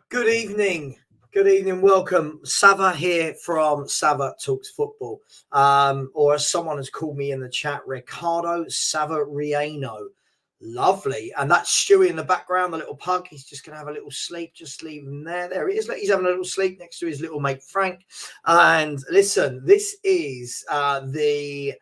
Good evening. Good evening. Welcome. Savva here from Savva Talks Football. Or as someone has called me in the chat, Ricardo Savariano. Lovely. And that's Stewie in the background, the little pug. He's just going to have a little sleep. Just leave him there. There he is. He's having a little sleep next to his little mate, Frank. And listen, this is the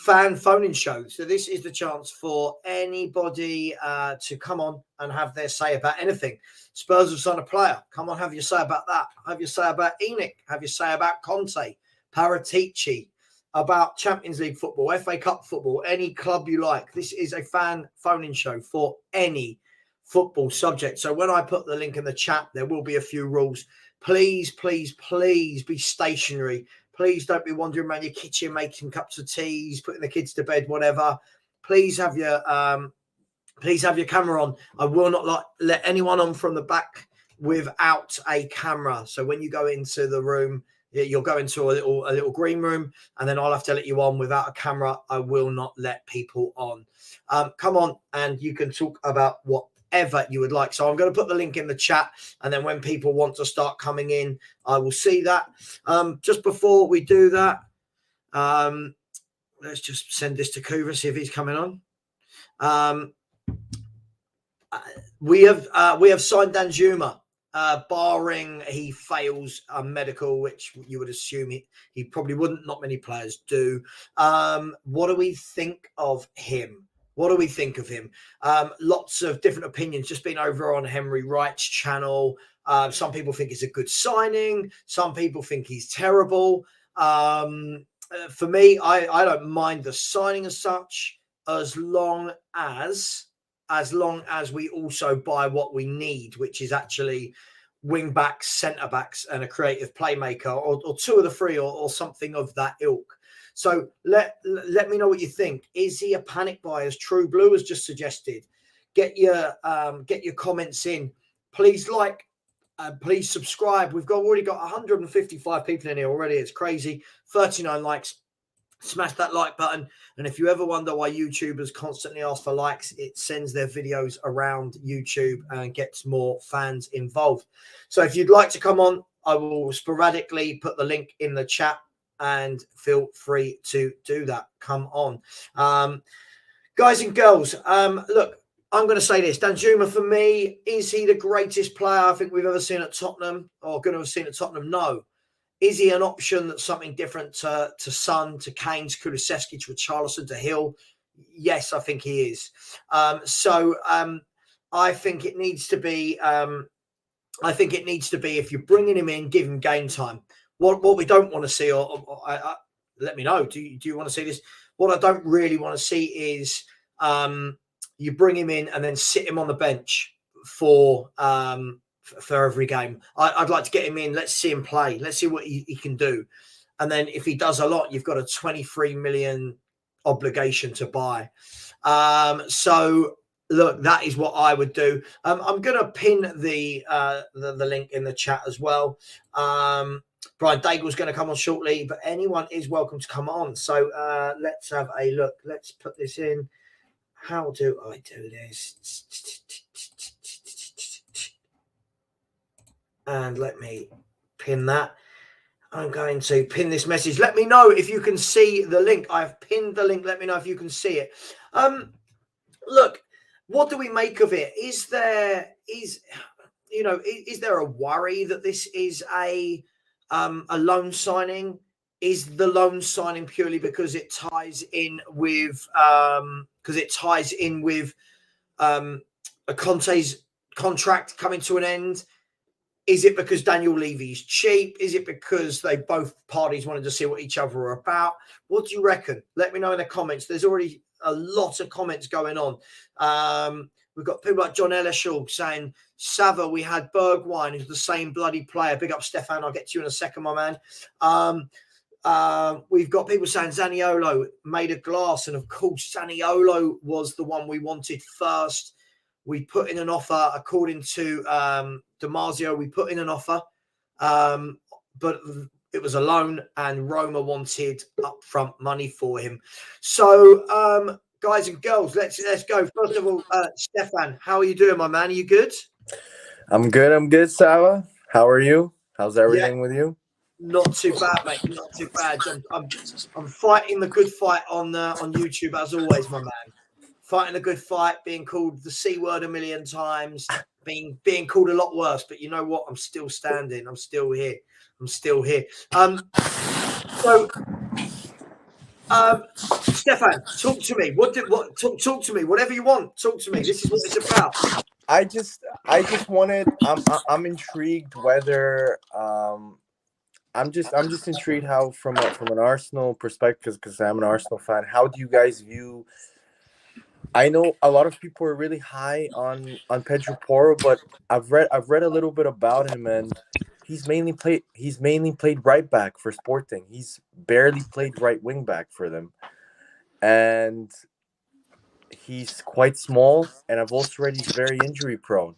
fan phoning show. So this is the chance for anybody to come on and have their say about anything. Spurs have signed a player. Come on, have your say about that. Have your say about Enoch. Have your say about Conte, Paratici, about Champions League football, FA Cup football, any club you like. This is a fan phoning show for any football subject. So when I put the link in the chat, there will be a few rules. Please, please, please be stationary. Please don't be wandering around your kitchen making cups of teas, putting the kids to bed, whatever. Please have your camera on. I will not let anyone on from the back without a camera. So when you go into the room, you'll go into a little green room, and then I'll have to let you on without a camera. I will not let people on. Come on, and you can talk about whatever you would like. So I'm going to put the link in the chat, and then when people want to start coming in, I will see that. Just before we do that, let's just send this to Kuva, see if he's coming on. We have signed Danjuma, barring he fails a medical, which you would assume he probably wouldn't. Not many players do. What do we think of him? Lots of different opinions. Just been over on Henry Wright's channel. Some people think it's a good signing. Some people think he's terrible. For me, I don't mind the signing as such, as long as we also buy what we need, which is actually wing backs, centre backs, and a creative playmaker, or two of the three, or something of that ilk. So let me know what you think. Is he a panic buy, as True Blue has just suggested? Get your comments in. Please please subscribe. We've already got 155 people in here already. It's crazy. 39 likes. Smash that like button. And if you ever wonder why YouTubers constantly ask for likes, it sends their videos around YouTube and gets more fans involved. So if you'd like to come on, I will sporadically put the link in the chat, and feel free to do that. Come on. Guys and girls, look, I'm going to say this. Danjuma, for me, is he the greatest player I think we've ever seen at Tottenham, or going to have seen at Tottenham? No. Is he an option that's something different to Son, to Kane, to Kulusevski, to Richarlison, to Hill? Yes, I think he is. I think it needs to be. If you're bringing him in, give him game time. What we don't want to see, let me know. Do you want to see this? What I don't really want to see is you bring him in and then sit him on the bench for every game. I'd like to get him in. Let's see him play. Let's see what he can do. And then if he does a lot, you've got a 23 million obligation to buy. So look, that is what I would do. I'm going to pin the link in the chat as well. Brian Daigle's going to come on shortly, but anyone is welcome to come on. So let's have a look. Let's put this in. How do I do this? And let me pin that. I'm going to pin this message. Let me know if you can see the link. I've pinned the link. Let me know if you can see it. Look, what do we make of it? Is there a worry that this is a loan signing? Is the loan signing purely because it ties in with a Conte's contract coming to an end? Is it because Daniel Levy's cheap? Is it because both parties wanted to see what each other were about? What do you reckon? Let me know in the comments. There's already a lot of comments going on. We've got people like John Ellishall saying, Savva, we had Bergwijn, who's the same bloody player. Big up, Stefan. I'll get to you in a second, my man. We've got people saying Zaniolo made of glass. And, of course, Zaniolo was the one we wanted first. We put in an offer, according to Damasio, we put in an offer, but it was a loan, and Roma wanted upfront money for him. So, guys and girls, let's go. First of all, Stefan, how are you doing, my man? Are you good? I'm good, Savva. How are you? How's Yeah, everything with you? not too bad, mate. Not too bad. I'm fighting the good fight on YouTube as always, my man. Fighting a good fight, being called the C word a million times, being called a lot worse. But you know what? I'm still standing. I'm still here. I'm still here. So Stefan, talk to me. Talk to me? Whatever you want. Talk to me. This is what it's about. I just wanted. I'm intrigued whether I'm just intrigued how from an Arsenal perspective, because I'm an Arsenal fan. How do you guys view? I know a lot of people are really high on Pedro Porro, but I've read a little bit about him, and he's mainly played right back for Sporting. He's barely played right wing back for them, and he's quite small. And I've also read he's very injury prone.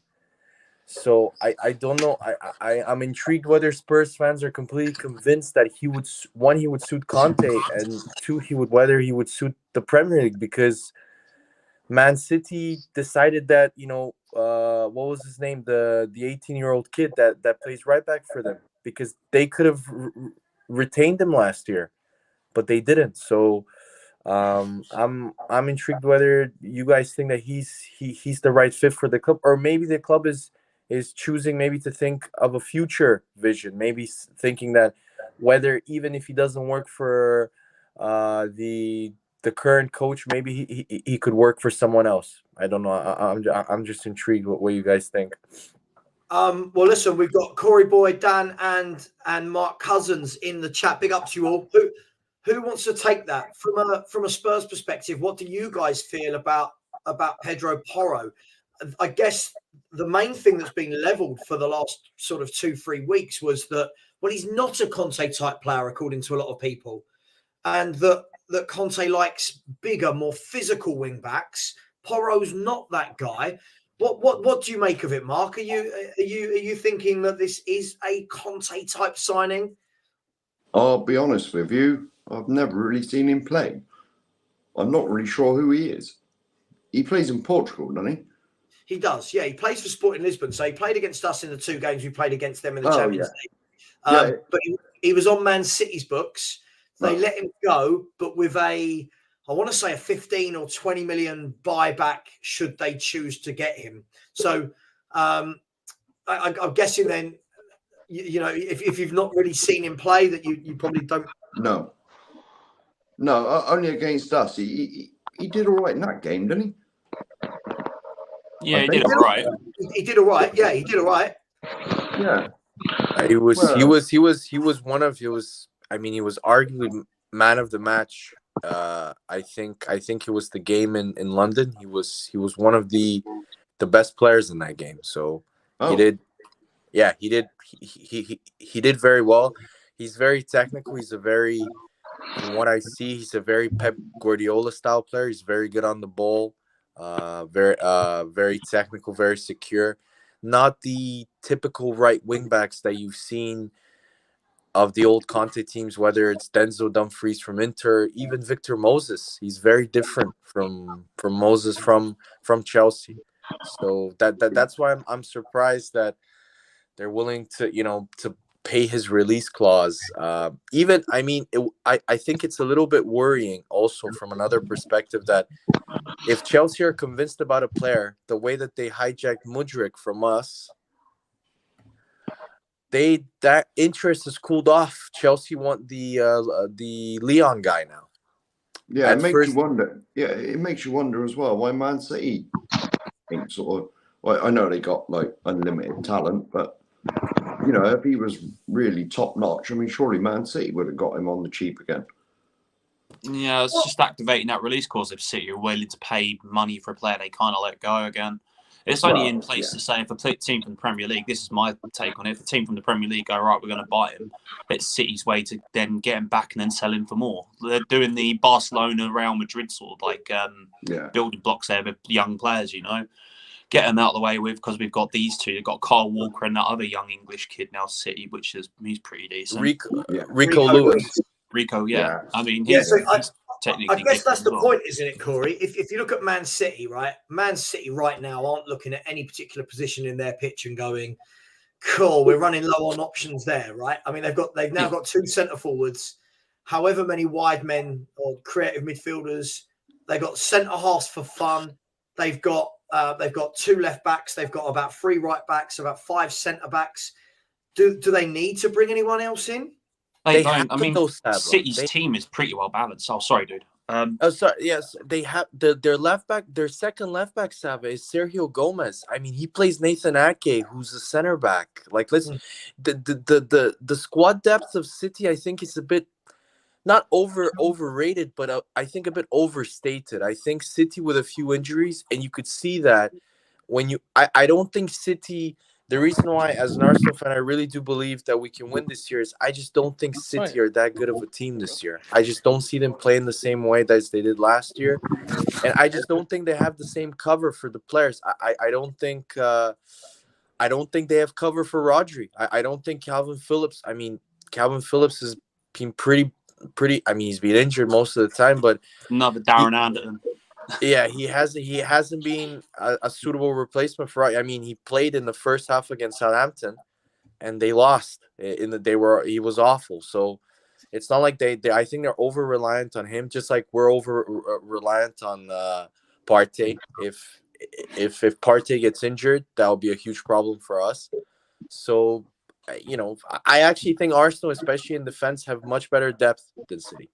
So I don't know. I'm intrigued whether Spurs fans are completely convinced that one, he would suit Conte, and two, whether he would suit the Premier League, because Man City decided that, what was his name, the 18-year-old kid that plays right back for them, because they could have retained him last year, but they didn't. So I'm intrigued whether you guys think that he's the right fit for the club, or maybe the club is choosing maybe to think of a future vision, maybe thinking that whether, even if he doesn't work for the current coach, maybe he could work for someone else. I don't know. I'm just intrigued what you guys think. Well, listen, we've got Corey Boyd, Dan, and Mark Cousins in the chat. Big up to you all. Who wants to take that from a Spurs perspective? What do you guys feel about Pedro Porro? I guess the main thing that's been leveled for the last sort of 2-3 weeks was that, well, he's not a Conte type player, according to a lot of people, and that Conte likes bigger, more physical wing backs. Porro's not that guy. What do you make of it, Mark? Are you thinking that this is a Conte type signing? I'll be honest with you, I've never really seen him play. I'm not really sure who he is. He plays in Portugal, doesn't he? He does, yeah. He plays for Sporting Lisbon, so he played against us in the 2 games we played against them in the Oh, Champions yeah. League. But he was on Man City's books. They let him go, but with I want to say a 15 or 20 million buyback should they choose to get him. So I'm guessing then, if you've not really seen him play, that you probably don't. No, only against us. He did all right in that game, didn't he? Yeah, he did all right. He did all right. Yeah, he did all right. Yeah. He was arguably man of the match. I think it was the game in London. He was one of the best players in that game. So he did very well. He's very technical. From what I see, he's a very Pep Guardiola style player. He's very good on the ball. Very technical, very secure. Not the typical right wing backs that you've seen of the old Conte teams, whether it's Denzel Dumfries from Inter, even Victor Moses. He's very different from Moses from Chelsea. So that's why I'm surprised that they're willing to pay his release clause. I think it's a little bit worrying also from another perspective, that if Chelsea are convinced about a player, the way that they hijacked Mudryk from us, that interest has cooled off. Chelsea want the Leon guy now. Yeah, it makes you wonder. Yeah, it makes you wonder as well why Man City think sort of. Well, I know they got like unlimited talent, but if he was really top notch, I mean, surely Man City would have got him on the cheap again. Yeah, it's just activating that release clause. If City are willing to pay money for a player, they kind of let go again. It's only in place to say, if a team from the Premier League, this is my take on it, if a team from the Premier League go, right, we're going to buy him, it's City's way to then get him back and then sell him for more. They're doing the Barcelona, Real Madrid sort of building blocks there with young players, Get them out of the way with, because we've got these two. We've got Kyle Walker and that other young English kid now, City, he's pretty decent. Rico Lewis. Rico, yeah. I mean, technically. I guess that's the point, isn't it, Corey? If you look at Man City, right? Man City right now aren't looking at any particular position in their pitch and going, cool, we're running low on options there, right? I mean, they've now got 2 centre forwards, however many wide men or creative midfielders. They've got centre halves for fun. They've got 2 left backs. They've got about 3 right backs, about 5 centre backs. Do they need to bring anyone else in? They don't. I mean, City's team is pretty well balanced. Oh, sorry, dude. Sorry. Yes, they have their left back. Their second left back, Savva, is Sergio Gomez. I mean, he plays Nathan Ake, who's a center back. Like, the squad depth of City, I think, is a bit not overrated, but I think a bit overstated. I think City with a few injuries, and you could see that when you. I don't think City. The reason why, as an Arsenal fan, I really do believe that we can win this year is I just don't think City are that good of a team this year. I just don't see them playing the same way as they did last year. And I just don't think they have the same cover for the players. I don't think they have cover for Rodri. I don't think Calvin Phillips has been pretty I mean, he's been injured most of the time, but another Darren Anderton. Yeah, he hasn't been a suitable replacement for. I mean, he played in the first half against Southampton, and they lost. He was awful. So it's not like they I think they're over reliant on him, just like we're over reliant on Partey. If Partey gets injured, that will be a huge problem for us. So I actually think Arsenal, especially in defense, have much better depth than City,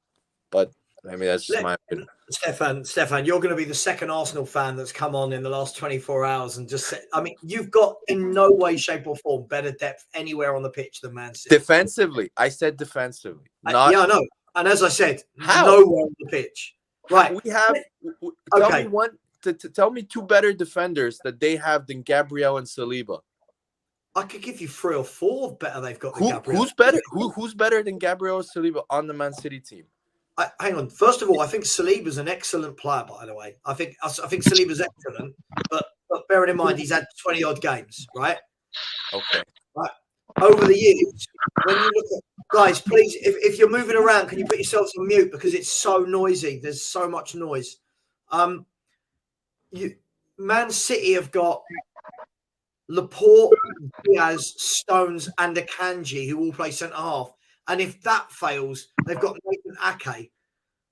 but. I mean, that's just my opinion. Stefan, you're going to be the second Arsenal fan that's come on in the last 24 hours and just said, I mean, you've got in no way, shape or form better depth anywhere on the pitch than Man City. Defensively. I said defensively. Yeah, I know. And as I said, nowhere on the pitch. Right. We have, tell me 2 better defenders that they have than Gabriel and Saliba. I could give you 3 or 4 better they've got than Gabriel. Who's better than Gabriel or Saliba on the Man City team? Hang on. First of all, I think Saliba's an excellent player, by the way. I think Saliba's excellent, but bearing in mind he's had 20-odd games, right? Okay. Right. Over the years, when you look at guys, please, if you're moving around, can you put yourselves on mute because it's so noisy? There's so much noise. Man City have got Laporte, Diaz, Stones, and Akanji, who all play centre half. And if that fails, they've got Nathan Ake,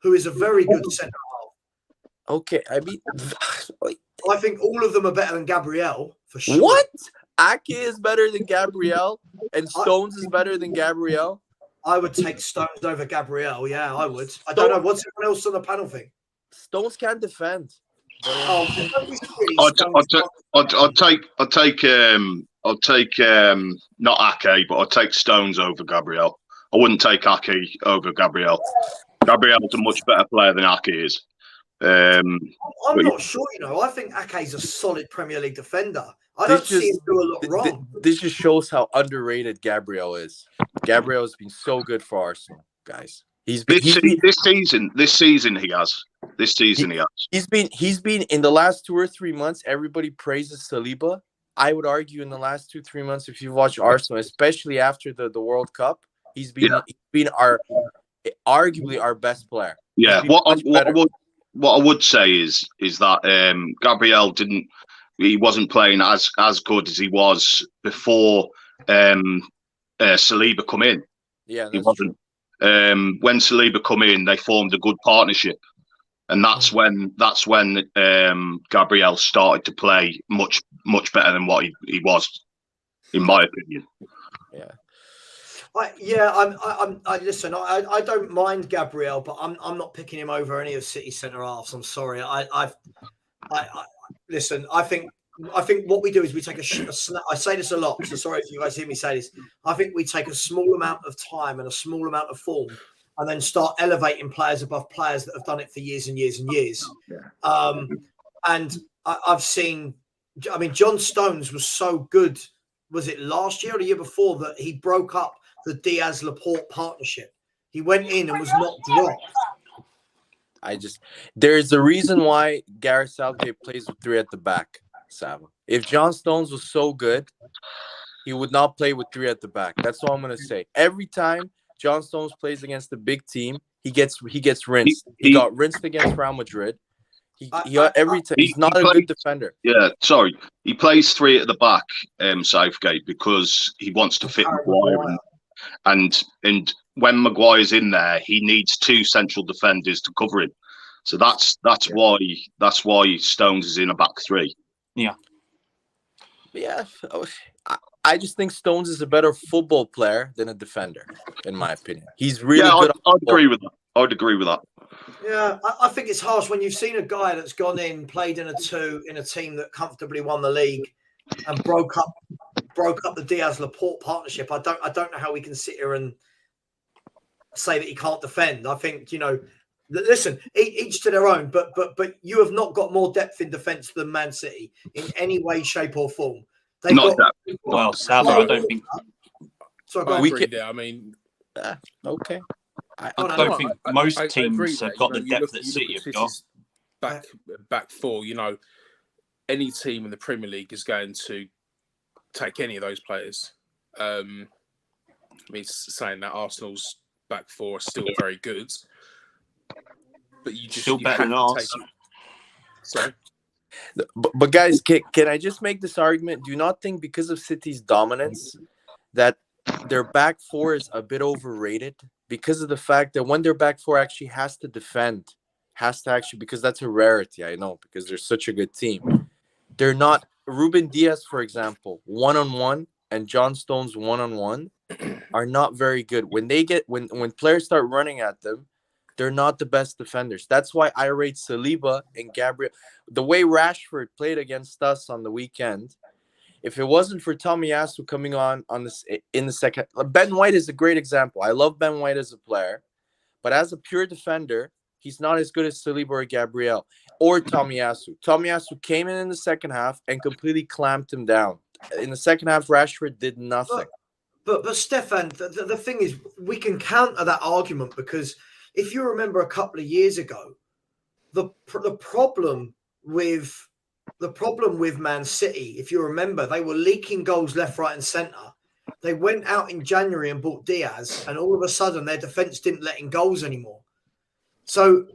who is a very good centre half. Okay, I mean, I think all of them are better than Gabriel for sure. What? Ake is better than Gabriel, and Stones is better than Gabriel. I would take Stones over Gabriel. Yeah, I would. I don't know what's everyone else on the panel think. Stones can't defend. I'll take not Ake, but I'll take Stones over Gabriel. I wouldn't take Ake over Gabriel. Gabriel's a much better player than Ake is. I'm not sure, I think Ake's a solid Premier League defender. I don't see him do a lot wrong. This just shows how underrated Gabriel is. Gabriel has been so good for Arsenal, guys. This season he has. He's been in the last 2 or 3 months. Everybody praises Saliba. I would argue in the last 2-3 months, if you watch Arsenal, especially after the World Cup, he's been arguably our best player. Yeah. What I would say is that Gabriel wasn't playing as good as he was before Saliba come in. Yeah, he wasn't. When Saliba come in, they formed a good partnership, and that's when Gabriel started to play much better than what he was, in my opinion. Yeah. Listen. I don't mind Gabriel, but I'm not picking him over any of City's centre halves. I'm sorry. Listen. I think what we do is we take I say this a lot, so sorry if you guys hear me say this. I think we take a small amount of time and a small amount of form, and then start elevating players above players that have done it for years and years and years. Yeah. And I've seen. I mean, John Stones was so good. Was it last year or the year before that he broke up the Diaz-Laporte partnership? He went in and was not dropped. There's a reason why Gareth Southgate plays with 3 at the back, Savva. If John Stones was so good, he would not play with 3 at the back. That's all I'm going to say. Every time John Stones plays against the big team, he gets rinsed. He got rinsed against Real Madrid. He got every time. He's not a good defender. Yeah, sorry. He plays 3 at the back, Southgate, because he wants to fit Maguire. And when Maguire's in there, he needs 2 central defenders to cover him. So that's why Stones is in a back 3. Yeah. I just think Stones is a better football player than a defender, in my opinion. He's really good. I'd agree with that. I'd agree with that. Yeah, I think it's harsh when you've seen a guy that's gone in, played in a 2 in a team that comfortably won the league, and broke up the Diaz-Laporte partnership. I don't know how we can sit here and say that he can't defend. I think, listen, each to their own. But you have not got more depth in defence than Man City in any way, shape, or form. Well, Savva, I don't think. I agree there. I mean, okay. I don't think most teams have got the depth that City have got. Back 4, any team in the Premier League is going to take any of those players. I mean, saying that Arsenal's back 4 are still very good, but you just still better than us. Sorry. But guys, can I just make this argument? Do you not think because of City's dominance that their back 4 is a bit overrated? Because of the fact that when their back 4 actually has to defend, because that's a rarity, I know, because they're such a good team. They're not. Ruben Diaz, for example, 1-on-1 and John Stones 1-on-1 are not very good. When players start running at them, they're not the best defenders. That's why I rate Saliba and Gabriel. The way Rashford played against us on the weekend, if it wasn't for Tomiyasu coming on this in the second, Ben White is a great example. I love Ben White as a player, but as a pure defender, he's not as good as Saliba or Gabriel or Tomiyasu. Tomiyasu came in the second half and completely clamped him down. In the second half, Rashford did nothing. But Stefan, the thing is, we can counter that argument because if you remember a couple of years ago, the problem with Man City, if you remember, they were leaking goals left, right, and centre. They went out in January and bought Diaz, and all of a sudden their defence didn't let in goals anymore. So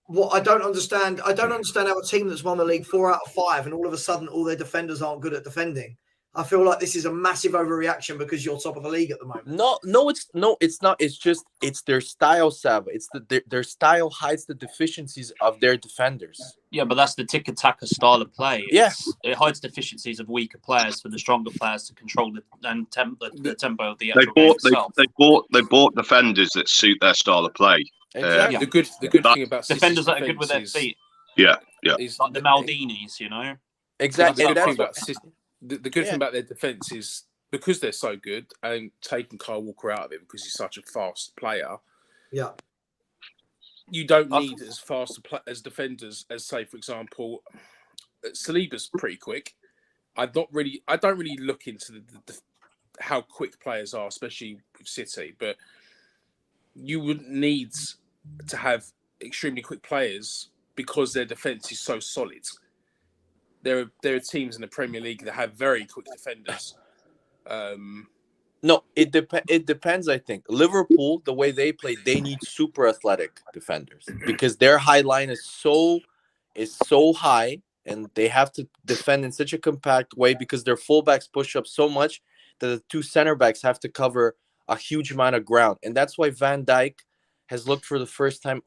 what I don't understand how a team that's won the league 4 out of 5 and all of a sudden all their defenders aren't good at defending. I feel like this is a massive overreaction because you're top of the league at the moment. No, it's not. It's their style, Savva. It's their style hides the deficiencies of their defenders. Yeah, but that's the tiki-taka style of play. Yes, it hides deficiencies of weaker players for the stronger players to control the tempo of the actual game itself. They bought defenders that suit their style of play. Exactly. The good thing about defenders that are good with their feet. Yeah. Is like the Maldinis, Exactly. The good thing about their defence is because they're so good and taking Kyle Walker out of it because he's such a fast player. Yeah. You don't need as fast as defenders as, say, for example, Saliba's pretty quick. I don't really look into how quick players are, especially with City, but you wouldn't need to have extremely quick players because their defence is so solid. There are teams in the Premier League that have very quick defenders. No, it depends, I think. Liverpool, the way they play, they need super athletic defenders because their high line is so high and they have to defend in such a compact way because their fullbacks push up so much that the 2 center backs have to cover a huge amount of ground. And that's why Van Dijk has looked for the first time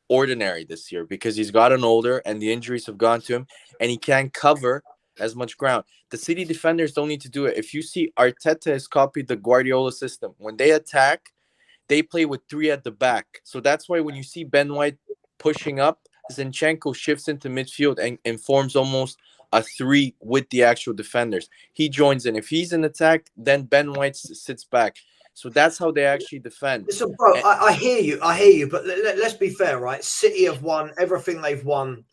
ordinary this year because he's gotten older and the injuries have gone to him and he can't cover as much ground. The City defenders don't need to do it. If you see, Arteta has copied the Guardiola system. When they attack, they play with 3 at the back. So that's why when you see Ben White pushing up, Zinchenko shifts into midfield and forms almost a 3 with the actual defenders. He joins in. If he's in attack, then Ben White sits back. So that's how they actually defend. Listen, bro, I hear you, but let's be fair, right? City have won everything they've won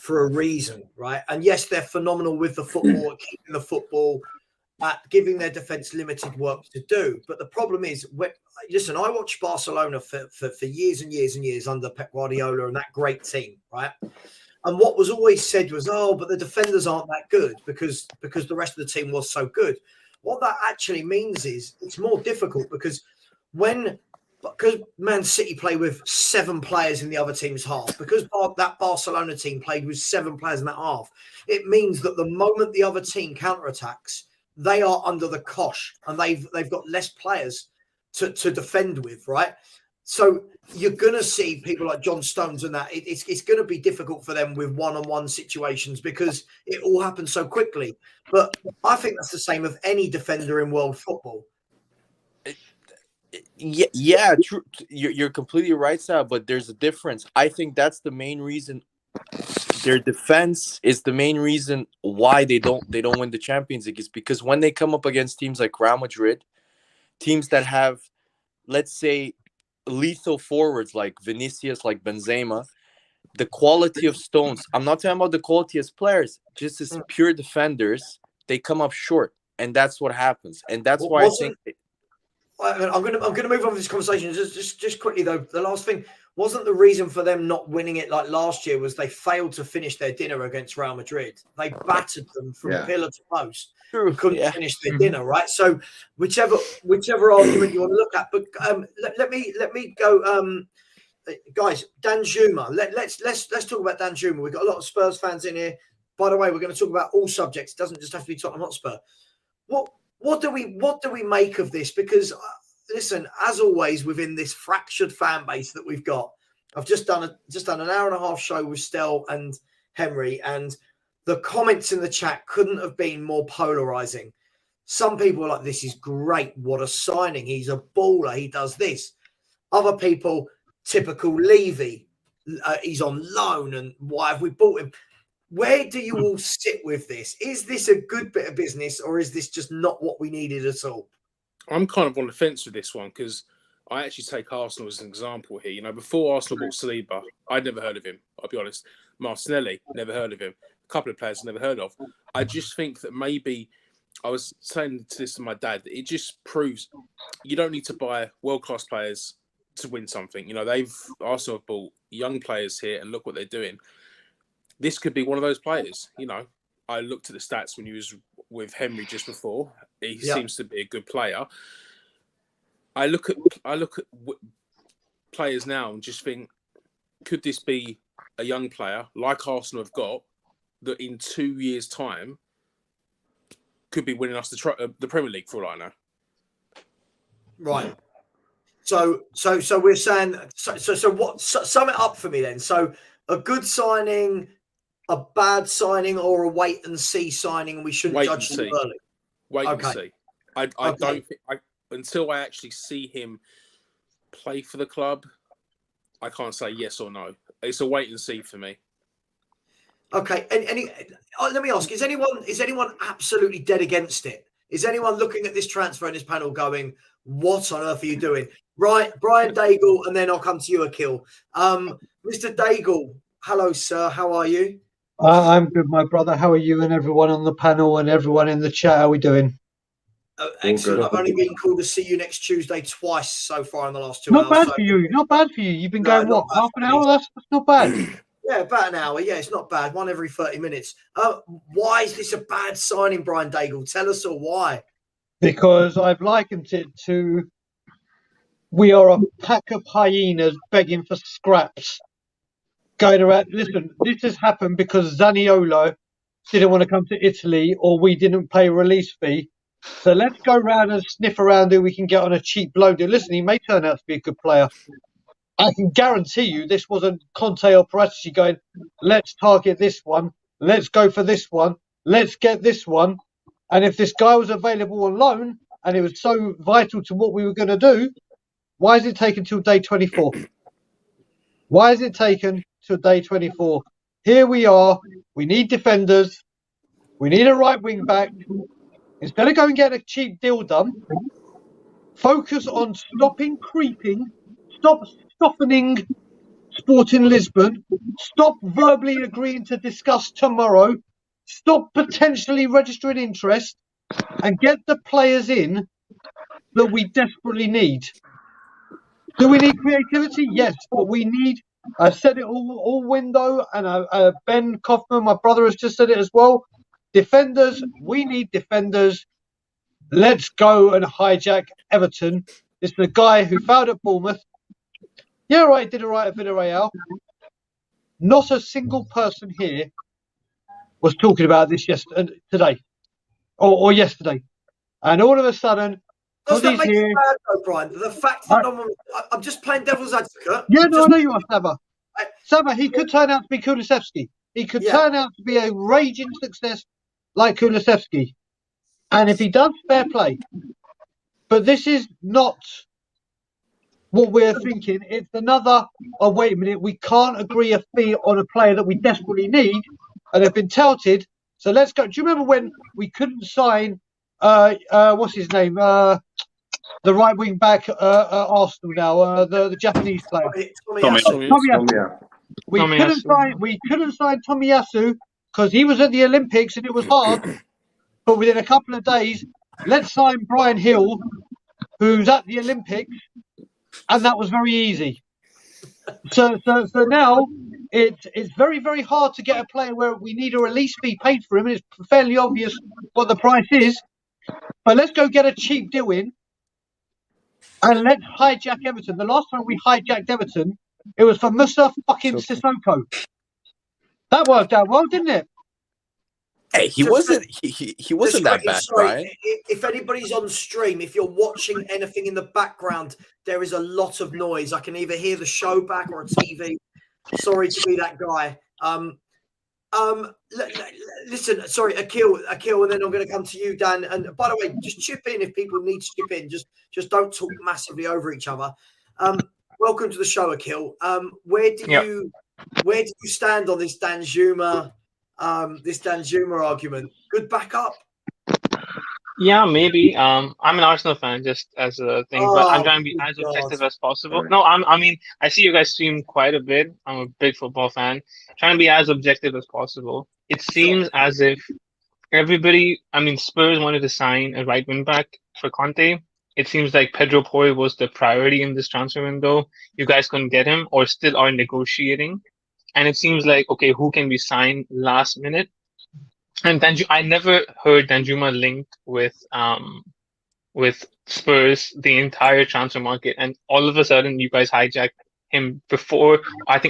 for a reason, right? And yes, they're phenomenal with the football, keeping the football, giving their defence limited work to do. But the problem is, listen, I watched Barcelona for years and years and years under Pep Guardiola and that great team, right? And what was always said was, but the defenders aren't that good because the rest of the team was so good. What that actually means is it's more difficult because when because Man City play with 7 players in the other team's half, because that Barcelona team played with 7 players in that half, it means that the moment the other team counterattacks, they are under the cosh and they've got less players to defend with, right? So you're going to see people like John Stones and that. It's going to be difficult for them with one-on-one situations because it all happens so quickly. But I think that's the same of any defender in world football. Yeah, true. You're completely right, Sal, but there's a difference. I think that's the main reason. Their defense is the main reason why they don't win the Champions League, is because when they come up against teams like Real Madrid, teams that have, let's say, lethal forwards like Vinicius, like Benzema, the quality of Stones, I'm not talking about the quality as players, just as pure defenders, they come up short, and that's what happens. And that's why I think I'm gonna move on with this conversation. Just quickly though, the last thing, wasn't the reason for them not winning it like last year was they failed to finish their dinner against Real Madrid. They battered them from pillar to post. True. Couldn't finish their dinner, right? So whichever argument you want to look at, but let me go, guys. Danjuma, let's talk about Danjuma. We've got a lot of Spurs fans in here. By the way, we're going to talk about all subjects. It doesn't just have to be Tottenham Hotspur. What do we make of this? Because listen, as always, within this fractured fan base that we've got, I've just done an hour and a half show with Stel and Henry, and the comments in the chat couldn't have been more polarizing. Some people are like, "This is great! What a signing! He's a baller! He does this." Other people, typical Levy, he's on loan, and why have we bought him? Where do you all sit with this? Is this a good bit of business, or is this just not what we needed at all? I'm kind of on the fence with this one because I actually take Arsenal as an example here. You know, before Arsenal bought Saliba, I'd never heard of him. I'll be honest. Martinelli, never heard of him. A couple of players never heard of. I just think that maybe, I was saying this to my dad, it just proves you don't need to buy world-class players to win something. You know, Arsenal have bought young players here, and look what they're doing. This could be one of those players. You know, I looked at the stats when he was with Henry just before. He seems to be a good player. I look at players now and just think, could this be a young player like Arsenal have got that in 2 years' time could be winning us the Premier League for all I know? Right. So we're saying so what? Sum it up for me then. So a good signing, a bad signing, or a wait and see signing, and we shouldn't judge him early. Wait and see. I don't think until I actually see him play for the club, I can't say yes or no. It's a wait and see for me. Okay. And let me ask: Is anyone absolutely dead against it? Is anyone looking at this transfer in this panel going, "What on earth are you doing?" Right, Brian Daigle, and then I'll come to you, Akil. Mr. Daigle, hello, sir. How are you? I'm good, my brother. How are you and everyone on the panel and everyone in the chat? How are we doing? Excellent. I've only been called to see you next Tuesday twice so far in the last 2 hours. Not bad for you. Not bad for you. You've been going, what, half an hour? That's not bad. Yeah, about an hour. Yeah, it's not bad. One every 30 minutes. Why is this a bad signing, Brian Daigle? Tell us all why. Because I've likened it to, we are a pack of hyenas begging for scraps. Going around, listen, this has happened because Zaniolo didn't want to come to Italy, or we didn't pay a release fee. So let's go around and sniff around who we can get on a cheap loan deal. Listen, he may turn out to be a good player. I can guarantee you this wasn't Conte or Paratici going, let's target this one, let's go for this one, let's get this one. And if this guy was available on loan and it was so vital to what we were going to do, why is it taken till day 24? Why is it taken till day 24? Here we are. We need defenders. We need a right wing back. Instead of going and getting a cheap deal done, focus on stopping creeping, stop softening Sporting Lisbon, stop verbally agreeing to discuss tomorrow, stop potentially registering interest, and get the players in that we desperately need. Do we need creativity? Yes, but we need, I said it all window, and Ben Kaufman, my brother, has just said it as well. Defenders, we need defenders. Let's go and hijack Everton This is a guy who failed at Bournemouth. Yeah, right, did it right at Villarreal. Not a single person here was talking about this today or yesterday. And all of a sudden, does that make here, it bad though, Brian? The fact that I'm just playing devil's advocate. Yeah, no, I know you are, Savva. Savva, he could turn out to be Kulusevski. He could turn out to be a raging success like Kulusevski. And if he does, fair play. But this is not what we're thinking. It's another, oh, wait a minute, we can't agree a fee on a player that we desperately need, and they've been touted. So let's go. Do you remember when we couldn't sign, what's his name? The right wing back at Arsenal now, the Japanese player. Tomiyasu. We couldn't sign Tomiyasu because he was at the Olympics and it was hard. But within a couple of days, let's sign Brian Hill, who's at the Olympics, and that was very easy. So now it's very, very hard to get a player where we need a release fee paid for him, and it's fairly obvious what the price is. But let's go get a cheap deal in, and let's hijack Everton. The last time we hijacked Everton, it was for Musa fucking Sissoko. That worked out well, didn't it? Hey, he wasn't that bad, Brian. If anybody's on stream, if you're watching anything in the background, there is a lot of noise. I can either hear the show back or a TV. Sorry to be that guy. Listen, sorry, Akil, and then I'm going to come to you, Dan. And by the way, just chip in if people need to chip in. Just don't talk massively over each other. Welcome to the show, Akil. Where do you stand on this Danjuma? This Danjuma argument, good backup. Yeah, maybe. I'm an Arsenal fan, just as a thing, but I'm trying to be as objective as possible. No, I mean, I see you guys stream quite a bit. I'm a big football fan. Trying to be as objective as possible. It seems as if Spurs wanted to sign a right wing back for Conte. It seems like Pedro Porro was the priority in this transfer window. You guys couldn't get him, or still are negotiating. And it seems like, okay, who can we sign last minute? And I never heard Danjuma linked with Spurs the entire transfer market. And all of a sudden, you guys hijacked him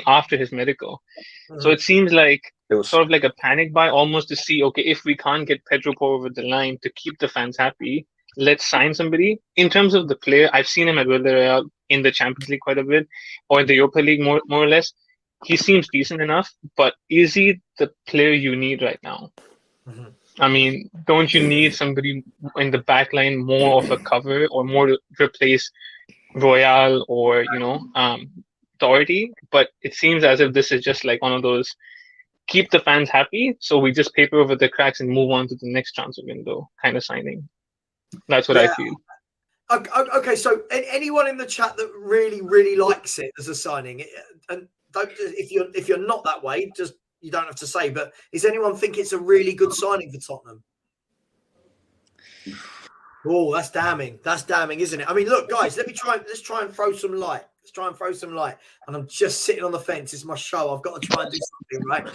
after his medical. Mm-hmm. So it seems like it was sort of like a panic buy almost to see, okay, if we can't get Pedro Porro over the line to keep the fans happy, let's sign somebody. In terms of the player, I've seen him at Villarreal in the Champions League quite a bit, or in the Europa League more or less. He seems decent enough, but is he the player you need right now? Mm-hmm. I mean, don't you need somebody in the back line more of a cover or more to replace Royal or, Doherty? But it seems as if this is just like one of those keep the fans happy, so we just paper over the cracks and move on to the next transfer window kind of signing. That's what I feel. Okay, so anyone in the chat that really, really likes it as a signing, and if you're not that way, just you don't have to say. But does anyone think it's a really good signing for Tottenham? Oh, that's damning. That's damning, isn't it? I mean, look, guys, let's try and throw some light. And I'm just sitting on the fence. It's my show. I've got to try and do something, right?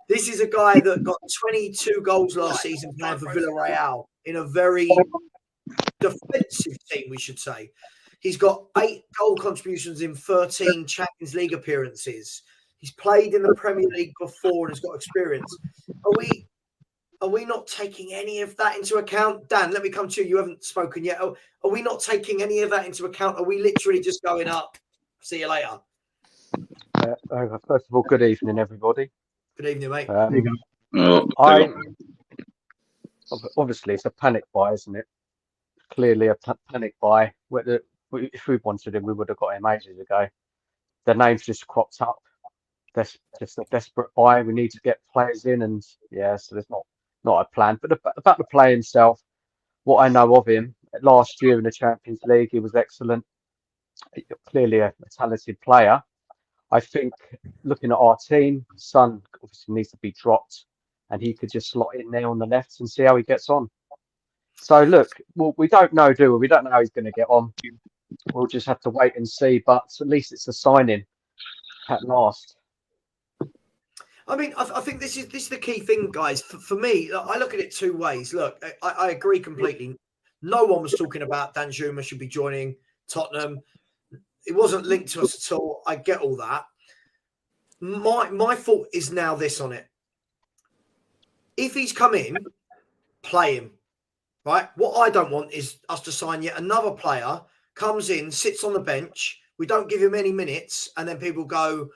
This is a guy that got 22 goals last season playing for Villarreal in a very defensive team, we should say. He's got 8 goal contributions in 13 Champions League appearances. He's played in the Premier League before and has got experience. Are we not taking any of that into account? Dan, let me come to you. You haven't spoken yet. Are we not taking any of that into account? Are we literally just going up? See you later. First of all, good evening, everybody. Good evening, mate. Obviously, it's a panic buy, isn't it? Clearly a panic buy. If we wanted him, we would have got him ages ago. The name's just cropped up. That's just a desperate buy. We need to get players in, and so there's not a plan. But about the player himself, what I know of him, last year in the Champions League, he was excellent. Clearly a talented player. I think looking at our team, Son obviously needs to be dropped, and he could just slot in there on the left and see how he gets on. So look, we don't know, do we? We don't know how he's going to get on. We'll just have to wait and see. But at least it's a signing at last. I mean, I think this is the key thing, guys. For me, I look at it two ways. Look, I agree completely. No one was talking about Danjuma should be joining Tottenham. It wasn't linked to us at all. I get all that. My thought is now this on it. If he's come in, play him, right? What I don't want is us to sign yet another player, comes in, sits on the bench, we don't give him any minutes, and then people go,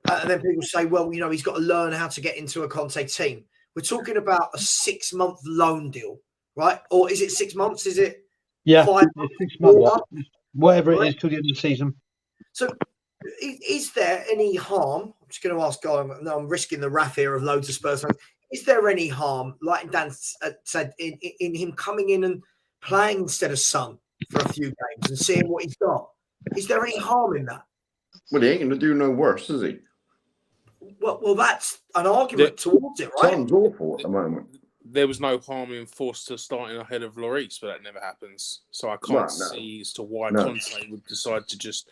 and then people say, well, you know, he's got to learn how to get into a Conte team. We're talking about a 6-month loan deal, right? Or is it 6 months? Is it 5 months? 6 months, whatever it is till the end of the season. So is there any harm? I'm just going to ask Guy, no, I'm risking the wrath here of loads of Spurs fans. Is there any harm, like Dan said, in him coming in and playing instead of Son for a few games and seeing what he's got? Is there any harm in that? Well, he ain't going to do no worse, is he? Well, that's an argument towards it, right? Son's awful at the moment. There was no harm in Forster starting ahead of Lloris, but that never happens. So I can't see as to why Conte would decide to just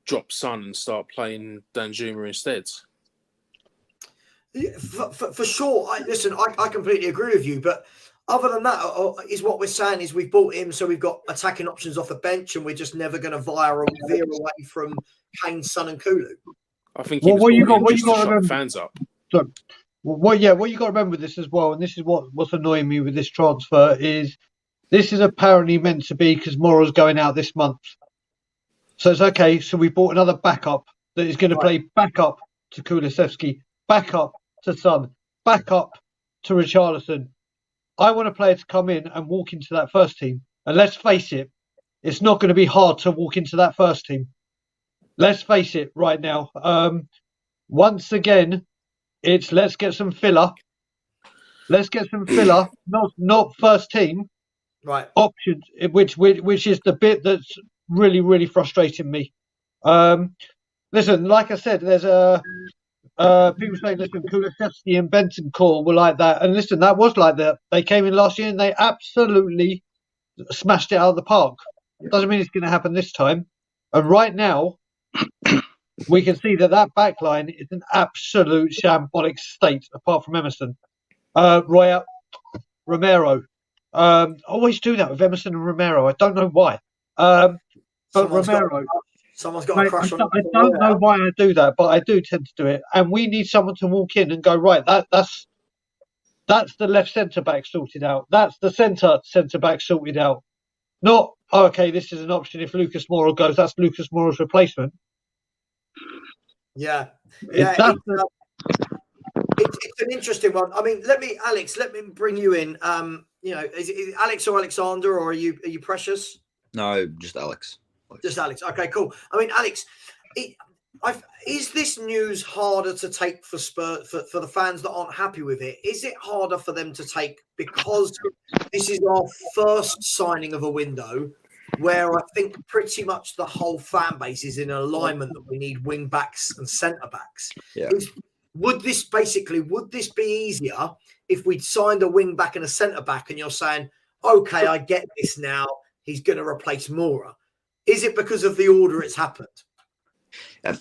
drop Son and start playing Danjuma instead. For sure. I completely agree with you. But other than that, is what we're saying is we've bought him, so we've got attacking options off the bench, and we're just never going to veer away from Kane, Son, and Kulu. I think what you got to shut remember, the fans up. So, what you got to remember with this as well, and this is what's annoying me with this transfer is this is apparently meant to be because Moro's going out this month. So it's okay. So we bought another backup that is going to play backup to Kulusevski, backup to Son, backup to Richarlison. I want a player to come in and walk into that first team. And let's face it, it's not going to be hard to walk into that first team. Let's face it right now. Once again, it's let's get some filler. Let's get some filler, not first team. Right. Options, which is the bit that's really, really frustrating me. Listen, like I said, there's people saying, listen, Kulusevski and Bentancur were like that. And listen, that was like that. They came in last year and they absolutely smashed it out of the park. Doesn't mean it's going to happen this time. And right now, we can see that back line is an absolute shambolic state, apart from Emerson. Romero. I always do that with Emerson and Romero. I don't know why. But Romero. Someone's got a crush on him. I don't know why I do that, but I do tend to do it. And we need someone to walk in and go, right, that's the left centre-back sorted out. That's the centre-back sorted out. Not, okay, this is an option if Lucas Moura goes. That's Lucas Moura's replacement. Yeah. It's an interesting one. I mean, Alex, let me bring you in. Is it Alex or Alexander, or are you Precious? No, just Alex. Just Alex. Okay, cool. I mean, Alex, is this news harder to take for Spurs, for the fans that aren't happy with it? Is it harder for them to take because this is our first signing of a window where I think pretty much the whole fan base is in alignment that we need wing backs and centre backs? Yeah. Would this be easier if we'd signed a wing back and a centre back and you're saying, okay, I get this now, he's going to replace Moura? Is it because of the order it's happened? Yeah.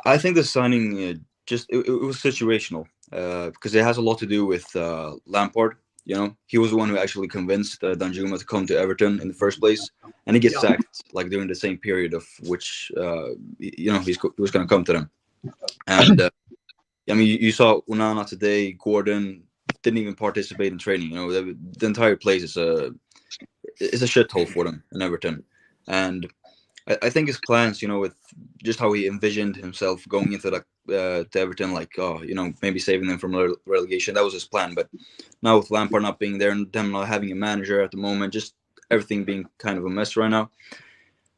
I think the signing it was situational because it has a lot to do with Lampard. You know, he was the one who actually convinced Danjuma to come to Everton in the first place, and he gets sacked like during the same period of which he was going to come to them. And I mean, you saw Onana today. Gordon didn't even participate in training. You know, the entire place is a shithole for them in Everton. And I think his plans, you know, with just how he envisioned himself going into to Everton, like, maybe saving them from relegation, that was his plan. But now with Lampard not being there and them not having a manager at the moment, just everything being kind of a mess right now.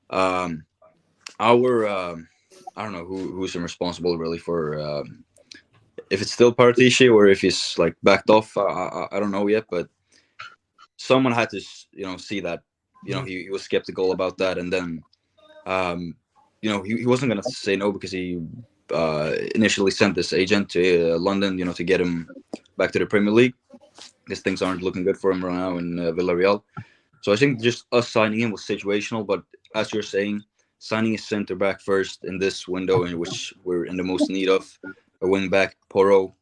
I don't know who's responsible really for if it's still Paratici or if he's like backed off. I don't know yet, but someone had to, see that. He was skeptical about that, and then, he wasn't going to say no because he initially sent this agent to London, to get him back to the Premier League. Because things aren't looking good for him right now in Villarreal. So I think just us signing him was situational, but as you're saying, signing a centre back first in this window in which we're in the most need of a wing back, Porro,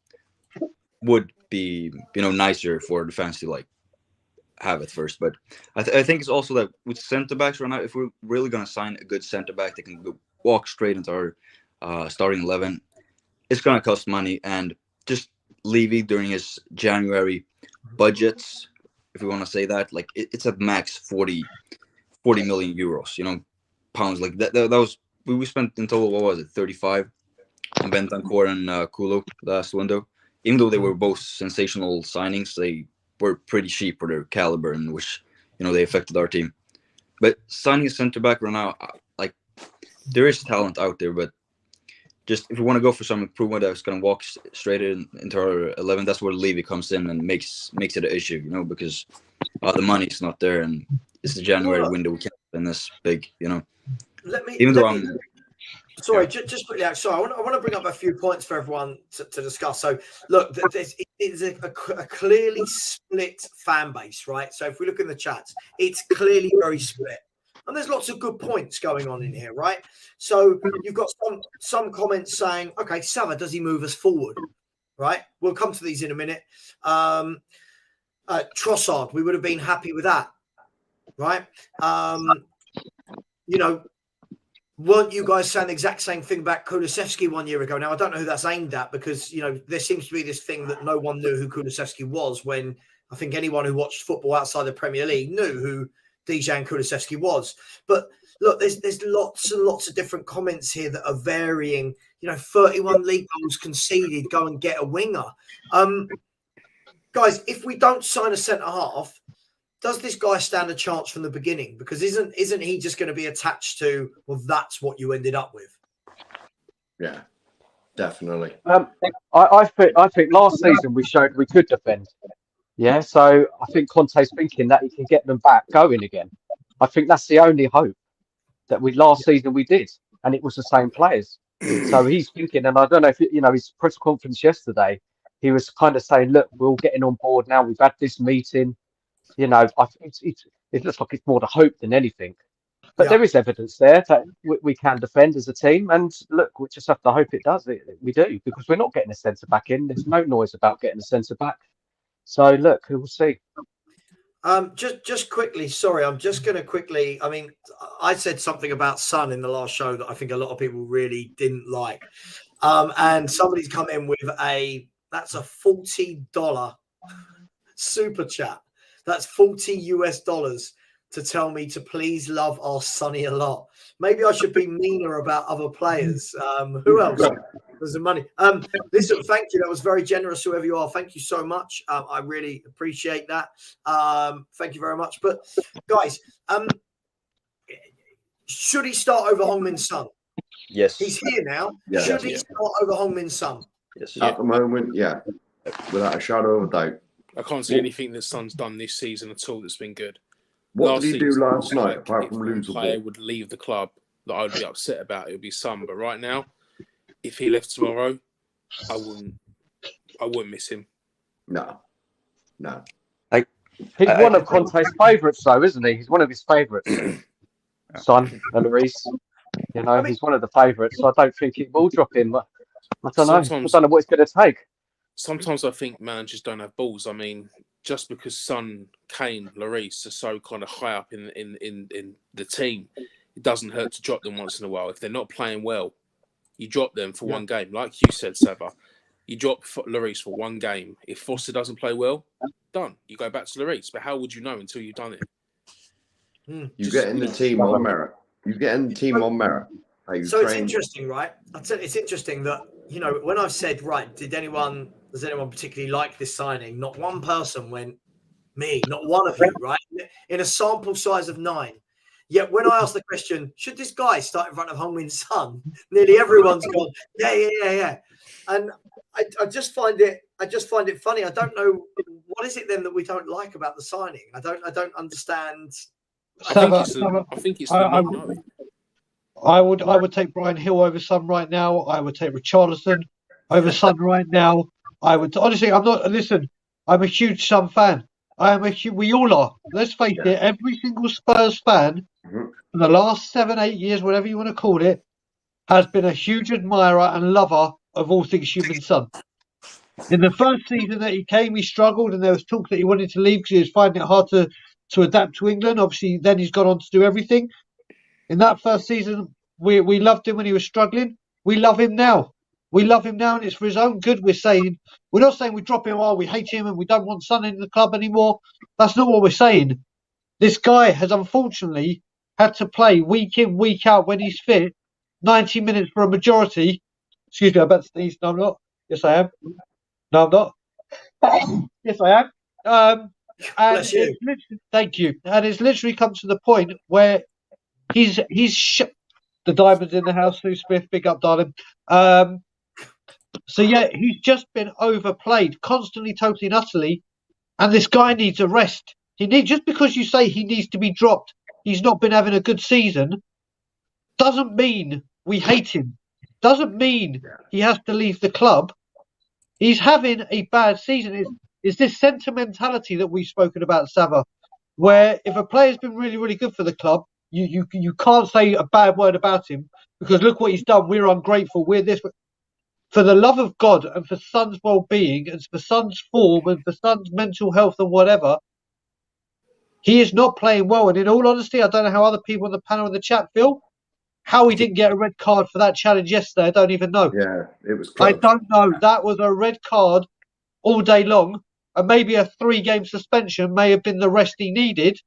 would be, nicer for the fans to like. have at first. But I think it's also that with centre backs right now, if we're really going to sign a good centre back that can walk straight into our starting 11, it's going to cost money. And just Levy during his January budgets, if we want to say that, like it's at max 40 million euros, pounds. Like that was, we spent in total, what was it, 35 on Bentancur and Kulu last window. Even though they were both sensational signings, they were pretty cheap for their caliber, in which they affected our team. But signing a centre back right now, like there is talent out there, but just if we want to go for some improvement that's going to walk straight into our 11, that's where Levy comes in and makes it an issue, because the money's not there, and it's the January window. We can't spend this big, Sorry, just quickly. Sorry, I want to bring up a few points for everyone to discuss. So, look, it is a clearly split fan base, right? So, if we look in the chats, it's clearly very split, and there's lots of good points going on in here, right? So, you've got some comments saying, "Okay, Savva, does he move us forward?" Right? We'll come to these in a minute. Trossard, we would have been happy with that, right? Weren't you guys saying the exact same thing about Kulusevski 1 year ago? Now, I don't know who that's aimed at, because, there seems to be this thing that no one knew who Kulusevski was, when I think anyone who watched football outside the Premier League knew who Dejan Kulusevski was. But look, there's lots and lots of different comments here that are varying. 31 league goals conceded, go and get a winger. Guys, if we don't sign a centre-half, does this guy stand a chance from the beginning? Because isn't he just going to be attached to, well, that's what you ended up with? Yeah, definitely. I think last season we showed we could defend. Yeah, so I think Conte's thinking that he can get them back going again. I think that's the only hope that last season we did, and it was the same players. So he's thinking, and I don't know if his press conference yesterday, he was kind of saying, look, we're all getting on board now. We've had this meeting. I think it looks like it's more the hope than anything. But there is evidence there that we can defend as a team. And look, we just have to hope it does. We do, because we're not getting a centre back in. There's no noise about getting a centre back. So look, we'll see. Just quickly, sorry, I'm just going to quickly. I mean, I said something about Son in the last show that I think a lot of people really didn't like. And somebody's come in with that's a $40 super chat. That's $40 to tell me to please love our Sonny a lot. Maybe I should be meaner about other players. Who else? There's the money. Listen, thank you. That was very generous, whoever you are. Thank you so much. I really appreciate that. Thank you very much. But guys, should he start over Heung-min's son? Yes. He's here now. Yeah. Should he start over Heung-min's son? Yes. At the moment, yeah, without a shadow of a doubt. I can't see anything that Son's done this season at all that's been good. What did he do last night, apart from lose the ball? If a player would leave the club that I would be upset about, it would be Son. But right now, if he left tomorrow, I wouldn't miss him. No. He's one of Conte's favourites, though, isn't he? He's one of his favourites. Son and Lloris. He's one of the favourites. So I don't think he will drop him. I don't know. I don't know what it's going to take. Sometimes I think managers don't have balls. I mean, just because Son, Kane, Lloris are so kind of high up in the team, it doesn't hurt to drop them once in a while. If they're not playing well, you drop them for one game. Like you said, Savva, you drop Lloris for one game. If Foster doesn't play well, done. You go back to Lloris. But how would you know until you've done it? You get in the team on merit. So it's interesting, right? It's interesting that, when I've said, right, does anyone particularly like this signing? Not one person went, me, not one of you, right? In a sample size of 9. Yet when I asked the question, should this guy start in front of Heung-min's son? Nearly everyone's gone, yeah. And I just find it funny. I don't know, what is it then that we don't like about the signing? I don't understand. I think it's I would take Brian Hill over Son right now. I would take Richarlison over Son right now. I would honestly. I'm a huge Son fan. We all are. Let's face it. Every single Spurs fan for the last 7-8 years, whatever you want to call it, has been a huge admirer and lover of all things Heung-min Son. In the first season that he came, he struggled, and there was talk that he wanted to leave because he was finding it hard to adapt to England. Obviously, then he's gone on to do everything. In that first season, we loved him when he was struggling. We love him now. We love him now, and it's for his own good. We're not saying we drop him, we hate him, and we don't want Son in the club anymore. That's not what we're saying. This guy has unfortunately had to play week in, week out when he's fit, 90 minutes for a majority. Excuse me, I'm about to sneeze. No, I'm not. Yes, I am. No, I'm not. Yes, I am. And Bless you. Thank you. And it's literally come to the point where he's the diamonds in the house. Sue Smith, big up, darling. So yeah, he's just been overplayed constantly, totally and utterly. And this guy needs a rest. Just because you say he needs to be dropped, he's not been having a good season, doesn't mean we hate him. Doesn't mean he has to leave the club. He's having a bad season. It's this sentimentality that we've spoken about, Savva, where if a player's been really, really good for the club, you can't say a bad word about him because look what he's done. We're ungrateful. We're this. For the love of God and for Son's well-being and for Son's form and for Son's mental health and whatever, he is not playing well. And in all honesty, I don't know how other people on the panel in the chat feel. How he didn't get a red card for that challenge yesterday, I don't even know. Yeah, it was close. I don't know. That was a red card all day long. And maybe a 3-game suspension may have been the rest he needed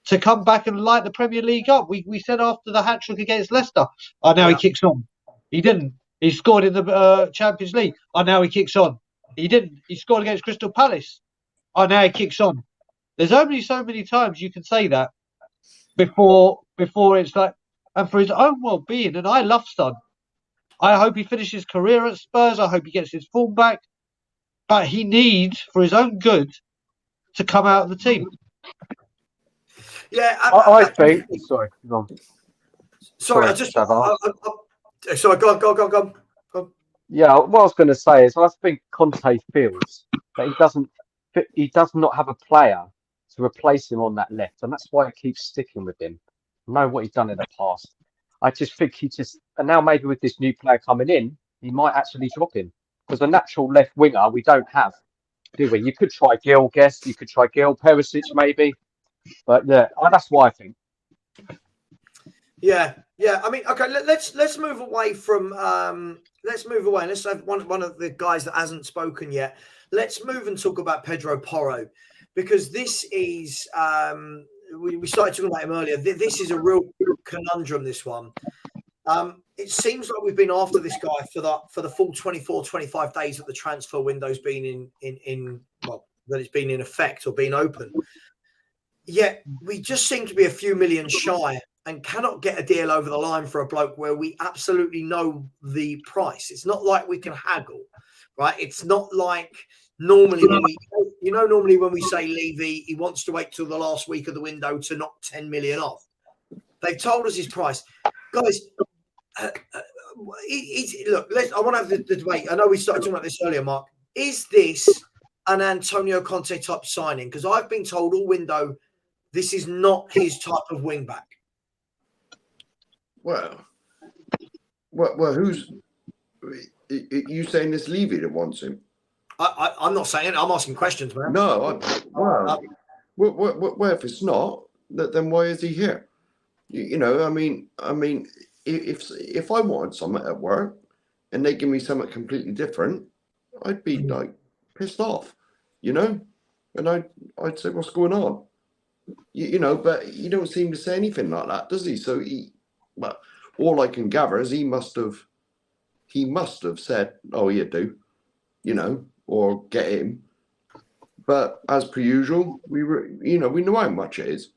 to come back and light the Premier League up. We said after the hat-trick against Leicester, now he kicks on. He didn't. He scored in the Champions League. Now he kicks on. He didn't. He scored against Crystal Palace. Now he kicks on. There's only so many times you can say that before it's like, and for his own well-being, and I love Son. I hope he finishes his career at Spurs. I hope he gets his form back. But he needs, for his own good, to come out of the team. Yeah, I think. Sorry, go on. Sorry, sorry, go on. Yeah, what I was going to say is I think Conte feels that he does not have a player to replace him on that left, and that's why he keeps sticking with him. I know what he's done in the past. I just think and now maybe with this new player coming in, he might actually drop him because a natural left winger we don't have, do we? You could try Gil, you could try Gil, Perisic maybe, but yeah, that's what I think. Yeah. I mean, okay. Let's move away from. Let's move away. Let's have one of the guys that hasn't spoken yet. Let's move and talk about Pedro Porro, because this is. We started talking about him earlier. This is a real conundrum. This one. It seems like we've been after this guy for the full 24, 25 days that the transfer window's been that it's been in effect or been open. Yet we just seem to be a few million shy and cannot get a deal over the line for a bloke where we absolutely know the price. It's not like we can haggle, right? It's not like normally when we say Levy, he wants to wait till the last week of the window to knock 10 million off. They've told us his price. Guys, look, I want to have the debate. I know we started talking about this earlier, Mark. Is this an Antonio Conte type signing? Because I've been told all window this is not his type of wing back. Well, who's you saying this Levy that wants him? I'm not saying. I'm asking questions, man. No, well, if it's not, then why is he here? I mean, if I wanted something at work and they give me something completely different, I'd be like pissed off, and I'd say, what's going on? But he don't seem to say anything like that, does he? So but all I can gather is he must have said, oh, you do, or get him. But as per usual, we know how much it is,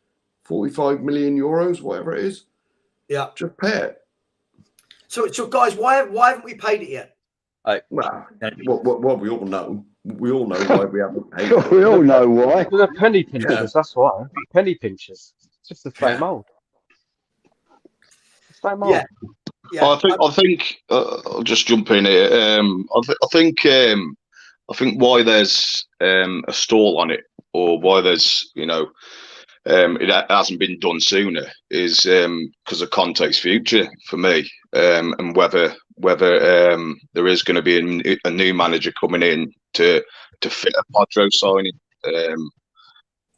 45 million euros, whatever it is. Yeah, just pay it. So guys, why haven't we paid it yet? Well, we all know. We all know why we haven't paid it. We all know why. The penny pinchers, that's why. Penny pinchers. It's just the same old. Same old. Yeah. I think I'll just jump in here. I think why there's a stall on it, or why there's it hasn't been done sooner, is because of Conte's future for me, and whether whether there is going to be a new manager coming in to fit a Pedro signing.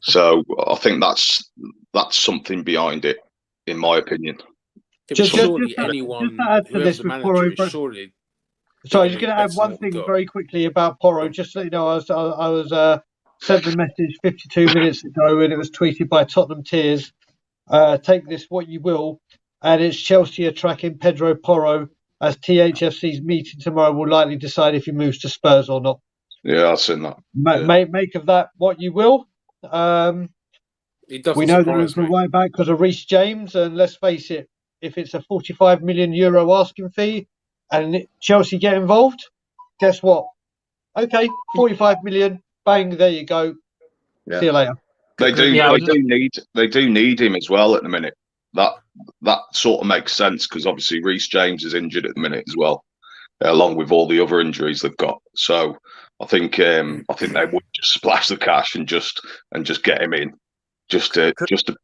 So I think that's something behind it, in my opinion. Surely anyone whoever's the manager is surely. Sorry, just going to add one thing very quickly about Porro. Just so you know, I was sent the message 52 minutes ago, and it was tweeted by Tottenham Tears. Take this what you will, and it's Chelsea are tracking Pedro Porro as THFC's meeting tomorrow will likely decide if he moves to Spurs or not. Yeah, I've seen that. Make of that what you will. We know there is a right back because of Reece James, and let's face it, if it's a €45 million asking fee and Chelsea get involved, guess what? Okay, 45 million, bang, there you go. Yeah. See you later. They do need him as well at the minute. That sort of makes sense because obviously Reece James is injured at the minute as well, along with all the other injuries they've got. So I think they would just splash the cash and just get him in, just to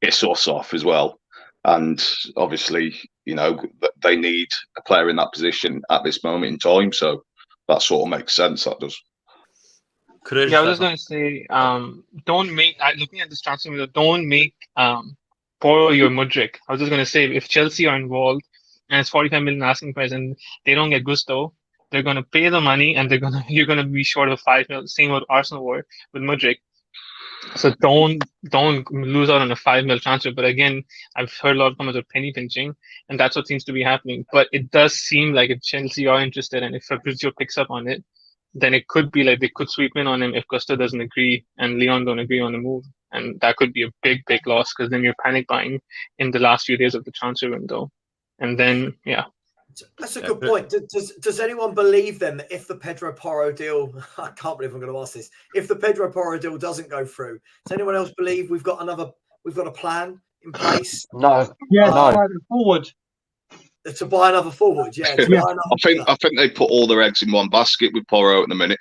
piss us off as well. And obviously, you know, they need a player in that position at this moment in time. So that sort of makes sense. That does. I was just going to say, don't make, looking at this transfer window, don't make Porro your Mudryk. I was just going to say, if Chelsea are involved and it's 45 million asking price and they don't get gusto, they're going to pay the money and you're going to be short of 5 million. Same what Arsenal were with Mudryk. So don't lose out on a 5 million transfer. But again, I've heard a lot of comments of penny pinching, and that's what seems to be happening. But it does seem like if Chelsea are interested and if Fabrizio picks up on it, then it could be like they could sweep in on him if Gusto doesn't agree and Leon don't agree on the move. And that could be a big, big loss because then you're panic buying in the last few days of the transfer window. And then, yeah. That's a good point. Does anyone believe then that if the Pedro Porro deal, I can't believe I'm going to ask this, if the Pedro Porro deal doesn't go through, does anyone else believe we've got a plan in place? No. Yeah, no. Forward. To buy another forward, yeah. I think they put all their eggs in one basket with Porro at the minute,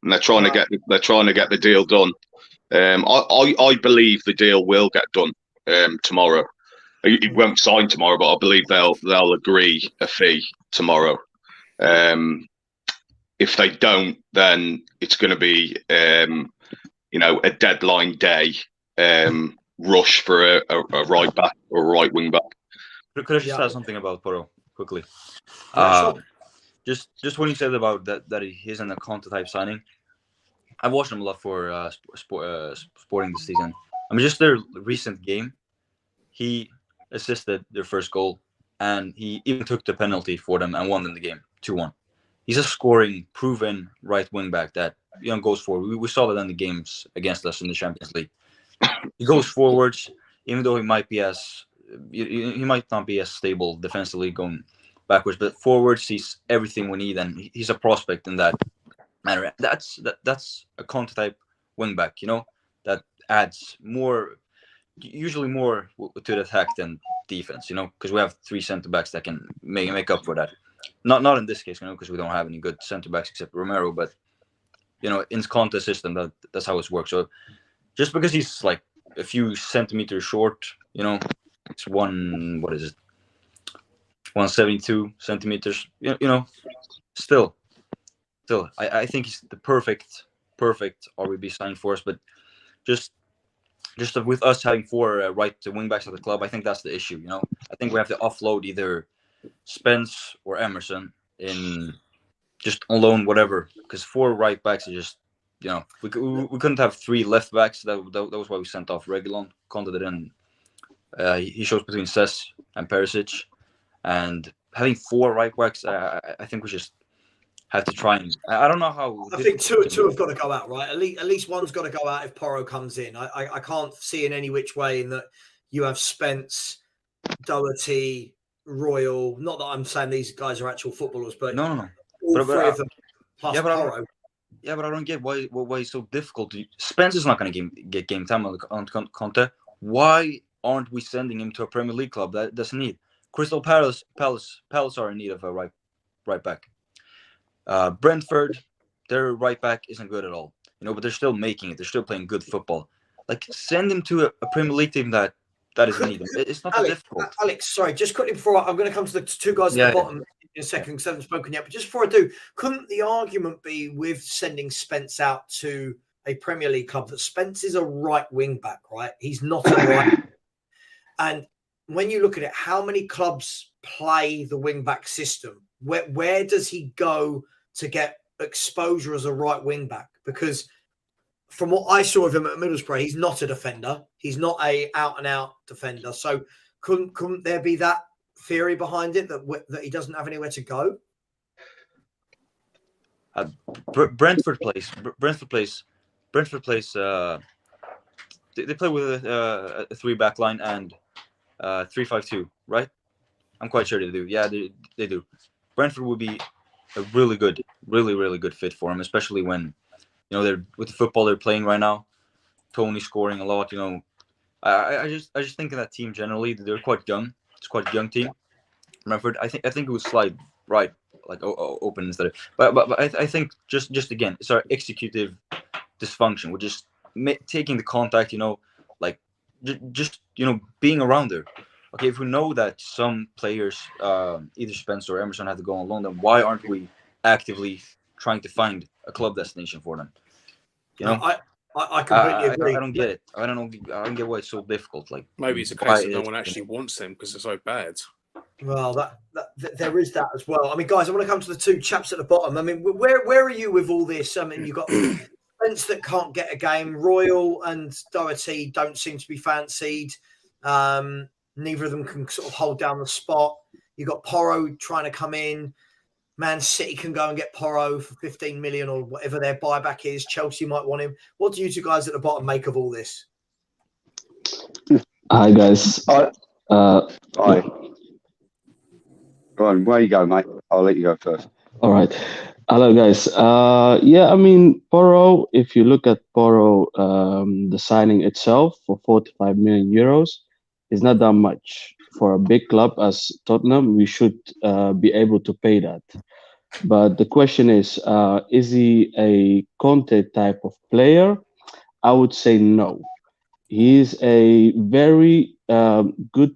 and they're trying to get the deal done. I believe the deal will get done tomorrow. It won't sign tomorrow, but I believe they'll agree a fee tomorrow. If they don't, then it's going to be a deadline day rush for a right back or a right wing back. Could I just say something about Porro quickly? Sure. Just when you said about that he isn't a Conte type signing, I've watched him a lot for Sporting this season. I mean, just their recent game, he assisted their first goal, and he even took the penalty for them and won them the game 2-1. He's a scoring, proven right wing back that goes forward. We saw that in the games against us in the Champions League. He goes forwards, even though he might not be as stable defensively going backwards, but forwards he's everything we need, and he's a prospect in that manner. That's a Conte type wing back, that adds usually more to the attack than defense, because we have 3 center backs that can make up for that. Not in this case, because we don't have any good center backs except Romero, but in Conte's system that's how it works. So just because he's like a few centimeters short, it's 172 centimeters, still I think he's the perfect RBB sign for us. But just with us having 4 right wing backs at the club, I think that's the issue. I think we have to offload either Spence or Emerson in just on loan, whatever, because 4 right backs are just we couldn't have 3 left backs. That was why we sent off Reguilon. Conte didn't. He chose between Cesc and Perisic, and having 4 right backs, I think we just have to try and. I don't know how. I think two have got to go out, right? At least one's got to go out if Porro comes in. I can't see in any which way in that you have Spence, Doherty, Royal. Not that I'm saying these guys are actual footballers, but no. All 3 of them plus Porro. Yeah, but I don't get why it's so difficult. Spence is not going to get game time on Conte. Why aren't we sending him to a Premier League club that doesn't need? Crystal Palace are in need of a right back. Brentford, their right back isn't good at all, but they're still making it. They're still playing good football. Like, send him to a Premier League team that is needed. It's not that difficult. Alex, sorry, just quickly before I'm going to come to the 2 guys at the bottom in a second because I haven't spoken yet. But just before I do, couldn't the argument be with sending Spence out to a Premier League club that Spence is a right wing back, right? He's not a right. And when you look at it, how many clubs play the wing back system? Where does he go to get exposure as a right wing back? Because from what I saw of him at Middlesbrough, he's not a defender. He's not a out and out defender. So couldn't there be that theory behind it that he doesn't have anywhere to go? Brentford plays. They play with a 3-back line and 3-5-2, right? I'm quite sure they do. Yeah, they do. Brentford would be a really good fit for him, especially when they're with the football they're playing right now. Tony scoring a lot. I just think of that team generally. They're quite young. It's quite a young team. Brentford. I think it would slide right, like open instead of. But I think just again, it's our executive dysfunction. We're just taking the contact. Just being around there. Okay, if we know that some players, either Spence or Emerson, have to go on loan, then why aren't we actively trying to find a club destination for them? I completely agree. I don't get it. I don't get why it's so difficult. Like maybe it's a case that no one actually wants them because they're so bad. Well, that there is that as well. I mean, guys, I want to come to the two chaps at the bottom. I mean, where are you with all this? I mean, you've got Spence that can't get a game. Royal and Doherty don't seem to be fancied. Neither of them can sort of hold down the spot. You've got Porro trying to come in. Man City can go and get Porro for 15 million or whatever their buyback is. Chelsea might want him. What do you two guys at the bottom make of all this? Hi, guys. Hi. Go on, where you go, mate? I'll let you go first. All right. Hello, guys. I mean, Porro, if you look at Porro, the signing itself for 45 million euros is not that much. For a big club as Tottenham, we should be able to pay that. But the question is he a Conte type of player? I would say no. He is a very good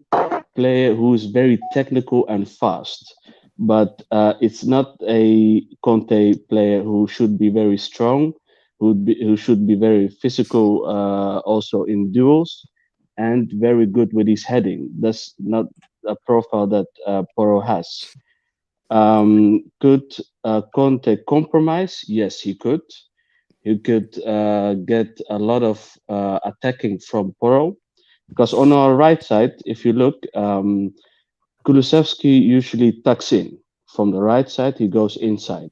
player who is very technical and fast. But it's not a Conte player who should be very strong, who should be very physical also in duels, and very good with his heading. That's not a profile that Porro has. Could Conte compromise? Yes, he could. He could get a lot of attacking from Porro. Because on our right side, if you look, Kulusevski usually tucks in. From the right side, he goes inside.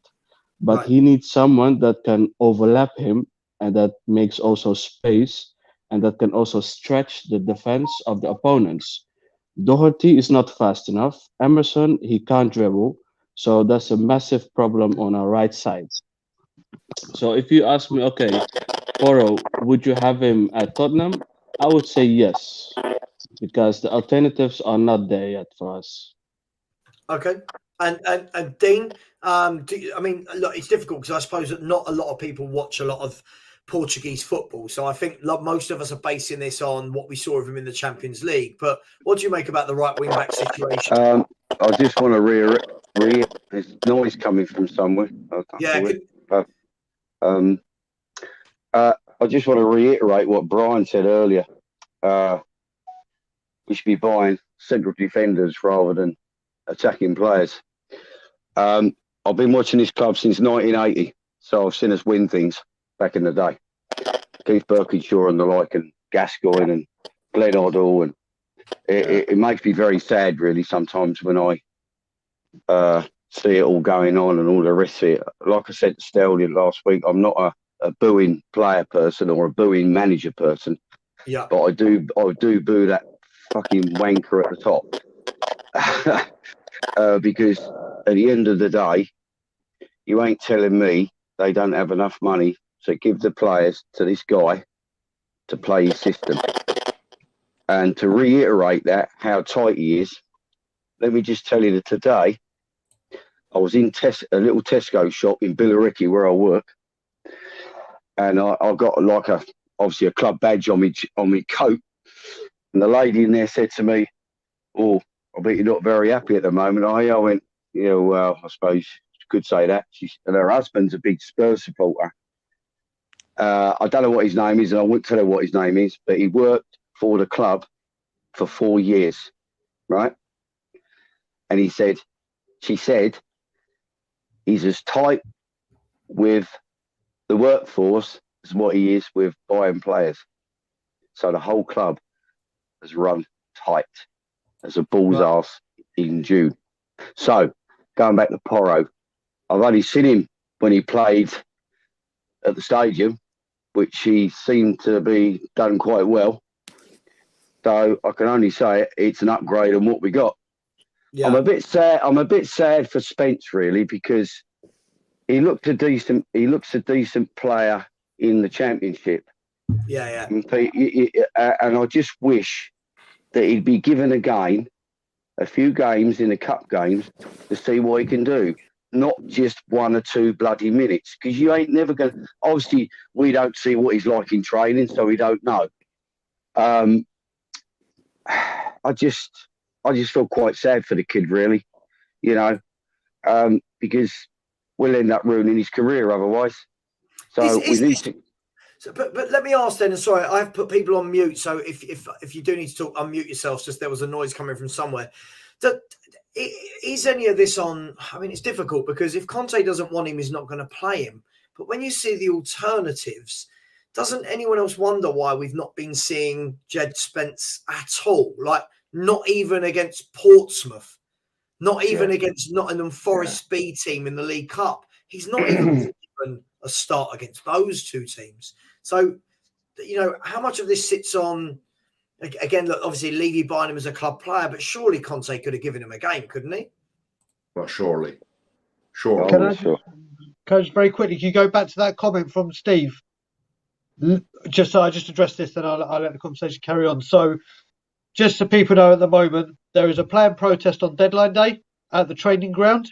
But he needs someone that can overlap him and that makes also space and that can also stretch the defense of the opponents. Doherty is not fast enough. Emerson, he can't dribble. So that's a massive problem on our right side. So if you ask me, okay, Porro, would you have him at Tottenham? I would say yes, because the alternatives are not there yet for us. Okay. And Dean, I mean, look, it's difficult because I suppose that not a lot of people watch a lot of Portuguese football. So I think most of us are basing this on what we saw of him in the Champions League. But what do you make about the right wing back situation? I just want to reiterate, there's noise coming from somewhere. I just want to reiterate what Brian said earlier. We should be buying central defenders rather than attacking players. I've been watching this club since 1980, so I've seen us win things back in the day. Keith Birkinshaw and the like, and Gascoigne and Glenn Hoddle, and it makes me very sad, really, sometimes when I see it all going on and all the rest of it. Like I said to Stallion last week, I'm not a booing player person or a booing manager person. Yeah. But I do boo that fucking wanker at the top. Because at the end of the day, you ain't telling me they don't have enough money to give the players to this guy to play his system. And to reiterate that, how tight he is, let me just tell you that today, I was in a little Tesco shop in Billericay where I work, and I got obviously a club badge on me coat, and the lady in there said to me, "Oh, I bet you're not very happy at the moment, are you?" I went, Yeah, well, I suppose you could say that. And her husband's a big Spurs supporter. I don't know what his name is, and I won't tell her what his name is, but he worked for the club for 4 years, right? And she said, he's as tight with the workforce as what he is with buying players. So the whole club has run tight as a bull's arse in June. So going back to Porro, I've only seen him when he played at the stadium, which he seemed to be done quite well. So I can only say it's an upgrade on what we got. Yeah. I'm a bit sad for Spence, really, because he looks a decent player in the Championship. Yeah. And I just wish that he'd be given a few games in the cup games to see what he can do. Not just 1 or 2 bloody minutes, because you ain't never going to... Obviously, we don't see what he's like in training, so we don't know. I just feel quite sad for the kid, really, because we'll end up ruining his career otherwise. So we need to... But let me ask then, sorry, I've put people on mute, so if you do need to talk, unmute yourselves, just there was a noise coming from somewhere. Is any of this on... I mean, it's difficult because if Conte doesn't want him, he's not going to play him. But when you see the alternatives, doesn't anyone else wonder why we've not been seeing Jed Spence at all? Like, not even against Portsmouth, not even against Nottingham Forest B team in the League Cup. He's not even given a start against those 2 teams. So, how much of this sits on... Again, look, obviously, Levy buying him as a club player, but surely Conte could have given him a game, couldn't he? Well, surely. Can I just very quickly, can you go back to that comment from Steve? Just so I just address this, then I'll let the conversation carry on. So, just so people know, at the moment, there is a planned protest on deadline day at the training ground.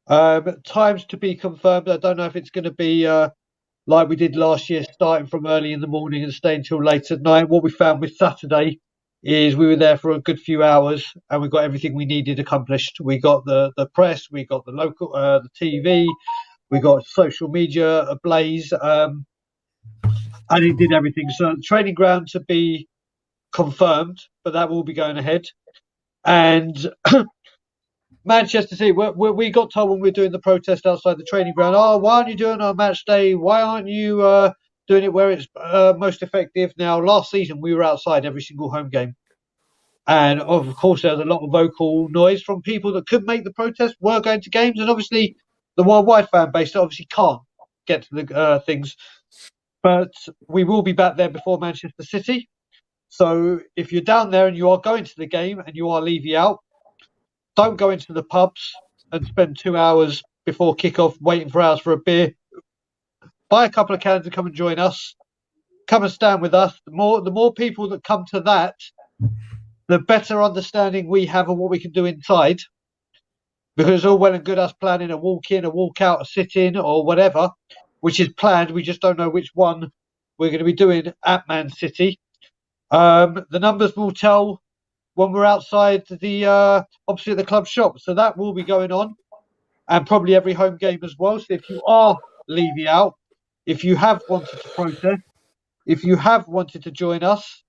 Times to be confirmed. I don't know if it's going to be... like we did last year, starting from early in the morning and staying till late at night. What we found with Saturday is we were there for a good few hours and we got everything we needed accomplished. We got the press, we got the local, the TV, we got social media ablaze, and it did everything. So training ground to be confirmed, but that will be going ahead. And Manchester City, we got told when we were doing the protest outside the training ground, why aren't you doing our match day? Why aren't you doing it where it's most effective? Now, last season, we were outside every single home game. And, of course, there was a lot of vocal noise from people that could make the protest, were going to games. And, obviously, the worldwide fan base obviously can't get to the things. But we will be back there before Manchester City. So if you're down there and you are going to the game and you are Levy out, don't go into the pubs and spend 2 hours before kickoff waiting for hours for a beer. Buy a couple of cans and come and join us. Come and stand with us. The more people that come to that, the better understanding we have of what we can do inside. Because it's all well and good us planning a walk in, a walk out, a sit in, or whatever, which is planned. We just don't know which one we're going to be doing at Man City. The numbers will tell when we're outside the opposite the club shop. So that will be going on, and probably every home game as well. So if you are Levy out, if you have wanted to protest, if you have wanted to join us,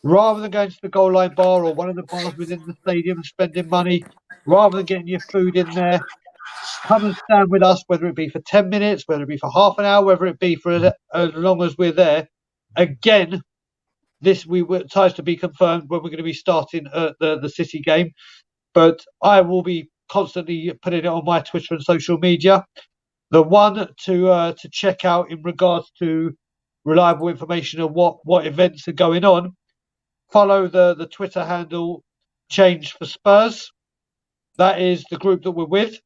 rather than going to the goal line bar or one of the bars within the stadium and spending money, rather than getting your food in there, come and stand with us, whether it be for 10 minutes, whether it be for half an hour, whether it be for as long as we're there. Again, this ties to be confirmed when we're going to be starting the City game. But I will be constantly putting it on my Twitter and social media. The one to check out in regards to reliable information of what events are going on, follow the Twitter handle Change for Spurs. That is the group that we're with,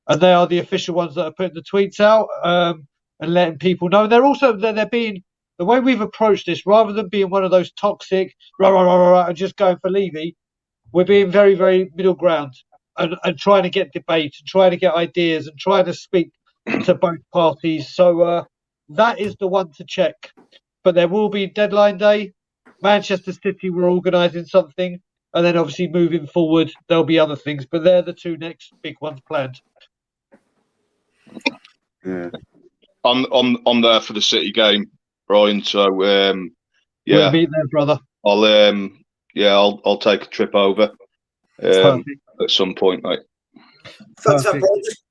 and they are the official ones that are putting the tweets out and letting people know. They're being, the way we've approached this, rather than being one of those toxic and just going for Levy, we're being very, very middle ground and trying to get debate and trying to get ideas and trying to speak to both parties. So that is the one to check. But there will be deadline day. Manchester City were organising something. And then obviously moving forward, there'll be other things, but they're the two next big ones planned. Yeah. I'm there for the City game, Brian. So We'll be there, brother. I'll take a trip over at some point, mate. Thanks, Brian.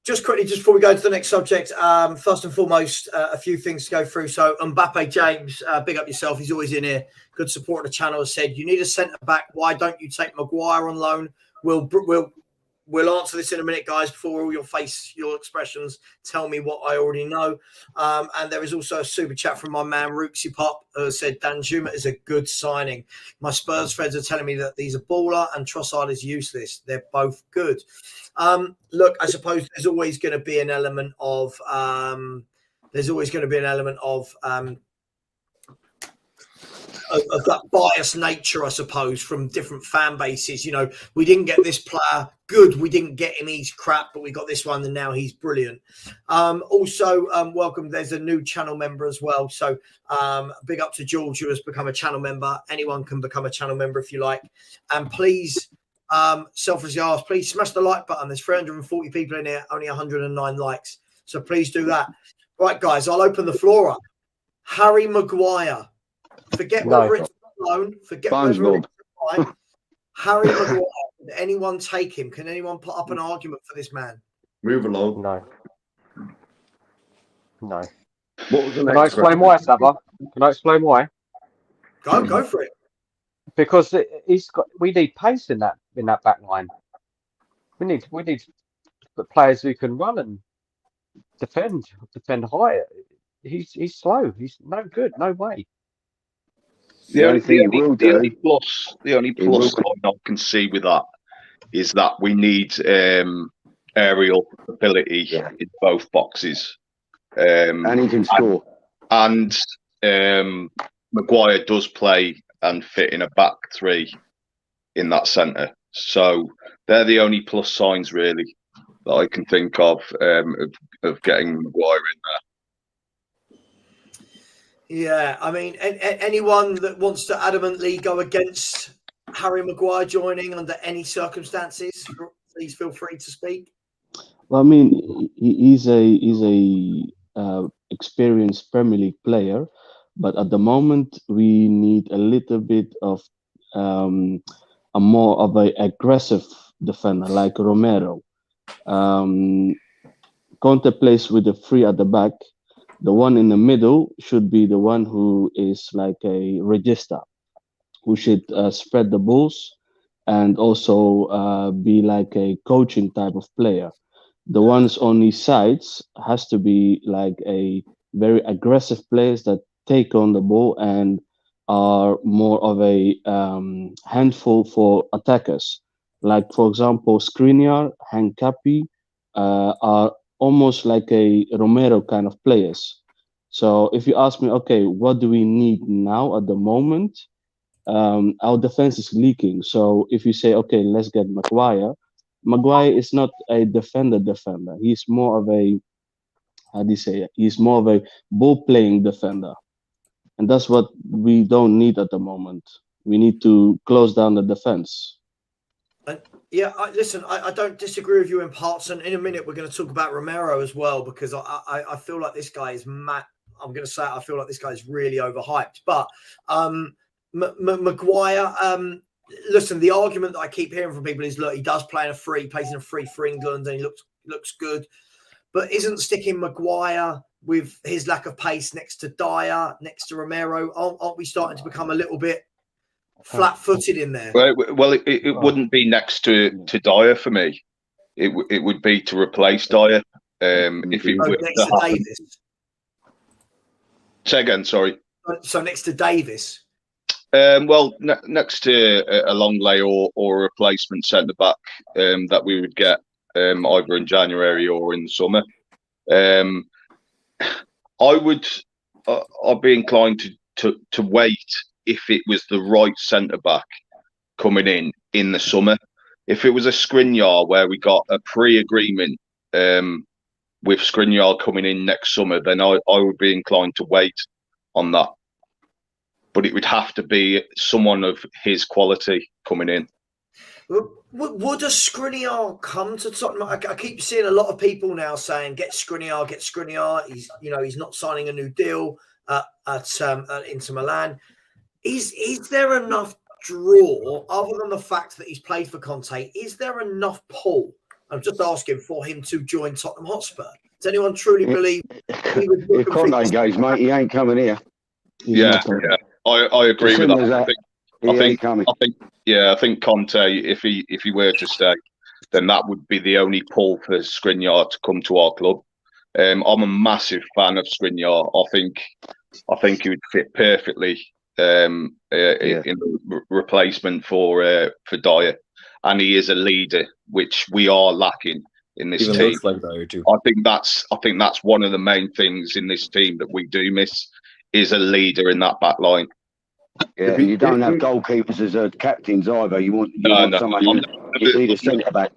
Just quickly, just before we go to the next subject, first and foremost, a few things to go through. So Mbappe James, big up yourself. He's always in here. Good support of the channel. Has said you need a centre back. Why don't you take Maguire on loan? We'll answer this in a minute, guys. Before all your expressions tell me what I already know. And there is also a super chat from my man Rooksy Pop who said Danjuma is a good signing. My Spurs friends are telling me that he's a baller and Trossard is useless. They're both good. Look, I suppose there's always going to be an element of of that biased nature, I suppose, from different fan bases. You know, we didn't get this player, good. We didn't get him, he's crap, but we got this one and now he's brilliant. Also, welcome. There's a new channel member as well. So big up to George, who has become a channel member. Anyone can become a channel member if you like. And please, selfishly ask, please smash the like button. There's 340 people in here, only 109 likes. So please do that. Right, guys, I'll open the floor up. Harry Maguire. Forget whether it's alone. Forget whether it's right. Harry Maguire. Can anyone take him? Can anyone put up an argument for this man? Move along. No. What was the next? Can I explain why, Savva? Can I explain why? Go for it. Because we need pace in that back line. We need players who can run and defend high. He's slow. He's no good. No way. The only plus I can see with that is that we need aerial ability in both boxes. And he can score. And Maguire does play and fit in a back three in that centre. So they're the only plus signs really that I can think of getting Maguire in there. Yeah, I mean, anyone that wants to adamantly go against Harry Maguire joining under any circumstances, please feel free to speak. Well, I mean, he's a experienced Premier League player, but at the moment we need a little bit of a more of an aggressive defender like Romero. Conte plays with the three at the back. The one in the middle should be the one who is like a regista, who should spread the balls and also be like a coaching type of player. The ones on these sides has to be like a very aggressive players that take on the ball and are more of a handful for attackers. Like, for example, Skriniar, Hankapi are almost like a Romero kind of players. So if you ask me, okay, what do we need now at the moment? Our defense is leaking. So if you say, okay, let's get Maguire is not a defender. He's more of a, he's more of a ball-playing defender. And that's what we don't need at the moment. We need to close down the defense. Yeah, listen, I don't disagree with you in parts, and in a minute we're going to talk about Romero as well, because I feel like this guy is mad. I'm going to say it, I feel like this guy is really overhyped. But Maguire, listen, the argument that I keep hearing from people is, look, he does play in a free, plays in a free for England, and he looks good. But isn't sticking Maguire with his lack of pace next to Dyer, next to Romero, aren't we starting to become a little bit flat-footed in there? Well, it wouldn't be next to Dyer for me. It would be to replace Dyer. If it were next to Davis. Say again, sorry. So next to Davis. Next to a Longley or a replacement centre back that we would get either in January or in the summer. I'd be inclined to wait if it was the right centre back coming in the summer. If it was a Skriniar where we got a pre-agreement with Skriniar coming in next summer, then I would be inclined to wait on that. But it would have to be someone of his quality coming in. Would a Skriniar come to Tottenham? I keep seeing a lot of people now saying, "Get Skriniar, get Skriniar." He's not signing a new deal at Inter Milan. Is there enough draw, other than the fact that he's played for Conte? Is there enough pull? I'm just asking for him to join Tottenham Hotspur. Does anyone truly believe he was if Conte goes, mate, he ain't coming here. Yeah, I agree with that. I think Conte, if he were to stay, then that would be the only pull for Skriniar to come to our club. I'm a massive fan of Skriniar. I think he would fit perfectly in replacement for Dyer, and he is a leader, which we are lacking in this team. Looks like Dyer too. I think that's one of the main things in this team that we do miss, is a leader in that back line. Yeah, you don't have goalkeepers as captains either. You want someone who need a centre back.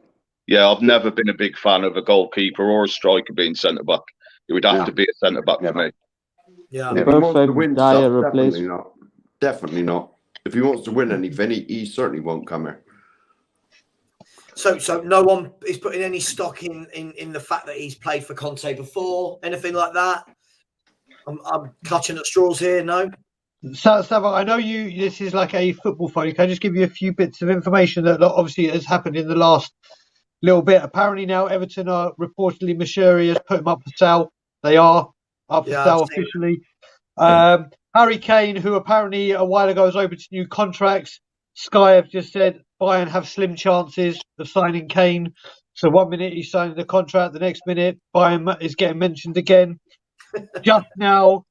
Yeah, I've never been a big fan of a goalkeeper or a striker being centre back. It would have to be a centre back for me. Yeah, if he wants to win stuff, definitely not. If he wants to win anything, he certainly won't come here. So no one is putting any stock in the fact that he's played for Conte before, anything like that. I'm clutching at straws here. No. Savva, I know this is like a football phone. Can I just give you a few bits of information that obviously has happened in the last little bit? Apparently now Everton are reportedly, Mashiri has put them up for sale. They are up for sale officially. Harry Kane, who apparently a while ago was open to new contracts. Sky have just said Bayern have slim chances of signing Kane. So 1 minute he's signing the contract, the next minute Bayern is getting mentioned again. Just now,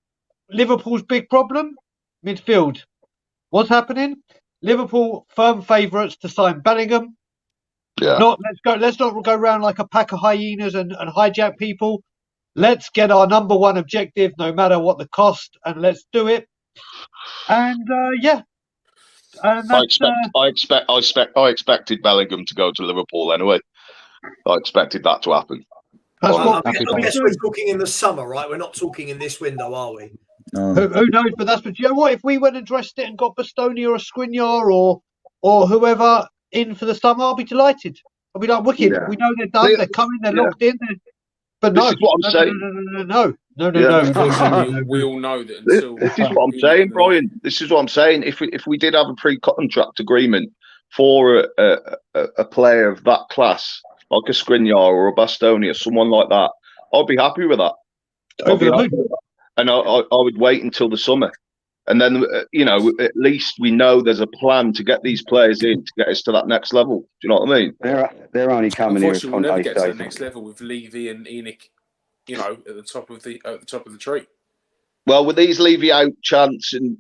Liverpool's big problem, midfield. What's happening? Liverpool firm favourites to sign Bellingham. Yeah. Let's not go around like a pack of hyenas and hijack people. Let's get our number one objective, no matter what the cost, and let's do it. And and I expected Bellingham to go to Liverpool anyway. I expected that to happen. I guess we're talking in the summer, right? We're not talking in this window, are we? Who knows? But you know what? If we went and dressed it and got Bastoni or a Skriniar or whoever in for the summer, I'll be delighted. I'll be like, wicked. Yeah. We know they're done. They're coming. They're locked in. But this is what I'm saying. No. We all know that until this is what I'm saying, Brian. This is what I'm saying. If we did have a pre-contract agreement for a player of that class, like a Skriniar or a Bastoni or someone like that, I'd be happy with that. And I would wait until the summer. And then, at least we know there's a plan to get these players in to get us to that next level. Do you know what I mean? They're only coming here. We'll never get to the next level with Levy and Enoch, at the top of the tree. Well, with these Levy out chance, and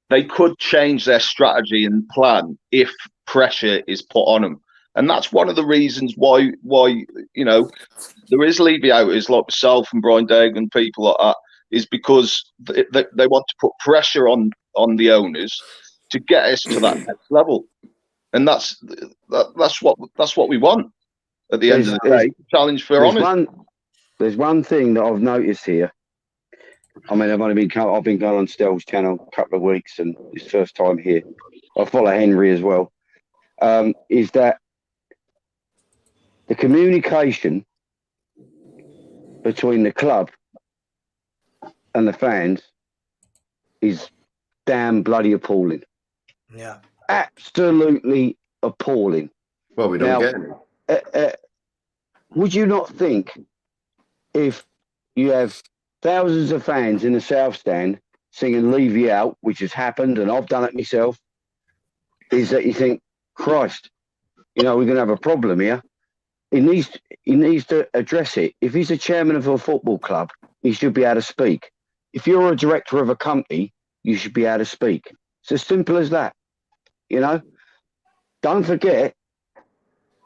they could change their strategy and plan if pressure is put on them. And that's one of the reasons why there is Levy out, is like myself and Brian Dagan and people like that, is because they want to put pressure on the owners to get us to that next level. And that's what we want at the end of the day. Challenge for honours. There's one thing that I've noticed here. I mean, I've been going on Stell's channel a couple of weeks, and it's first time here. I follow Henry as well. Is that the communication between the club and the fans is damn bloody appalling. Yeah. Absolutely appalling. Well, we don't get any. Would you not think, if you have thousands of fans in the South Stand singing "Leave You Out," which has happened, and I've done it myself, is that you think, Christ, we're going to have a problem here. He needs to address it. If he's a chairman of a football club, he should be able to speak. If you're a director of a company, you should be able to speak. It's as simple as that. Don't forget,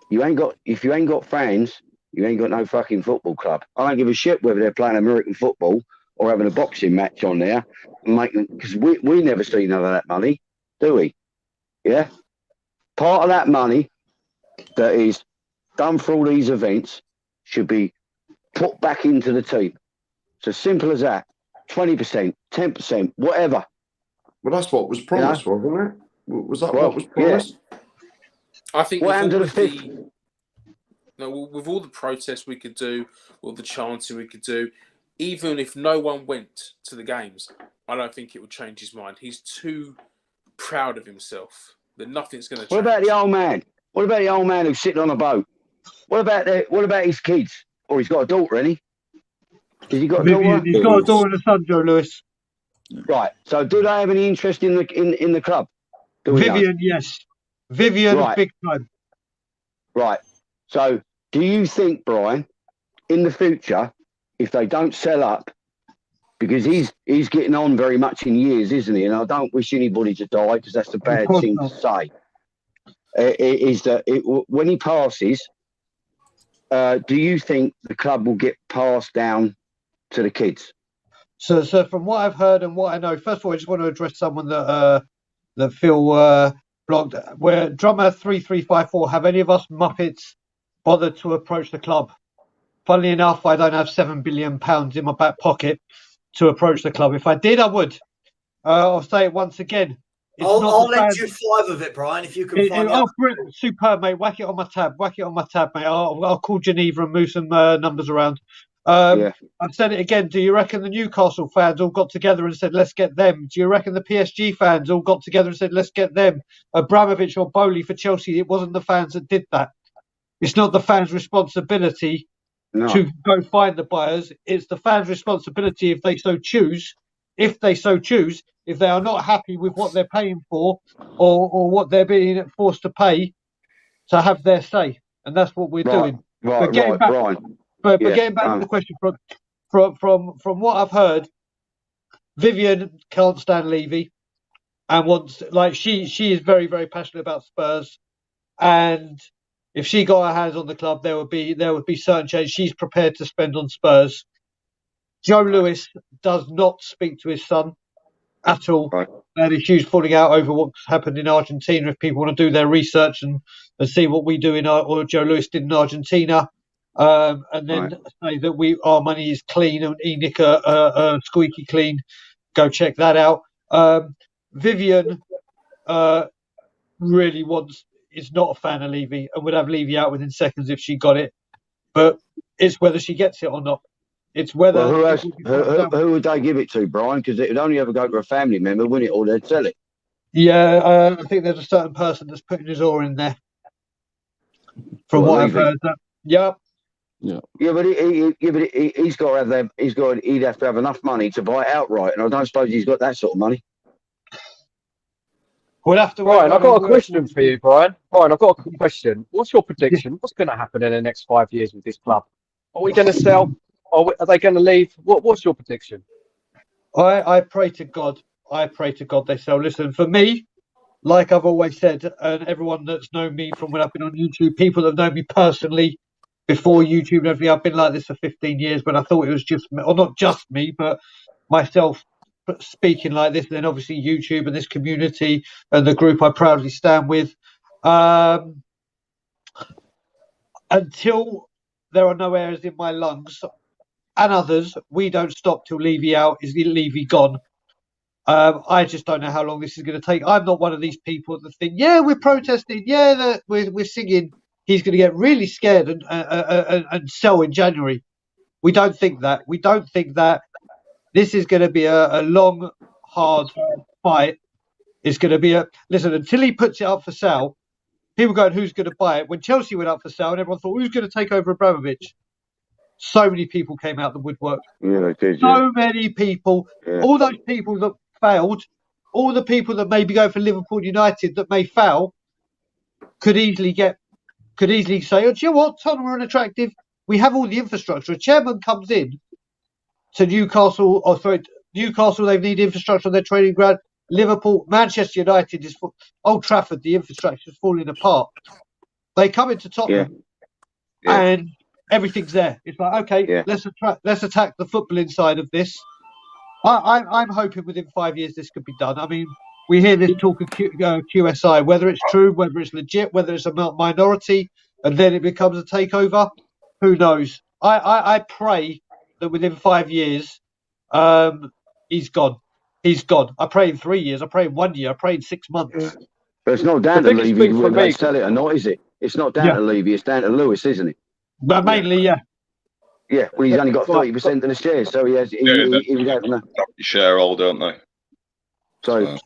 if you ain't got fans, you ain't got no fucking football club. I don't give a shit whether they're playing American football or having a boxing match on there, because we never see none of that money, do we? Yeah. Part of that money that is done for all these events should be put back into the team. It's as simple as that. 20%, 10%, whatever. Well, that's what was promised, wasn't it? Was that what was promised? I think What happened to the with fifth? with all the protests we could do, all the chanting we could do, even if no one went to the games, I don't think it would change his mind. He's too proud of himself that nothing's going to change. What about the old man? What about the old man who's sitting on a boat? What about his kids? Or he's got a daughter, hasn't he? Has he got a daughter? He's got a daughter and a son, Joe Lewis. Right. So do they have any interest in the club? Vivian, yes. Vivian, right. Big time. Right. So do you think, Brian, in the future, if they don't sell up, because he's getting on very much in years, isn't he? And I don't wish anybody to die because that's a bad thing to say. When he passes, do you think the club will get passed down to the kids? So from what I've heard and what I know, first of all, I just want to address someone that Phil blogged. Where drummer 3354, have any of us Muppets bothered to approach the club? Funnily enough, I don't have £7 billion in my back pocket to approach the club. If I did, I would. I'll say it once again. I'll lend you 5 of it, Brian, if you can find out. Brilliant. Superb, mate. Whack it on my tab, mate. I'll call Geneva and move some numbers around. I've said it again. Do you reckon the Newcastle fans all got together and said, let's get them? Do you reckon the PSG fans all got together and said, let's get them? Abramovich or Bowley for Chelsea, it wasn't the fans that did that. It's not the fans' responsibility to go find the buyers. It's the fans' responsibility if they so choose, if they are not happy with what they're paying for or what they're being forced to pay, to have their say. And that's what we're doing. But getting back to the question, from what I've heard, Vivian can't stand Levy and wants, like, she is very, very passionate about Spurs. And if she got her hands on the club, there would be certain change she's prepared to spend on Spurs. Joe Lewis does not speak to his son at all. And there's huge falling out over what's happened in Argentina. If people want to do their research and see what we do or Joe Lewis did in Argentina, and then say that our money is clean and E-Nick squeaky clean, go check that out. Vivian really is not a fan of Levy and would have Levy out within seconds if she got it. But it's whether she gets it or not. It's whether. Who would they give it to, Brian? Because it would only ever go to a family member, wouldn't it? Or they'd sell it. Yeah, I think there's a certain person that's putting his oar in there. From what I've heard, Yeah, but he's got to have them. He'd have to have enough money to buy it outright, and I don't suppose he's got that sort of money. We'll have to. Brian, I've got a question for you, Brian. I've got a question. What's your prediction? What's going to happen in the next 5 years with this club? Are we going to sell? Are they going to leave? What's your prediction? I pray to God. They sell. Listen, for me, like I've always said, and everyone that's known me from when I've been on YouTube, people that have known me personally before YouTube and everything, I've been like this for 15 years, but I thought it was just, or not just me, but myself speaking like this, and then obviously YouTube and this community and the group I proudly stand with. Until there are no airs in my lungs and others, we don't stop till Levy out. Is Levy gone? I just don't know how long this is going to take. I'm not one of these people that think, yeah, we're protesting, yeah, we're singing. He's going to get really scared and sell in January. We don't think that. We don't think that. This is going to be a long, hard fight. It's going to be listen, until he puts it up for sale, people going, who's going to buy it? When Chelsea went up for sale and everyone thought, who's going to take over Abramovich? So many people came out the woodwork. Yeah, they did. So many people. Yeah. All those people that failed, all the people that maybe go for Liverpool United that may fail, could easily say, oh, do you know what? Tottenham are unattractive. We have all the infrastructure. A chairman comes in to Newcastle, they need infrastructure on their training ground. Liverpool, Manchester United is Old Trafford, the infrastructure is falling apart. They come into Tottenham and everything's there. It's like, okay, let's attack the footballing side of this. I'm hoping within 5 years this could be done. I mean, we hear this talk of QSI, whether it's true, whether it's legit, whether it's a minority, and then it becomes a takeover. Who knows? I pray that within 5 years, he's gone. He's gone. I pray in 3 years. I pray in 1 year. I pray in 6 months. But it's not down to Levy whether they sell it or not, is it? It's not down to Levy. It's down to Lewis, isn't it? But mainly, yeah. Yeah, well, he's only got 30% of the shares, so he would have no shareholder, don't they? So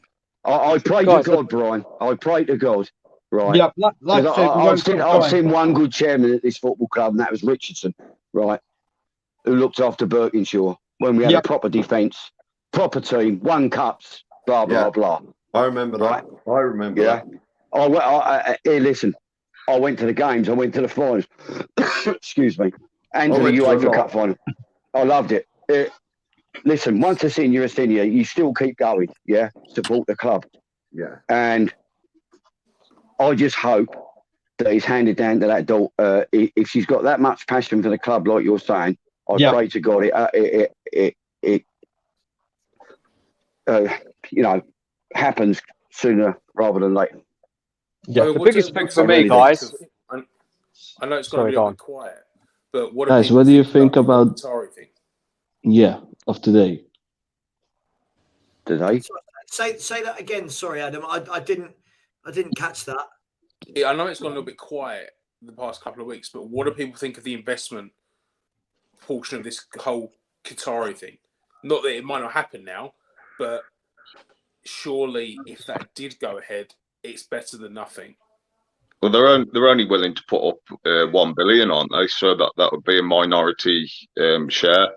I pray to God, Brian. I pray to God, right? Yeah, like I've seen one good chairman at this football club, and that was Richardson, right? Who looked after Birkinshaw when we had a proper defence, proper team, won cups, blah blah blah. I remember that. I remember that. Here, listen. I went to the games. I went to the finals. Excuse me. And to the UEFA Cup final. I loved it. Listen, once a senior, you still keep going, yeah? Support the club. Yeah. And I just hope that he's handed down to that daughter. If she's got that much passion for the club, like you're saying, I pray to God it happens sooner rather than later. Yeah, the biggest thing for me, guys. I know it's going to be a bit quiet, but what do you think about Qatari thing? Yeah, of today? Today? Say that again. Sorry, Adam. I didn't catch that. Yeah, I know it's gone a little bit quiet the past couple of weeks, but what do people think of the investment portion of this whole Qatari thing? Not that it might not happen now, but surely if that did go ahead, it's better than nothing. Well, they're only willing to put up 1 billion, aren't they? So that would be a minority share.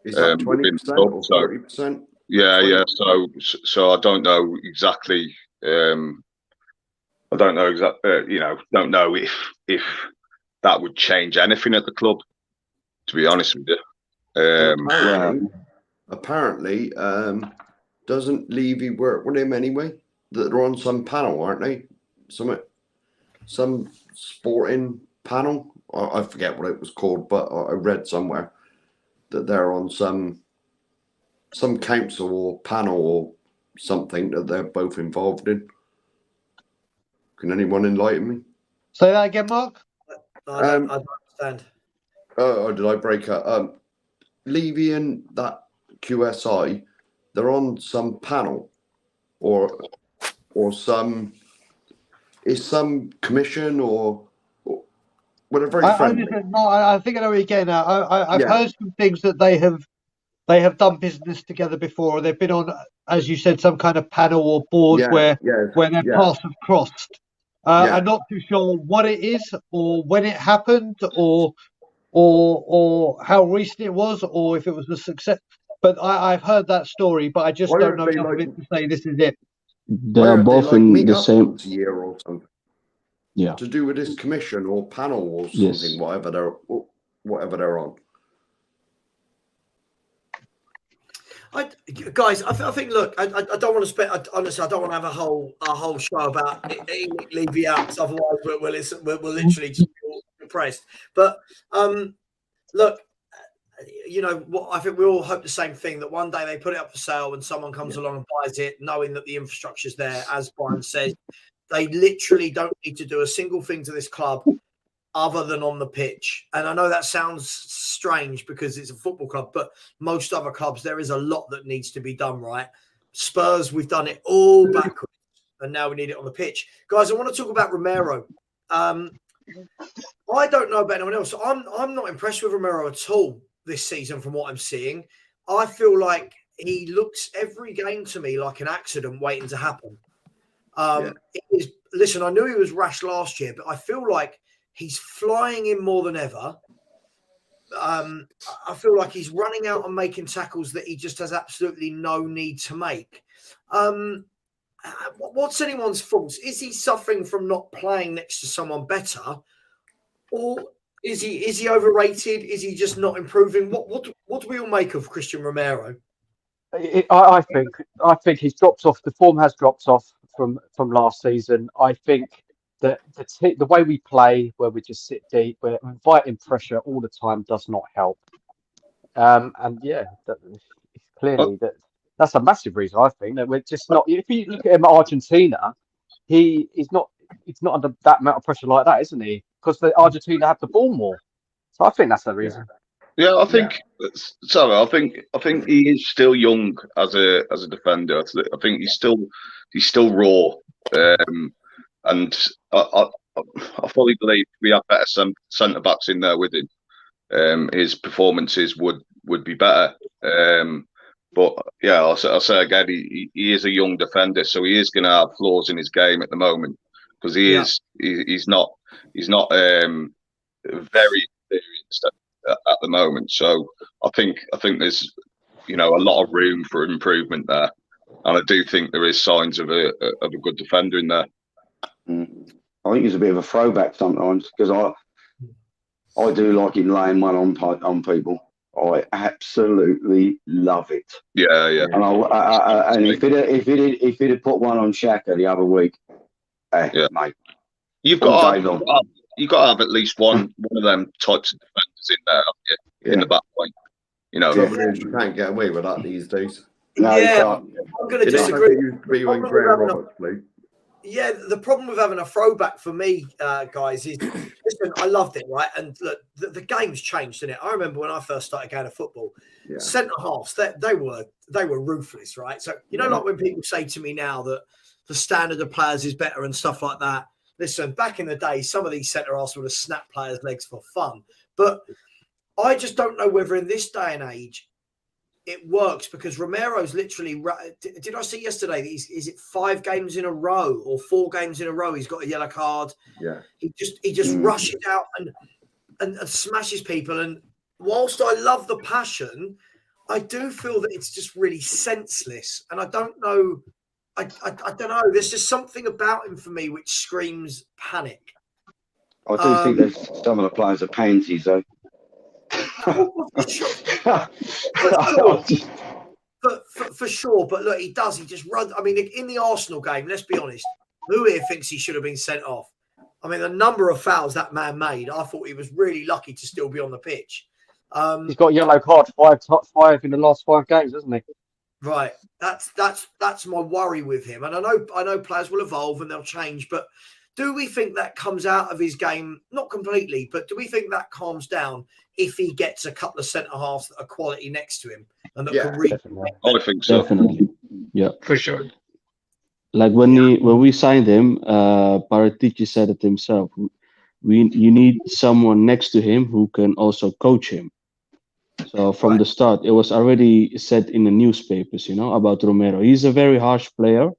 Is that 20% or 30%? Yeah. So I don't know exactly. I don't know exactly. Don't know if that would change anything at the club. To be honest with you. Apparently, doesn't Levy work with him anyway? They're on some panel, aren't they? Some sporting panel. I forget what it was called, but I read somewhere that they're on some council or panel or something that they're both involved in. Can anyone enlighten me? Say that again, Mark. I don't understand. Oh, did I break up? Levy and that QSI, they're on some panel or some commission or well, very friendly. I think I know where you're getting at. I've heard some things that they have done business together before. They've been on, as you said, some kind of panel or board where their paths have crossed. I'm not too sure what it is or when it happened or how recent it was or if it was a success. But I've heard that story, but I just don't know enough of it to say this is it. They're both in the same once a year or something. Yeah. To do with this commission or panel or something, whatever they're on. I think. Look, I don't want to spend. Honestly, I don't want to have a whole show about Levy out. Otherwise, we'll literally just be all depressed. But look, what I think we all hope the same thing, that one day they put it up for sale and someone comes along and buys it, knowing that the infrastructure's there. As Brian says, they literally don't need to do a single thing to this club other than on the pitch. And I know that sounds strange because it's a football club, but most other clubs, there is a lot that needs to be done, right? Spurs, we've done it all backwards, and now we need it on the pitch. Guys, I want to talk about Romero. I don't know about anyone else. I'm not impressed with Romero at all this season from what I'm seeing. I feel like he looks every game to me like an accident waiting to happen. Listen, I knew he was rash last year, but I feel like he's flying in more than ever. I feel like he's running out and making tackles that he just has absolutely no need to make. What's anyone's fault? Is he suffering from not playing next to someone better? Or is he overrated? Is he just not improving? What do we all make of Cristian Romero? I think he's dropped off. The form has dropped off from last season. I think that the way we play, where we just sit deep, we're inviting pressure all the time, does not help. Clearly that's a massive reason. I think that we're just not. If you look at him at Argentina, he's not under that amount of pressure like that, isn't he? Because Argentina have the ball more. So I think that's the reason. Yeah, I think so. I think he is still young as a defender. I think he's still raw. and I fully believe we have better centre backs in there with him. His performances would be better. But yeah, I'll say again, he is a young defender, so he is going to have flaws in his game at the moment because he's not very experienced at the moment. So I think there's a lot of room for improvement there, and I do think there is signs of a good defender in there. I think he's a bit of a throwback sometimes because I do like him laying one on people. I absolutely love it. Yeah. And if he'd have put one on Xhaka the other week, mate, you've got to have at least one of them types of defenders in there, haven't you? In the back line. You can't get away with that these days. No, I'm going to disagree. The problem with having a throwback for me, guys, is listen, I loved it, right? And look, the game's changed, didn't it? I remember when I first started going to football, centre halves, they were ruthless, right? So like when people say to me now that the standard of players is better and stuff like that. Listen, back in the day, some of these centre halves would have snapped players' legs for fun, but I just don't know whether in this day and age it works because Romero's literally. Did I see yesterday that is it 5 games in a row or 4 games in a row? He's got a yellow card. Yeah, he just rushes out and smashes people. And whilst I love the passion, I do feel that it's just really senseless. And I don't know. I don't know. There's just something about him for me which screams panic. I do think that some of the players are pansies, though. For sure, but look, he just runs. I mean, in the Arsenal game, let's be honest, who here thinks he should have been sent off? I mean, the number of fouls that man made, I thought he was really lucky to still be on the pitch. He's got a yellow card 5 in the last 5 games, hasn't he? Right, that's my worry with him, and I know players will evolve and they'll change, but do we think that comes out of his game? Not completely, but do we think that calms down if he gets a couple of centre halves that are quality next to him and that can read? I think so. Definitely, yeah, for sure. Like when we signed him, Paratici said it himself. You need someone next to him who can also coach him. So from the start, it was already said in the newspapers, about Romero. He's a very harsh player.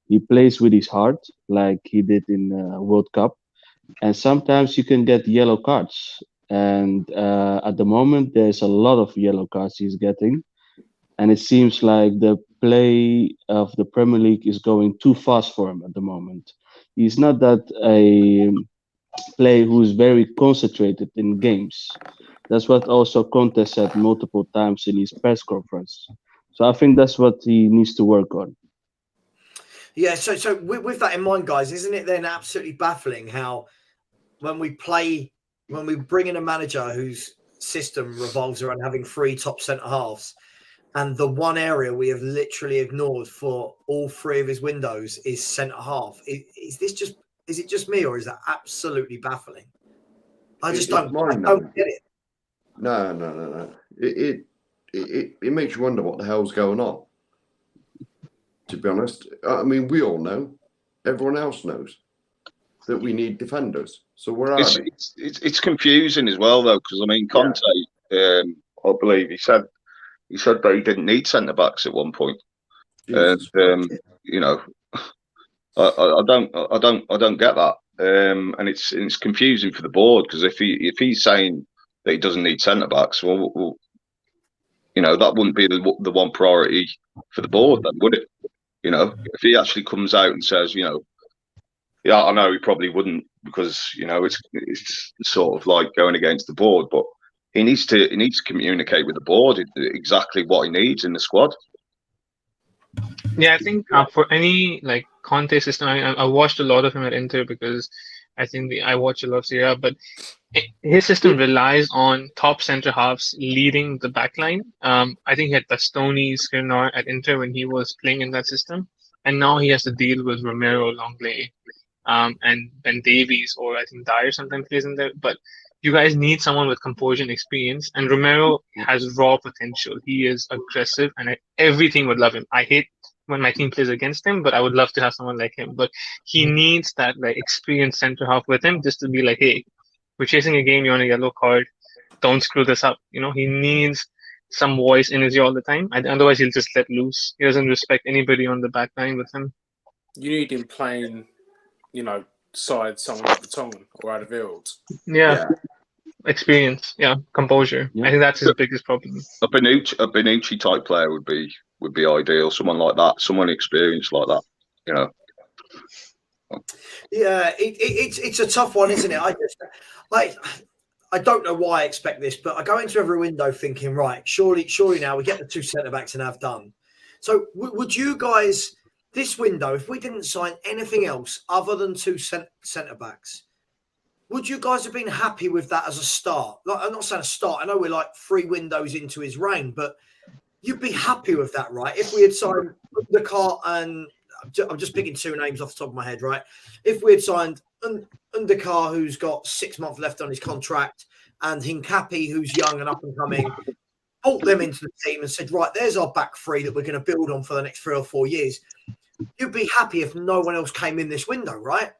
He plays with his heart, like he did in World Cup. And sometimes you can get yellow cards. And at the moment, there's a lot of yellow cards he's getting. And it seems like the play of the Premier League is going too fast for him at the moment. He's not that a player who's very concentrated in games. That's what also Conte said multiple times in his press conference. So I think that's what he needs to work on. Yeah, so with that in mind, guys, isn't it then absolutely baffling how when we bring in a manager whose system revolves around having 3 top centre halves, and the one area we have literally ignored for all 3 of his windows is centre half. Is it just me, or is that absolutely baffling? I don't get it. No. It makes you wonder what the hell's going on. To be honest, I mean, we all know, everyone else knows that we need defenders. So it's confusing as well, though, because I mean, Conte, I believe he said that he didn't need centre backs at one point, and I don't get that, and it's confusing for the board because if he's saying that he doesn't need centre backs, well, that wouldn't be the one priority for the board, then, would it? If he actually comes out and says, yeah, I know he probably wouldn't because it's sort of like going against the board, but he needs to communicate with the board exactly what he needs in the squad. Yeah, I think for any Conte system, I watched a lot of him at Inter because I think I watch a lot of Serie A, but his system relies on top centre halves leading the back line. I think he had Bastoni, Skriniar at Inter when he was playing in that system, and now he has to deal with Romero, Longley, and Ben Davies, or I think Dyer sometimes plays in there. But you guys need someone with composure and experience, and Romero has raw potential. He is aggressive, and everything would love him. I hate when my team plays against him, but I would love to have someone like him. But he needs that like experienced center half with him just to be like, hey, we're chasing a game, you're on a yellow card, don't screw this up. He needs some voice in his ear all the time. Otherwise, he'll just let loose. He doesn't respect anybody on the back line with him. You need him playing, side someone like Vertonghen or Alderweireld. Yeah. Experience, composure. I think that's his biggest problem. A Bonucci type player would be ideal. Someone like that, someone experienced like that. Yeah, it's a tough one, isn't it? I don't know why I expect this, but I go into every window thinking, right, surely now we get the 2 centre backs and have done. So would you guys, this window, if we didn't sign anything else other than 2 centre backs, would you guys have been happy with that as a start? Like, I'm not saying a start. I know we're like 3 windows into his reign, but you'd be happy with that, right? If we had signed Undercar and I'm just picking 2 names off the top of my head, right? If we had signed Undercar, who's got 6 months left on his contract, and Hincapi, who's young and up and coming, brought them into the team and said, right, there's our back 3 that we're going to build on for the next 3 or 4 years. You'd be happy if no one else came in this window, right?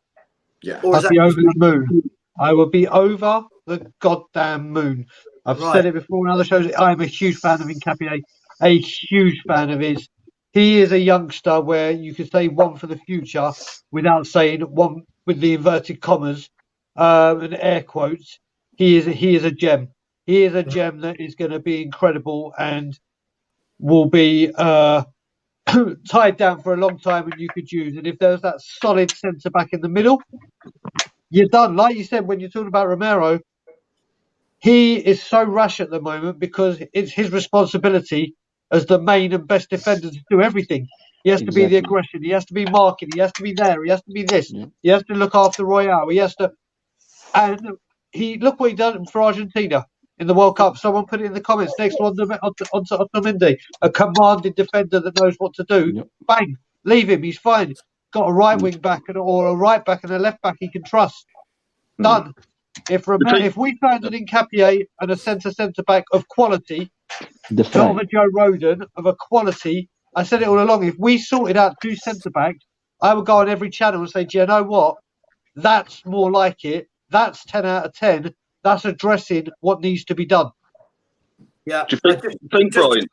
Yeah. Or I'd be over the moon. I will be over the goddamn moon. I've said it before in other shows. I am a huge fan of Hincapi, a huge fan of his. He is a youngster where you could say one for the future without saying one with the inverted commas and air quotes. He is a gem. He is a gem that is going to be incredible and will be tied down for a long time and you could use. And if there's that solid centre back in the middle, you're done. Like you said, when you're talking about Romero, he is so rash at the moment because it's his responsibility as the main and best defender to do everything. He has to be the aggression. He has to be marking. He has to be there. He has to be this. Yeah. He has to look after Royale. He has to. And look what he done for Argentina in the World Cup. Someone put it in the comments next to Otamendi, a commanding defender that knows what to do. Yep. Bang, leave him. He's fine. Got a right wing back or a right back and a left back he can trust. Done. If we found an Hincapi and a centre back of quality, not of a Joe Roden, of a quality, I said it all along. If we sorted out 2 centre backs, I would go on every channel and say, do you know what? That's more like it. That's 10 out of 10. That's addressing what needs to be done. Yeah. Do you think Brian?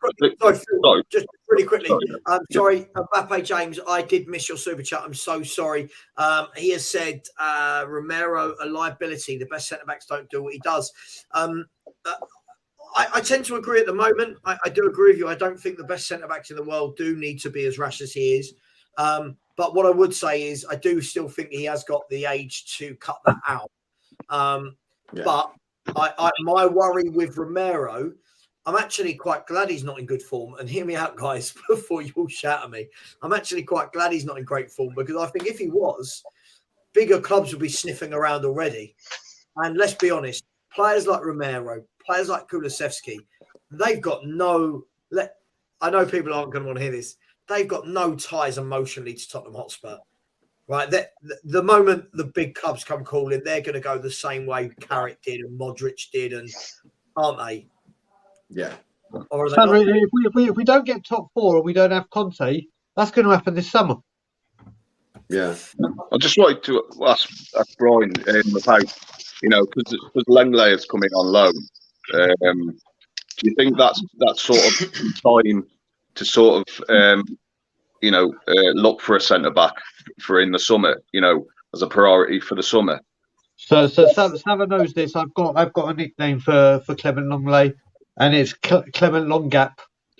Just really quickly. I'm sorry, Mbappe James, I did miss your super chat. I'm so sorry. He has said Romero a liability. The best centre backs don't do what he does. I tend to agree at the moment. I do agree with you. I don't think the best centre backs in the world do need to be as rash as he is. But what I would say is I do still think he has got the age to cut that out. But my worry with Romero, I'm actually quite glad he's not in good form. And hear me out, guys, before you all shout at me. I'm actually quite glad he's not in great form because I think if he was, bigger clubs would be sniffing around already. And let's be honest, players like Romero, players like Kulusevski, they've got no... I know people aren't going to want to hear this. They've got no ties emotionally to Tottenham Hotspur. Right? The moment the big clubs come calling, they're going to go the same way Carrick did and Modric did, and aren't they? Yeah. Or so if we don't get top 4 and we don't have Conte, that's going to happen this summer. Yeah. I'd just like to ask Brian about, because Langley is coming on loan. Do you think that's sort of time to sort of, look for a centre back for in the summer, as a priority for the summer? So Savva knows this. I've got a nickname for Clement Longley, and it's Clement Longgap.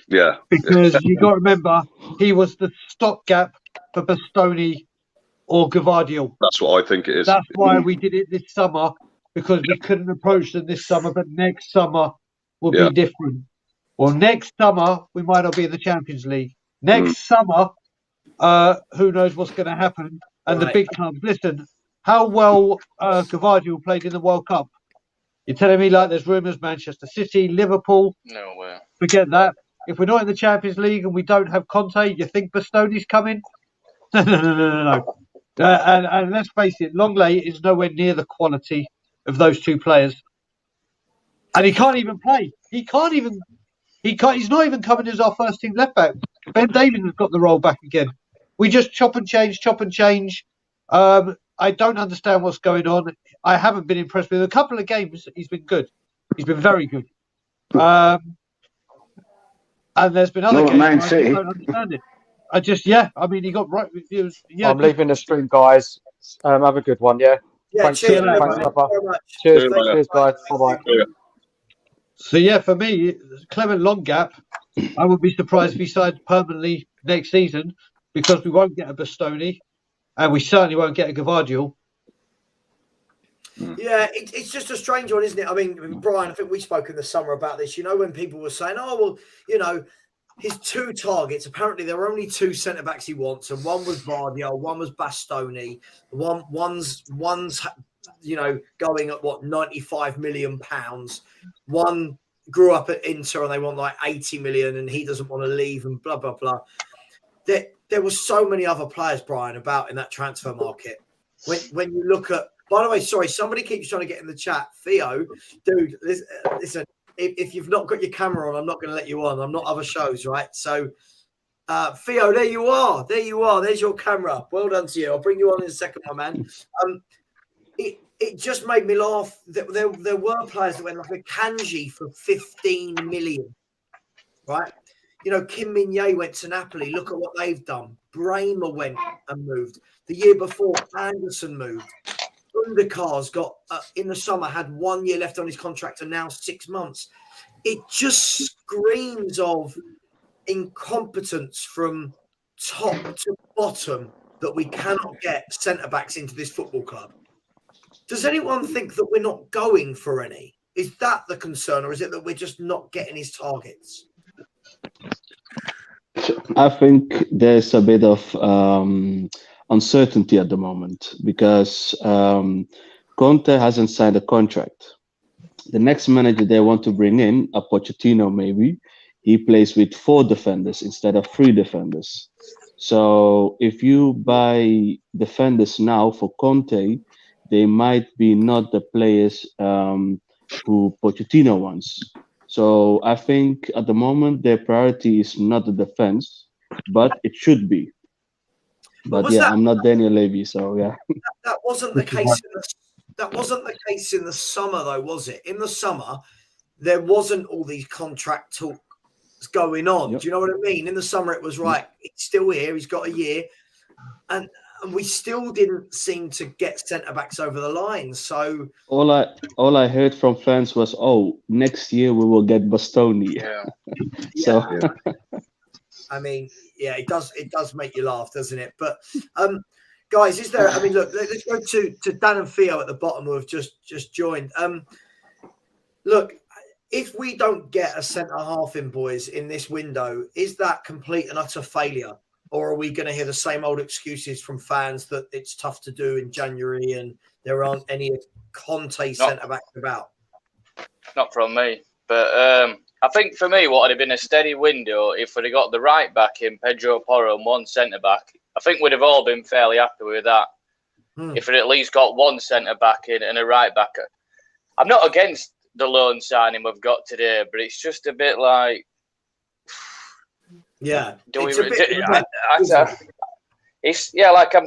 Yeah. Because you got to remember, he was the stopgap for Bastoni or Gvardiol. That's what I think it is. That's why we did it this summer, because we couldn't approach them this summer, but next summer will be different. Well, next summer, we might not be in the Champions League. Next summer, who knows what's going to happen. And the big clubs, listen, how well Gvardiol played in the World Cup. You're telling me there's rumours Manchester City, Liverpool. No way. Forget that. If we're not in the Champions League and we don't have Conte, you think Bastoni's coming? No. And let's face it, Longley is nowhere near the quality of those 2 players. And he can't even play. He's not even coming as our first team left back. Ben Davies has got the role back again. We just chop and change. I don't understand what's going on. I haven't been impressed with him. A couple of games. He's been good. He's been very good. And there's been other games where I just don't understand it. He got right. I'm leaving the stream, guys. Have a good one, yeah? Thanks, cheers, thanks, Savva. Cheers, guys. Bye-bye. So, for me, Clement Longap, I would be surprised if he signed permanently next season because we won't get a Bastoni and we certainly won't get a Gvardiol. Yeah, it's just a strange one, isn't it? I mean, Brian, I think we spoke in the summer about this. When people were saying, his two targets, apparently there were only two centre-backs he wants, and one was Gvardiol, one was Bastoni, one's going at, £95 million. One grew up at Inter and they want like 80 million and he doesn't want to leave and blah, blah, blah. There were so many other players, Brian, about in that transfer market. When you look at, by the way, sorry, somebody keeps trying to get in the chat. Theo, dude, listen, if you've not got your camera on, I'm not going to let you on. I'm not other shows, right? So, Theo, there you are. There's your camera. Well done to you. I'll bring you on in a second, my man. It just made me laugh. There were players that went like a Kanji for 15 million, right? Kim Min-jae went to Napoli. Look at what they've done. Bremer went and moved. The year before, Anderson moved. Undercar's got, in the summer, had 1 year left on his contract and now 6 months. It just screams of incompetence from top to bottom that we cannot get centre-backs into this football club. Does anyone think that we're not going for any? Is that the concern, or is it that we're just not getting his targets? I think there's a bit of uncertainty at the moment because Conte hasn't signed a contract. The next manager they want to bring in, a Pochettino maybe, he plays with 4 defenders instead of 3 defenders. So if you buy defenders now for Conte, they might be not the players who Pochettino wants. So I think at the moment their priority is not the defense, but it should be. But yeah, I'm not Daniel Levy, so yeah. That wasn't the case. That wasn't the case in the summer, though, was it? In the summer, there wasn't all these contract talks going on. Yep. Do you know what I mean? In the summer, it was right. He's still here. He's got a year, and we still didn't seem to get centre backs over the line. So all I heard from fans was, "Oh, next year we will get Bastoni." Yeah. So. Yeah. I mean, yeah, it does make you laugh, doesn't it? But guys, is there? I mean, look, let's go to Dan and Theo at the bottom who have just joined. Look, if we don't get a centre half in, boys, in this window, is that complete and utter failure? Or are we going to hear the same old excuses from fans that it's tough to do in January and there aren't any Conte centre-backs about? Not from me. But I think for me, what would have been a steady window if we'd have got the right back in Pedro Porro and 1 centre-back. I think we'd have all been fairly happy with that. If we'd at least got 1 centre-back in and a right back. I'm not against the loan signing we've got today, but it's just a bit like... Yeah, I'm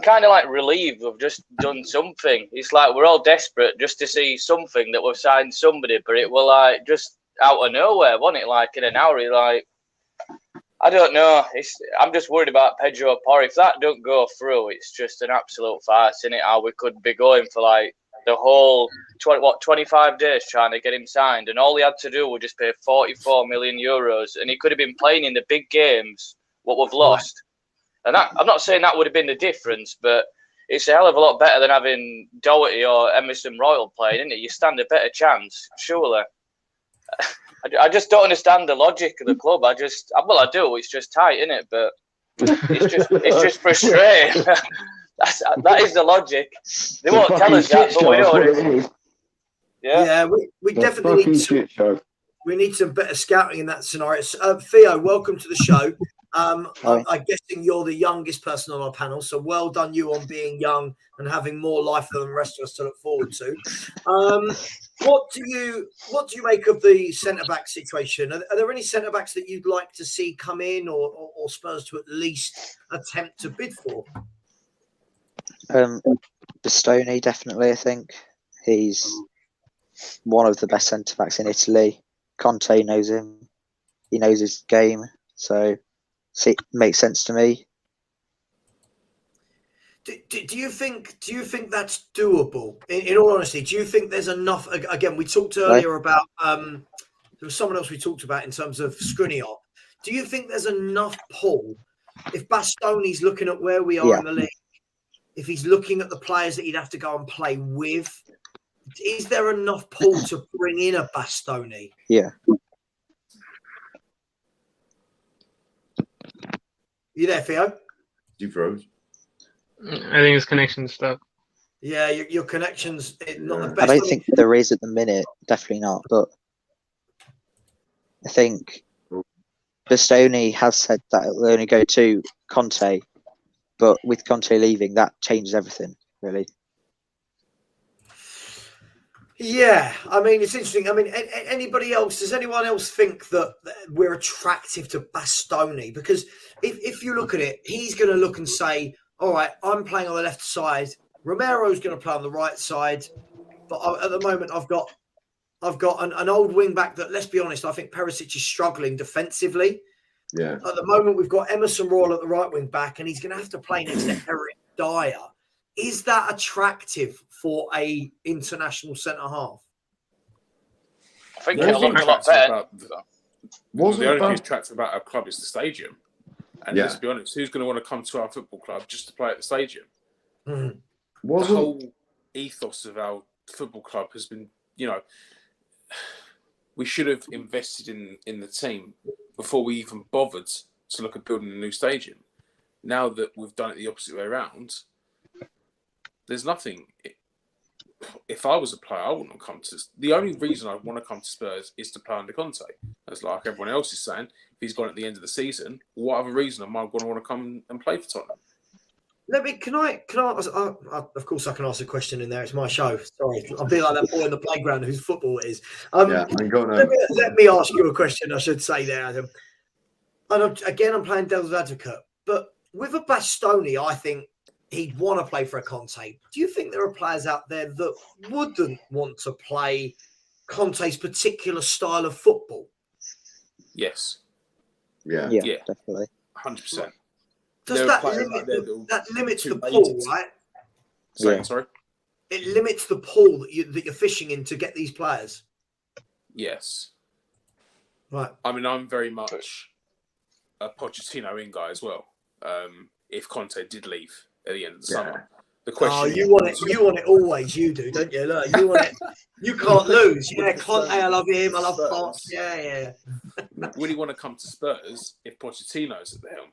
kind of like relieved we've just done something. It's like we're all desperate just to see something that we've signed somebody, but it will like just out of nowhere, wasn't it? Like in an hour, like I don't know. I'm just worried about Pedro Porro. If that don't go through, it's just an absolute farce, isn't it? How we could be going for like the whole 25 days trying to get him signed, and all he had to do was just pay 44 million euros, and he could have been playing in the big games what we've lost. And that, I'm not saying that would have been the difference, but it's a hell of a lot better than having Doherty or Emerson Royal playing, isn't it? You stand a better chance, surely. I just don't understand the logic of the club. I do. It's just tight, isn't it? But it's just frustrating. That is the logic. They won't tell us that, but we know it. Yeah, we definitely need some better scouting in that scenario. Theo, welcome to the show. I'm guessing you're the youngest person on our panel, so well done you on being young and having more life than the rest of us to look forward to. What do you make of the centre back situation? Are there any centre backs that you'd like to see come in, or Spurs to at least attempt to bid for? Bastoni, definitely. I think he's one of the best centre backs in Italy. Conte knows him; he knows his game, so it makes sense to me. Do you think that's doable? In all honesty, do you think there's enough? Again, we talked earlier about there was someone else we talked about in terms of Skriniar. Do you think there's enough pull if Bastoni's looking at where we are in the league? If he's looking at the players that he'd have to go and play with, is there enough pull to bring in a Bastoni? Yeah. You there, Theo? You froze. I think his connection's stuck. Yeah, your connection's not the best. I don't think there is at the minute. Definitely not. But I think Bastoni has said that it'll only go to Conte. But with Conte leaving, that changes everything, really. Yeah, I mean, it's interesting. I mean, anybody else? Does anyone else think that we're attractive to Bastoni? Because if you look at it, he's going to look and say, all right, I'm playing on the left side. Romero's going to play on the right side. But at the moment, I've got an old wing back that, let's be honest, I think Perisic is struggling defensively. Yeah. At the moment, we've got Emerson Royal at the right wing back, and he's going to have to play next to Eric Dyer. Is that attractive for a international centre half? I think it'll look a lot better. The only thing attractive about our club is the stadium. And let's be honest, who's going to want to come to our football club just to play at the stadium? Mm. The whole ethos of our football club has been, we should have invested in the team before we even bothered to look at building a new stadium. Now that we've done it the opposite way around, there's nothing. If I was a player, I wouldn't have come to. The only reason I want to come to Spurs is to play under Conte. As like everyone else is saying, if he's gone at the end of the season, what other reason am I going to want to come and play for Tottenham? Can I? Of course, I can ask a question in there. It's my show. Sorry, I'll be like that boy in the playground whose football it is. Let me ask you a question. I should say there, Adam. And again, I'm playing devil's advocate, but with a Bastoni, I think he'd want to play for a Conte. Do you think there are players out there that wouldn't want to play Conte's particular style of football? Yes. Yeah, definitely. 100%. Does that limits the pool, right? Sorry? It limits the pool that you're fishing in to get these players. Yes. Right. I mean, I'm very much a Pochettino in guy as well. If Conte did leave at the end of the summer, the question. You want it always. You do, don't you? Look, you want it. You can't lose. Yeah, Conte, I love him. I love France. Yeah. Would he want to come to Spurs if Pochettino's at the helm?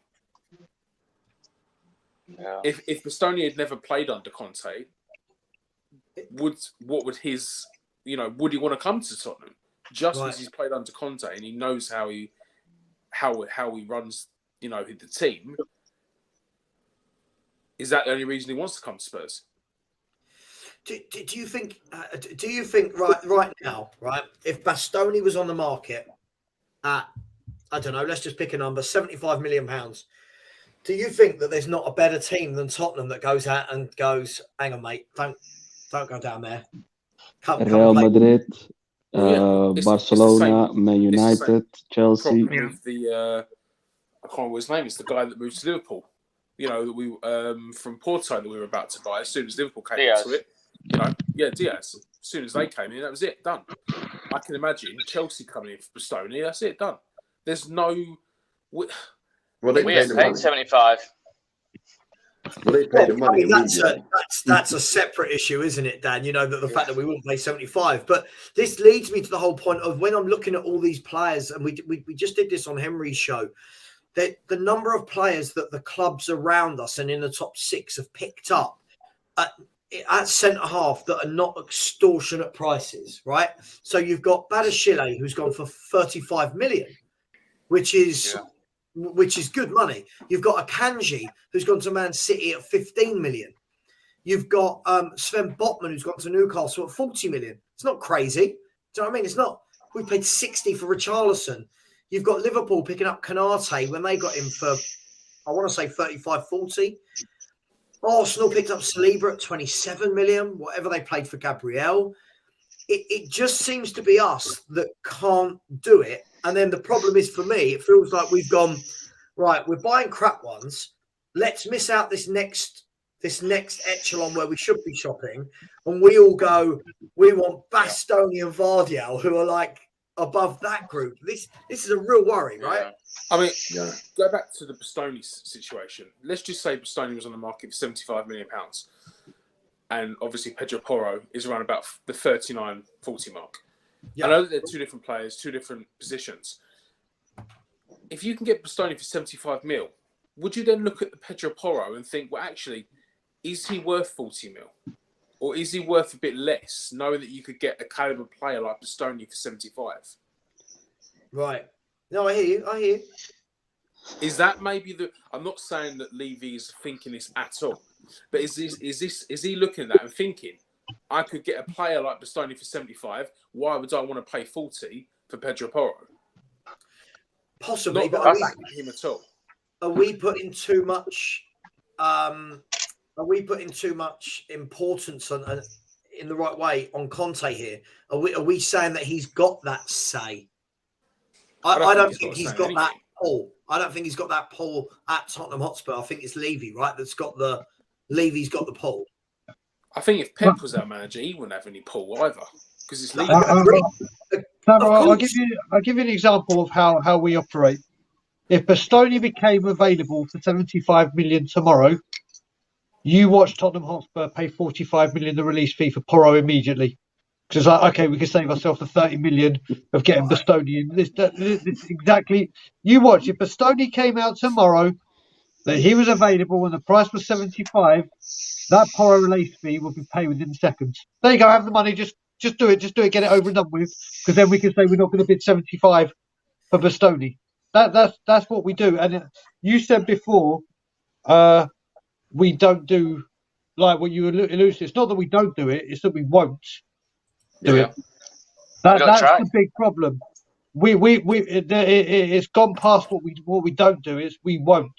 Yeah. If Bastoni had never played under Conte, would he want to come to Tottenham? Just as he's played under Conte and he knows how he runs, the team. Is that the only reason he wants to come to Spurs? Do you think? Right now, if Bastoni was on the market at, I don't know, let's just pick a number, £75 million. Do you think that there's not a better team than Tottenham that goes out and goes, hang on, mate, don't go down there. Real Madrid, Barcelona, Man United, Chelsea. With the I can't remember his name. It's the guy that moved to Liverpool. That we from Porto that we were about to buy. As soon as Liverpool came into it, Diaz. As soon as they came in, that was it, done. I can imagine Chelsea coming in for Bastoni. That's it, done. There's no. We had paid 75. Well, they paid the money. That's a separate issue, isn't it, Dan? The fact that we wouldn't pay 75. But this leads me to the whole point of when I'm looking at all these players, and we just did this on Henry's show, that the number of players that the clubs around us and in the top six have picked up at centre-half that are not extortionate prices, right? So you've got Badashile, who's gone for 35 million, which is good money. You've got Akanji, who's gone to Man City at 15 million. You've got Sven Botman, who's gone to Newcastle at 40 million. It's not crazy. Do you know what I mean? It's not. We paid 60 for Richarlison. You've got Liverpool picking up Canate when they got him for, I want to say 35, 40. Arsenal picked up Saliba at 27 million, whatever they paid for Gabriel. It just seems to be us that can't do it. And then the problem is, for me, it feels like we've gone, right, we're buying crap ones. Let's miss out this next echelon where we should be shopping. And we all go, we want Bastoni and Vardiel, who are like above that group. This is a real worry, right? Yeah. I mean, go back to the Bastoni situation. Let's just say Bastoni was on the market for £75 million. And obviously Pedro Porro is around about the 39, 40 mark. Yeah. I know that they're two different players, two different positions. If you can get Bastoni for 75 mil, would you then look at the Pedro Porro and think, well, actually, is he worth 40 mil? Or is he worth a bit less, knowing that you could get a caliber player like Bastoni for 75? Right. No, I hear you. Is that maybe the... I'm not saying that Levy is thinking this at all. But is he looking at that and thinking, I could get a player like Bastoni for 75. Why would I want to pay 40 for Pedro Porro? Possibly, not but are him at all. Are we putting too much? Are we putting too much importance on in the right way on Conte here? Are we saying that he's got that say? I don't think he's got that pull. I don't think he's got that pull at Tottenham Hotspur. I think it's Levy, right? Levy's got the pull. I think if Pep was our manager, he wouldn't have any pull either, because it's Levy. I'll give you an example of how we operate. If Bastoni became available for 75 million tomorrow, you watch Tottenham Hotspur pay 45 million the release fee for Porro immediately. Because it's like, okay, we can save ourselves the 30 million of getting Bastoni in. This exactly. You watch. If Bastoni came out tomorrow, that he was available and the price was 75, that Porro release fee will be paid within seconds. There you go. Have the money. Just do it. Just do it. Get it over and done with. Because then we can say we're not going to bid 75 for Bastoni. That's what we do. And you said before, we don't do like what you alluded to. It's not that we don't do it; it's that we won't do it. That's the big problem. It's gone past what we don't do. Is we won't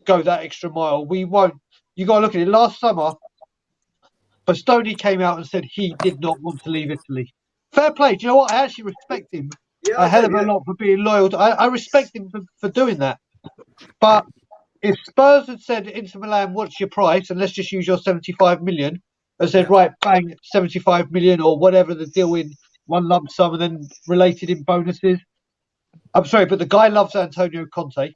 go that extra mile. We won't. You got to look at it. Last summer, Bastoni came out and said he did not want to leave Italy. Fair play. Do you know what? I actually respect him a hell of a lot for being loyal. I respect him for doing that. But if Spurs had said, Inter Milan, what's your price? And let's just use your 75 million. And said, right, bang, 75 million or whatever the deal in one lump sum and then related in bonuses. I'm sorry, but the guy loves Antonio Conte.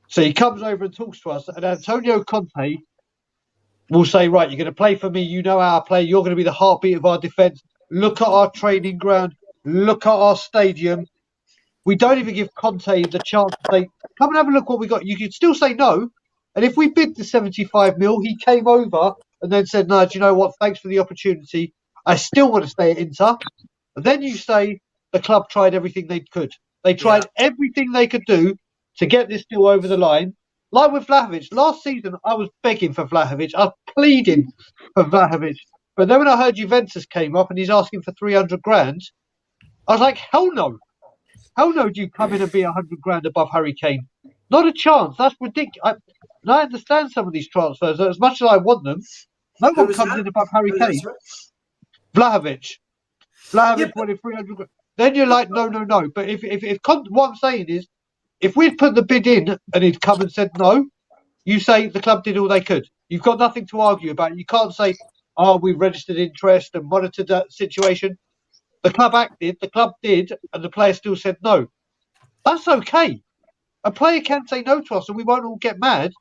So he comes over and talks to us. And Antonio Conte will say, right, you're going to play for me. You know how I play. You're going to be the heartbeat of our defence. Look at our training ground. Look at our stadium. We don't even give Conte the chance to say, come and have a look what we got. You could still say no. And if we bid the 75 mil, he came over and then said, no, do you know what? Thanks for the opportunity. I still want to stay at Inter. And then you say the club tried everything they could. They tried everything they could do to get this deal over the line. Like with Vlahovic. Last season, I was begging for Vlahovic. I was pleading for Vlahovic. But then when I heard Juventus came up and he's asking for 300 grand, I was like, hell no. How no do you come in and be 100 grand above Harry Kane? Not a chance. That's ridiculous. I understand some of these transfers. As much as I want them, no one comes in above Harry Kane. Vlahovic wanted 300 grand. Then you're like, no. But if what I'm saying is, if we'd put the bid in and he'd come and said no, you say the club did all they could. You've got nothing to argue about. You can't say, we registered interest and monitored that situation. The club acted, the club did, and the player still said no. That's okay. A player can say no to us and we won't all get mad,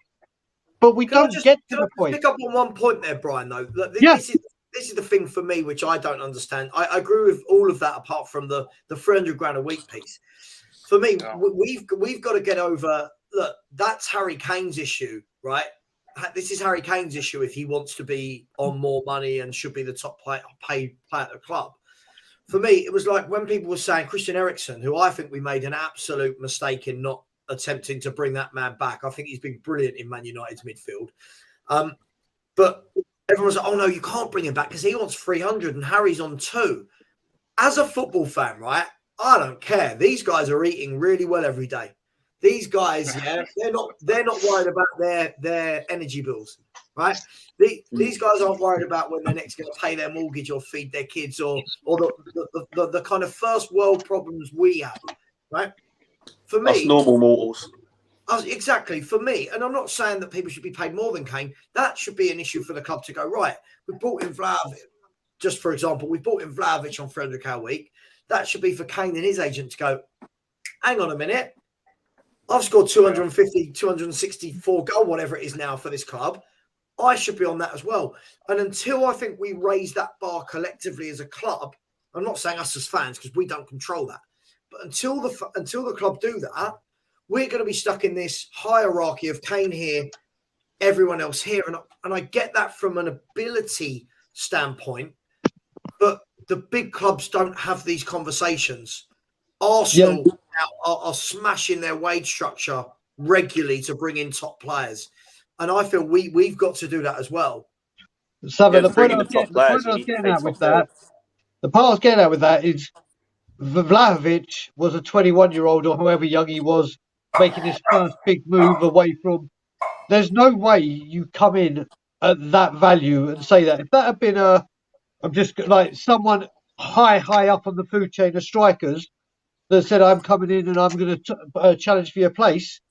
but we don't get to the point. Pick up on one point there, Brian, though. This is the thing for me, which I don't understand. I agree with all of that apart from the 300 grand a week piece. For me, we've got to get over, look, that's Harry Kane's issue, right? This is Harry Kane's issue if he wants to be on more money and should be the top paid player at the club. For me, it was like when people were saying Christian Eriksen, who I think we made an absolute mistake in not attempting to bring that man back. I think he's been brilliant in Man United's midfield. But everyone's like, oh no, you can't bring him back because he wants 300 and Harry's on 2. As a football fan, right? I don't care. These guys are eating really well every day. These guys, yeah, they're not worried about their energy bills, right? These guys aren't worried about when they're next going to pay their mortgage or feed their kids or the kind of first world problems we have, right? For me, us normal mortals. Exactly, for me, and I'm not saying that people should be paid more than Kane. That should be an issue for the club to go, right, we brought in Vlahovic, just for example, we brought in Vlahovic on 300k a week. That should be for Kane and his agent to go, hang on a minute, I've scored 250, 264 goal, whatever it is now for this club. I should be on that as well. And until I think we raise that bar collectively as a club, I'm not saying us as fans because we don't control that, but until the club do that, we're going to be stuck in this hierarchy of Kane here, everyone else here. And I get that from an ability standpoint, but the big clubs don't have these conversations. Arsenal are smashing their wage structure regularly to bring in top players. And I feel we've got to do that as well. So the point I was getting at with that is Vlahovic was a 21-year-old or however young he was, making his first big move away from. There's no way you come in at that value and say that. If that had been I'm just like someone high up on the food chain of strikers that said, I'm coming in and I'm going to challenge for your place,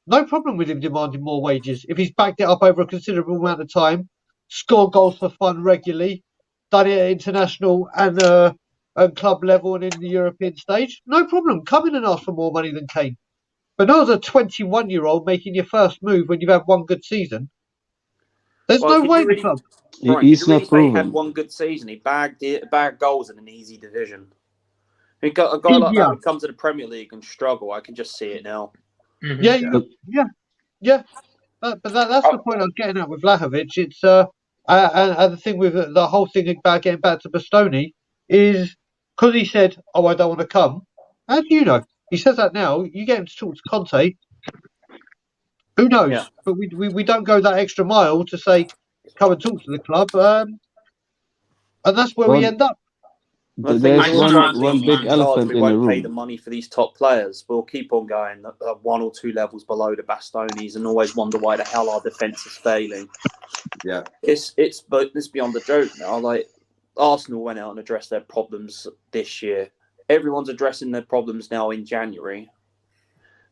no problem with him demanding more wages. If he's backed it up over a considerable amount of time, score goals for fun regularly, done it at international and club level and in the European stage, no problem. Come in and ask for more money than Kane. But not as a 21-year-old making your first move when you've had one good season. There's no way the club. Brian, He's really not say he proven. had one good season. He bagged goals in an easy division. A guy like that would come to the Premier League and struggle. I can just see it now. Mm-hmm. Yeah. But that's the point I was getting at with Vlahovic. It's and the thing with the whole thing about getting back to Bastoni is because he said, "Oh, I don't want to come." How do you know? He says that now. You get him to talk to Conte. Who knows? Yeah. But we don't go that extra mile to say, "Come and talk to the club," and that's where we end up. There's one big elephant in the room. We won't pay the money for these top players. We'll keep on going 1 or 2 levels below the Bastonis and always wonder why the hell our defence is failing. Yeah, but it's beyond the joke now. Like Arsenal went out and addressed their problems this year. Everyone's addressing their problems now in January.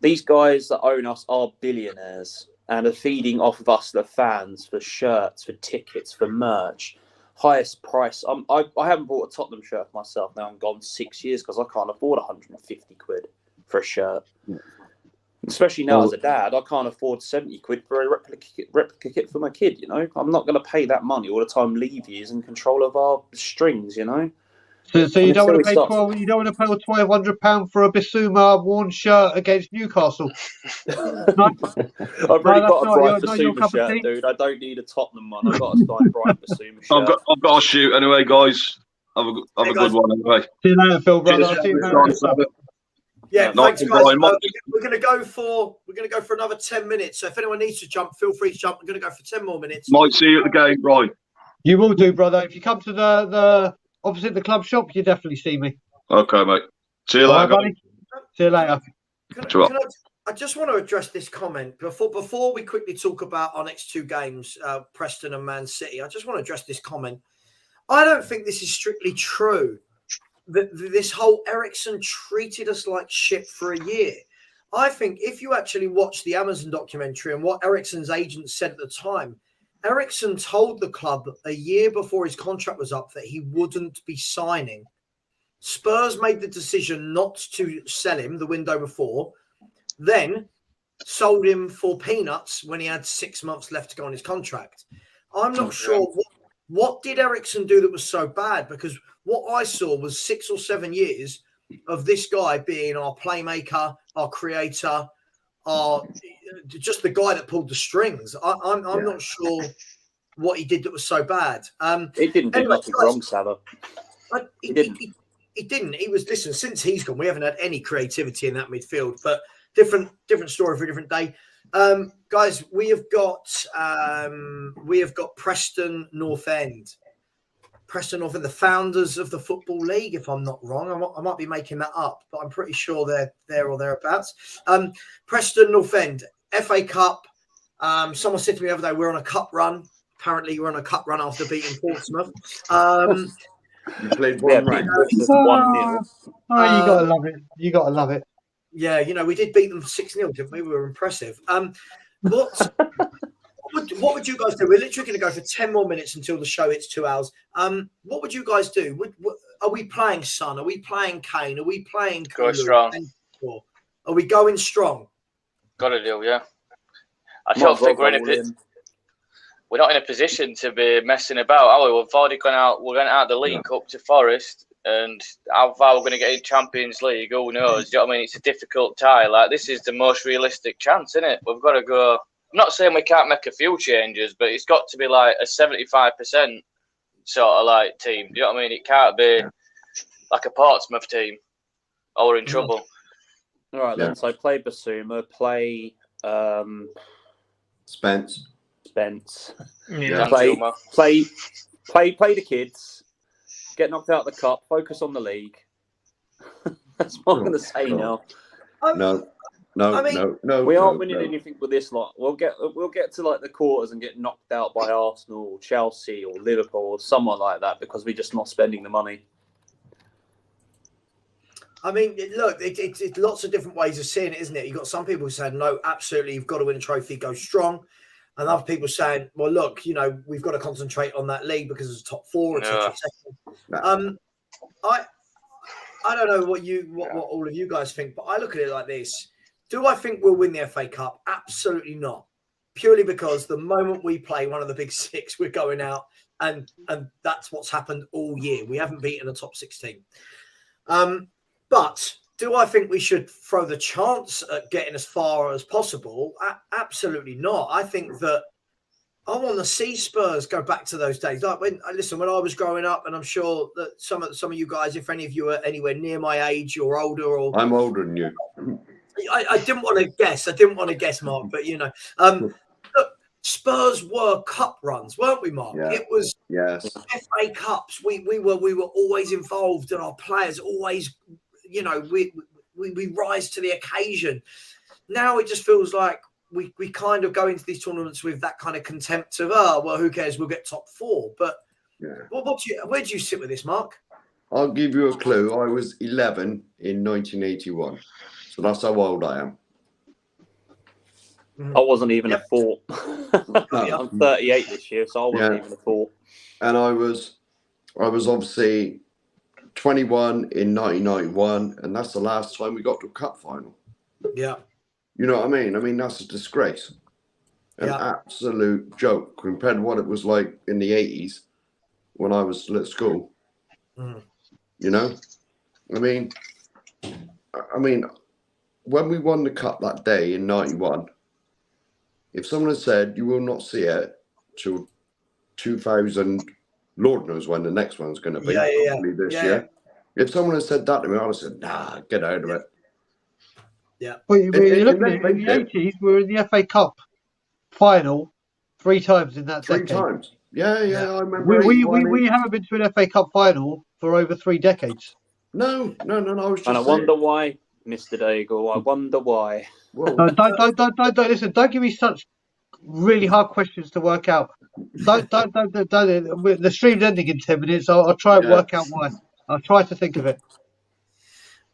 These guys that own us are billionaires and are feeding off of us, the fans, for shirts, for tickets, for merch. Highest price. I haven't bought a Tottenham shirt myself now. I'm gone 6 years because I can't afford 150 quid for a shirt. Yeah. Especially now as a dad, I can't afford 70 quid for a replica kit for my kid. You know, I'm not going to pay that money all the time. Levy is in control of our strings. You know. So you don't want to pay £1,200. You don't want to pay £1,200 for a Bissouma worn shirt against Newcastle. I've already got a Bright Bissouma shirt, dude. I don't need a Tottenham one. I've got a signed Bright Bissouma shirt. I've got to shoot anyway, guys. Have a good one anyway. See you later, Phil, brother. See you later. Yeah, thanks, guys. We're going to go for another 10 minutes. So if anyone needs to jump, feel free to jump. We're going to go for 10 more minutes. Might see you at the game, Brian. You will do, brother. If you come to the opposite the club shop, you definitely see me. Okay, mate. See you later, buddy. See you later. I just want to address this comment before we quickly talk about our next 2 games, Preston and Man City. I just want to address this comment. I don't think this is strictly true. This whole Eriksen treated us like shit for a year. I think if you actually watch the Amazon documentary and what Eriksen's agent said at the time, Eriksen told the club a year before his contract was up that he wouldn't be signing. Spurs made the decision not to sell him the window before, then sold him for peanuts when he had 6 months left to go on his contract. I'm not sure what did Eriksen do that was so bad, because what I saw was 6 or 7 years of this guy being our playmaker, our creator, just the guy that pulled the strings. I'm not sure what he did that was so bad. He didn't do nothing wrong, Savva. He didn't. He didn't. He was, since he's gone, we haven't had any creativity in that midfield, but different story for a different day. Guys, we have got Preston North End. Preston North End, the founders of the Football League, if I'm not wrong. I might be making that up, but I'm pretty sure they're there or thereabouts. Preston North End, FA Cup. Someone said to me the other day, we're on a cup run. Apparently, we're on a cup run after beating Portsmouth. You played one round. Oh, you gotta love it. You gotta love it. Yeah, we did beat them 6-0, didn't we? We were impressive. What would you guys do? We're literally going to go for 10 more minutes until the show hits 2 hours. What would you guys do? Are we playing Son? Are we playing Kane? Are we playing Go strong? Are we going strong? Got to do, yeah. I don't think we're not in a position to be messing about, are we? We've already gone out. We're going out the League Cup to Forest, and how far we're going to get in Champions League, who knows? Do you know what I mean? It's a difficult tie. Like, this is the most realistic chance, isn't it? We've got to go. I'm not saying we can't make a few changes, but it's got to be like a 75% sort of like team. Do you know what I mean? It can't be like a Portsmouth team, or we're in trouble. All right, then. So play Basuma, play Spence. Yeah. Play the kids. Get knocked out of the cup. Focus on the league. That's what I'm going to say now. No. We aren't winning anything with this lot. We'll get to like the quarters and get knocked out by Arsenal, Chelsea, or Liverpool, or someone like that because we're just not spending the money. I mean, look, it's lots of different ways of seeing it, isn't it? You've got some people saying, no, absolutely, you've got to win a trophy, go strong. And other people saying, well, look, we've got to concentrate on that league because it's top four, etc. I don't know what all of you guys think, but I look at it like this. Do I think we'll win the FA Cup? Absolutely not. Purely because the moment we play one of the big six, we're going out, and that's what's happened all year. We haven't beaten a top 16. But do I think we should throw the chance at getting as far as possible? Absolutely not. I think that I want to see Spurs go back to those days. Like when I was growing up, and I'm sure that some of you guys, if any of you are anywhere near my age or older, or I'm older than you. I didn't want to guess. Mark, but look, Spurs were cup runs, weren't we, Mark? Yeah. It was FA Cups. We were always involved, and our players always, we rise to the occasion. Now it just feels like we kind of go into these tournaments with that kind of contempt of, well, who cares? We'll get top four. But where do you sit with this, Mark? I'll give you a clue. I was 11 in 1981. So that's how old I am. I wasn't even a four. I'm 38 this year, so I wasn't even a four. And I was obviously 21 in 1991, and that's the last time we got to a cup final. Yeah. You know what I mean? I mean, that's a disgrace. An absolute joke compared to what it was like in the 80s when I was at school. You know? I mean, when we won the cup that day in 91, if someone had said you will not see it till 2000, Lord knows when the next one's going to be, probably this year. If someone had said that to me, I would have said, nah, get out of it. Yeah. Well, you're looking at in the 80s, we were in the FA Cup final 3 times in that decade. 3 times. Yeah, I remember. We haven't been to an FA Cup final for over 3 decades. No. I was just and I wonder why, Mr. Daigle. I wonder why. Don't listen. Don't give me such really hard questions to work out. Don't. The stream's ending in 10 minutes. I'll try and work out why. I'll try to think of it.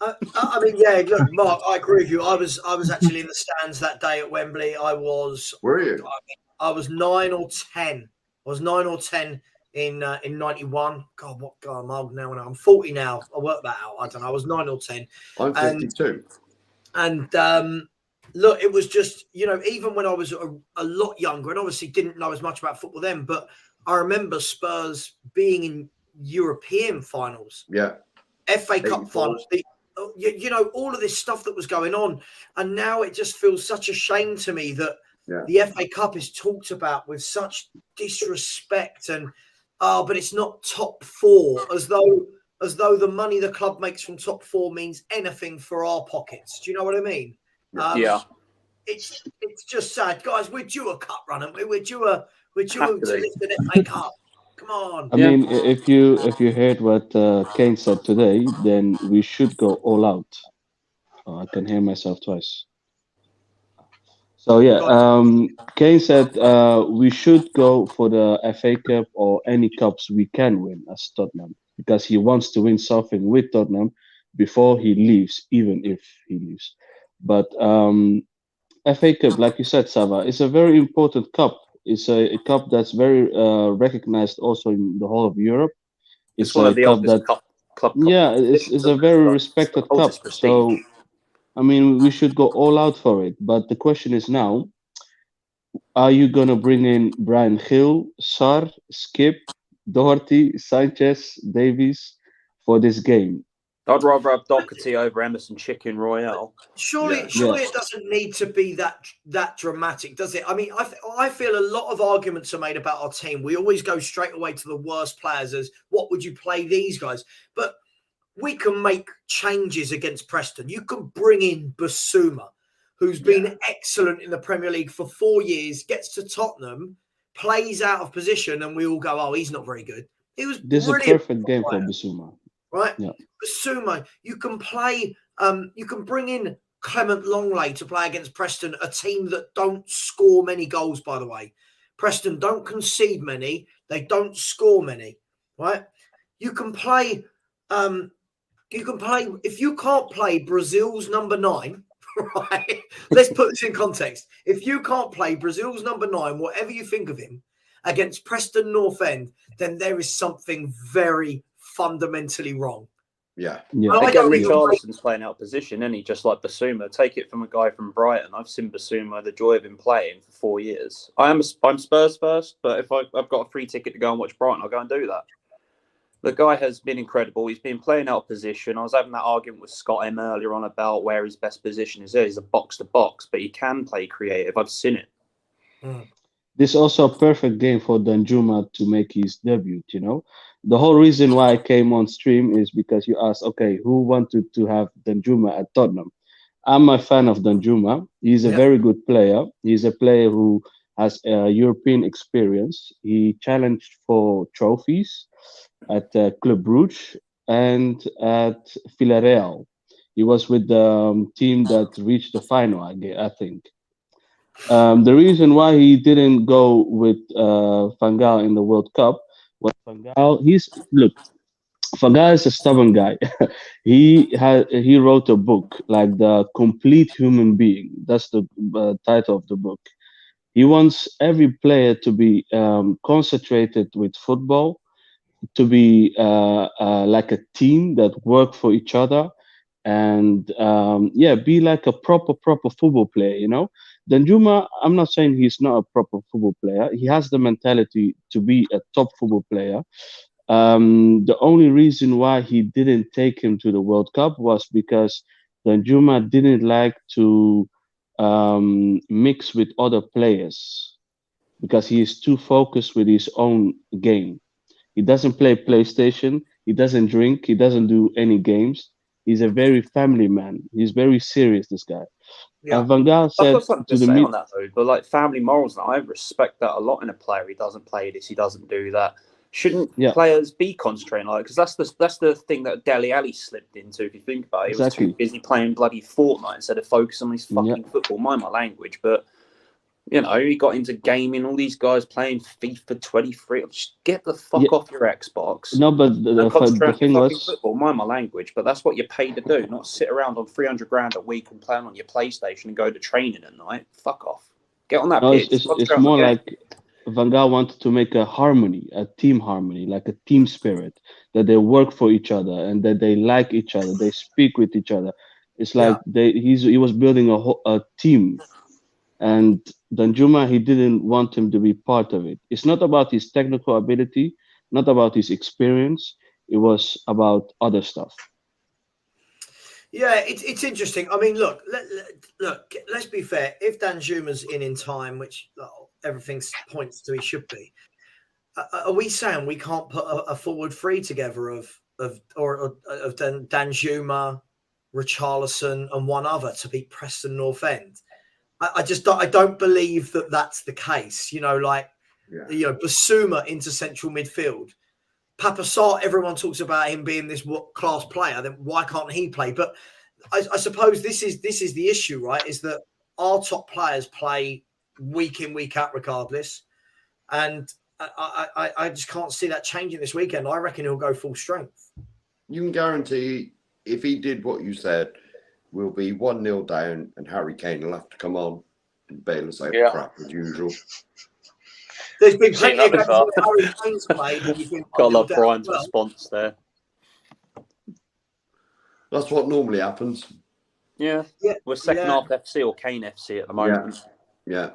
I mean, look, Mark, I agree with you. I was actually in the stands that day at Wembley. Were you? I was 9 or 10. I was 9 or 10 in 91. God, I'm old now. I'm 40 now. I worked that out. I don't know. I was 9 or 10. I'm 52. And look, it was just, even when I was a lot younger and obviously didn't know as much about football then, but I remember Spurs being in European finals. Yeah. FA Cup finals. All of this stuff that was going on. And now it just feels such a shame to me that the FA Cup is talked about with such disrespect and, but it's not top 4, as though the money the club makes from top 4 means anything for our pockets. Do you know what I mean? it's just sad, guys. We're due a cup run, aren't we? We're due to lift an FA Cup. Come on. I mean, if you heard what Kane said today, then we should go all out. Oh, I can hear myself twice. So yeah, Kane said we should go for the FA Cup or any cups we can win as Tottenham, because he wants to win something with Tottenham before he leaves, even if he leaves. But FA Cup, like you said, Savva, is a very important cup. It's a cup that's very recognized also in the whole of Europe. It's one of the oldest club. Yeah, it's a very respected cup. So, I mean, we should go all out for it. But the question is now, are you going to bring in Brian Hill, Sarr, Skip, Doherty, Sanchez, Davies for this game? I'd rather have Doherty over Emerson Chicken Royale. Surely it doesn't need to be that dramatic, does it? I mean, I feel a lot of arguments are made about our team. We always go straight away to the worst players as what would you play these guys? But we can make changes against Preston. You can bring in Basuma, who's been excellent in the Premier League for 4 years, gets to Tottenham, plays out of position, and we all go, oh, he's not very good. It was This is a perfect game for Basuma. Right? Yeah. Basuma, you can play, you can bring in Clement Longley to play against Preston, a team that don't score many goals, by the way. Preston don't concede many. They don't score many, right? You can play, if you can't play Brazil's number 9, right? Let's put this in context. If you can't play Brazil's number 9, whatever you think of him, against Preston North End, then there is something very fundamentally wrong. Yeah. Again, Richarlison's playing out of position, isn't he? Just like Basuma. Take it from a guy from Brighton. I've seen Basuma, the joy of him playing for 4 years. I'm Spurs first, but if I've got a free ticket to go and watch Brighton, I'll go and do that. The guy has been incredible. He's been playing out of position. I was having that argument with Scott M earlier on about where his best position is. He's a box to box, but he can play creative. I've seen it. This is also a perfect game for Danjuma to make his debut, you know. The whole reason why I came on stream is because you asked, okay, who wanted to have Danjuma at Tottenham? I'm a fan of Danjuma. He's a very good player. He's a player who has European experience. He challenged for trophies at Club Brugge and at Villarreal. He was with the team that reached the final, I think. The reason why he didn't go with Van Gaal in the World Cup was Van Gaal. Van Gaal is a stubborn guy. he wrote a book like The Complete Human Being. That's the title of the book. He wants every player to be concentrated with football, to be like a team that work for each other, and be like a proper football player, you know. Danjuma, I'm not saying he's not a proper football player. He has the mentality to be a top football player. The only reason why he didn't take him to the World Cup was because Danjuma didn't like to mix with other players, because he is too focused with his own game. He doesn't play PlayStation. He doesn't drink. He doesn't do any games. He's a very family man. He's very serious, this guy. Van Gaal said I've got something to say on that though, but like family morals, I respect that a lot in a player. He doesn't play this, he doesn't do that. Shouldn't players be concentrating like? Because that's the thing that Dele Alli slipped into. If you think about it, he was too busy playing bloody Fortnite instead of focusing on his fucking football. Mind my language, but you know, he got into gaming. All these guys playing FIFA 23. Just get the fuck off your Xbox. No, but the thing was, football. Mind my language, but that's what you're paid to do. Not sit around on 300 grand a week and play on your PlayStation and go to training at night. Fuck off. Get on that pitch. It's more like Van Gaal wanted to make a harmony, a team harmony, like a team spirit, that they work for each other and that they like each other. They speak with each other. It's like he was building a team. And Danjuma, he didn't want him to be part of it. It's not about his technical ability, not about his experience. It was about other stuff. Yeah, it's interesting. I mean, look, let's be fair. If Danjuma's in time, which everything points to he should be, are we saying we can't put a forward three together of Danjuma, Richarlison, and one other to beat Preston North End? I don't believe that that's the case. You know, like Basuma into central midfield. Papasar, everyone talks about him being this class player. Then why can't he play? But I suppose this is the issue, right? Is that our top players play week in, week out, regardless, and I just can't see that changing this weekend. I reckon he'll go full strength. You can guarantee if he did what you said, we'll be 1-0 down, and Harry Kane will have to come on and bail us out crap as usual. There's been plenty of games where Harry Kane's played. Got to love Brian's response there. That's what normally happens. Yeah. We're second half FC or Kane FC at the moment. Yeah.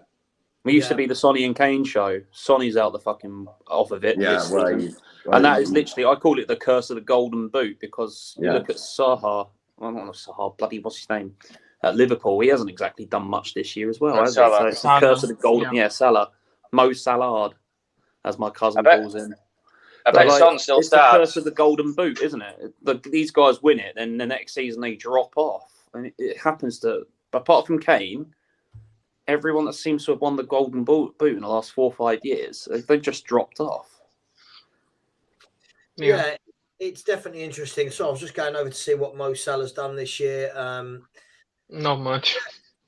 We used to be the Sonny and Kane show. Sonny's out the fucking off of it. Yeah, and that is literally, I call it the curse of the golden boot, because you look at Saha, well, not Saha, bloody, what's his name? At Liverpool, he hasn't exactly done much this year as well, has he? So it's the curse of the golden, Salah. Mo Salah, as my cousin calls him. I bet Son still it's starts. The curse of the golden boot, isn't it? These guys win it, then the next season they drop off. And it happens to, apart from Kane, everyone that seems to have won the golden boot in the last 4 or 5 years, they've just dropped off. Yeah, it's definitely interesting. So I was just going over to see what Mo Salah's done this year. Not much.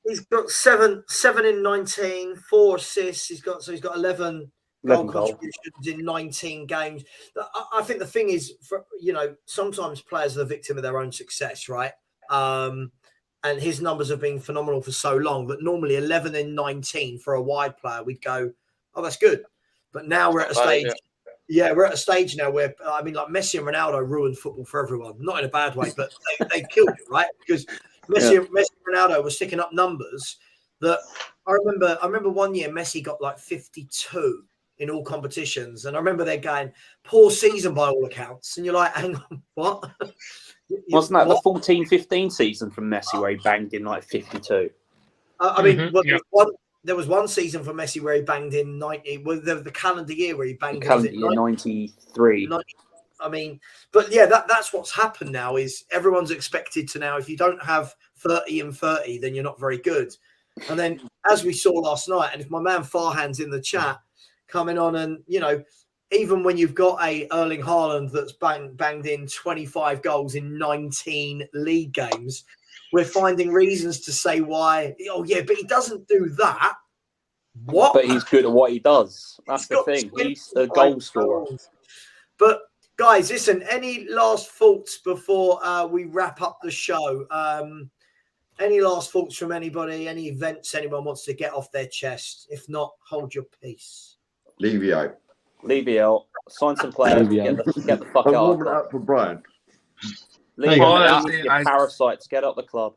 He's got 7 in 19, 4 assists. He's got 11 goal contributions in 19 games. I think the thing is, sometimes players are the victim of their own success, right? And his numbers have been phenomenal for so long that normally 11 in 19 for a wide player, we'd go, oh, that's good. But now we're at a stage. Yeah, we're at a stage now where, like Messi and Ronaldo ruined football for everyone. Not in a bad way, but they killed it, right? Because Messi and Ronaldo were sticking up numbers that I remember one year Messi got like 52 in all competitions. And I remember they're going, poor season by all accounts. And you're like, hang on, what? Wasn't that the 14-15 season from Messi where he banged in like 52? There was one season for Messi where he banged in 90. Well, the calendar year where he banged in 93. But yeah, that's what's happened now. Is everyone's expected to now, if you don't have 30 and 30, then you're not very good. And then, as we saw last night, and if my man Farhan's in the chat coming on, and even when you've got a Erling Haaland that's banged in 25 goals in 19 league games, we're finding reasons to say why. Oh yeah, but he doesn't do that. What? But he's good at what he does. That's the thing. He's a goal scorer. But guys, listen. Any last thoughts before we wrap up the show? Any last thoughts from anybody? Any events anyone wants to get off their chest? If not, hold your peace. Leave you out. Sign some players. Get the fuck out. I'm warming up for Brian. Parasites, get up the club.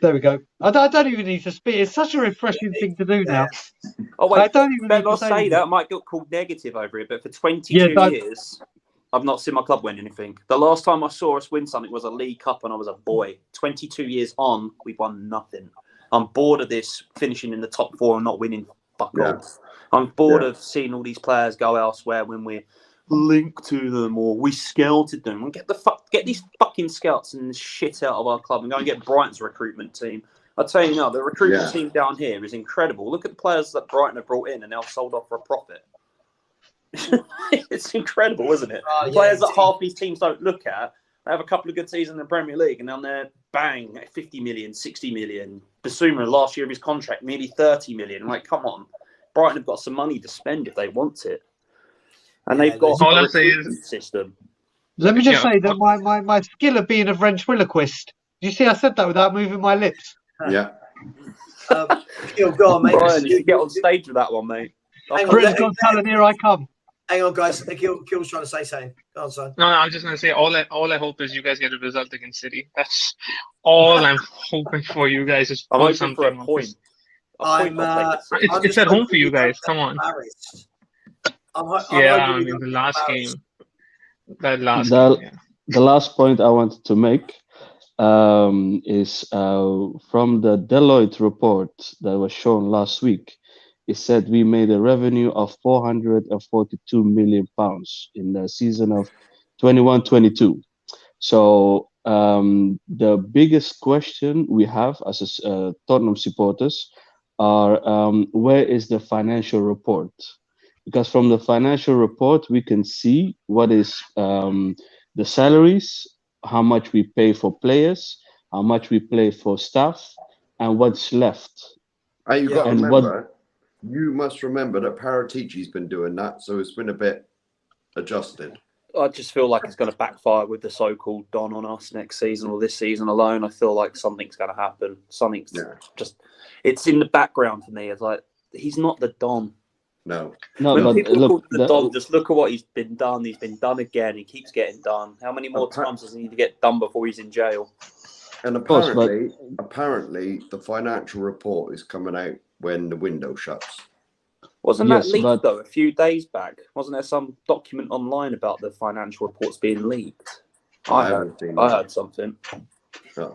There we go. I don't even need to speak. It's such a refreshing thing to do now. Oh wait, I don't even better not say that. I might get called negative over it. But for 22 years, I've not seen my club win anything. The last time I saw us win something was a League Cup when I was a boy. 22 years on, we've won nothing. I'm bored of this finishing in the top 4 and not winning fuck all. I'm bored of seeing all these players go elsewhere when we're linked to them or we scouted them. Get these fucking scouts and shit out of our club and go and get Brighton's recruitment team. I'll tell you now, the recruitment team down here is incredible. Look at the players that Brighton have brought in and now sold off for a profit. It's incredible, isn't it? Players that half these teams don't look at. They have a couple of good seasons in the Premier League and then they're bang, 50 million, 60 million. Basuma last year of his contract, nearly 30 million. Like, come on. Brighton have got some money to spend if they want it. And they've got a recruitment system. Let me just say that my skill of being a ventriloquist. You see, I said that without moving my lips. Yeah. Go on, mate. Brian, you should get on stage with that one, mate. Britain's Got Talent, here I come. Hang on, guys. Kill's trying to say something. Go on, son. No, I'm just going to say all I hope is you guys get a result against City. That's all I'm hoping for. You guys is I'm hoping for a point. It's at home for you guys. Come on. The last game. The last point I wanted to make is from the Deloitte report that was shown last week. It said we made a revenue of £442 million in the season of 21-22. So the biggest question we have as Tottenham supporters, are where is the financial report? Because from the financial report, we can see what is the salaries, how much we pay for players, how much we pay for staff, and what's left. And you've got to And remember, you must remember that Paratici's been doing that, so it's been a bit adjusted. I just feel like it's going to backfire with the so-called Don on us next season or this season alone. I feel like something's going to happen. Something's it's in the background for me. It's like, he's not the Don. No. When people call the Don, just look at what he's been done. He's been done again. He keeps getting done. How many more times does he need to get done before he's in jail? And apparently, the financial report is coming out when the window shuts. Wasn't that leaked, though, a few days back? Wasn't there some document online about the financial reports being leaked? I heard something.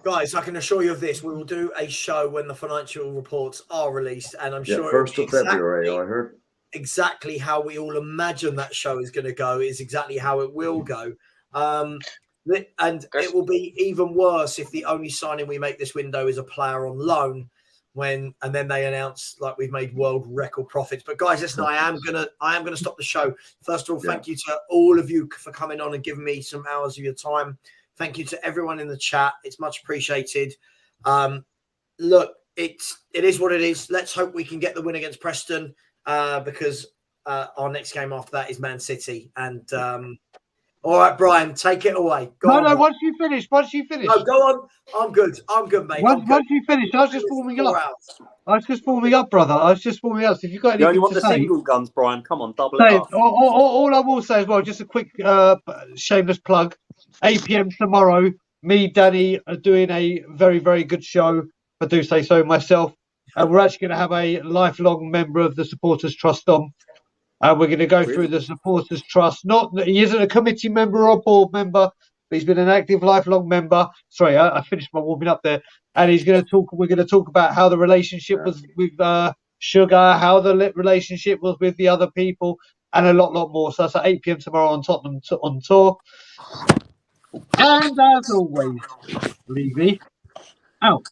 Guys, I can assure you of this. We will do a show when the financial reports are released, and I'm sure 1st of February, I heard. Exactly how we all imagine that show is going to go is exactly how it will go. And it will be even worse if the only signing we make this window is a player on loan, and then they announce like we've made world record profits. But guys, listen, I am gonna stop the show. First of all, thank you to all of you for coming on and giving me some hours of your time. Thank you to everyone in the chat. It's much appreciated. Look, it is what it is. Let's hope we can get the win against Preston because our next game after that is Man City. And all right, Brian, take it away. Go on. Once you finish. No, go on. I'm good, mate. Once you finish, I was just warming up. Brother. I was just warming up. So if you've got anything You only want to the say, single guns, Brian. Come on, double it up. all I will say as well, just a quick shameless plug. 8 p.m. tomorrow, me, Danny, are doing a very, very good show. If I do say so myself. And we're actually going to have a lifelong member of the Supporters Trust on. And we're going to go through the Supporters Trust. He isn't a committee member or a board member, but he's been an active lifelong member. Sorry, I finished my warming up there. And we're going to talk about how the relationship was with Sugar, how the relationship was with the other people, and a lot more. So that's at 8 p.m. tomorrow on Tottenham on tour. And as always, Levy out.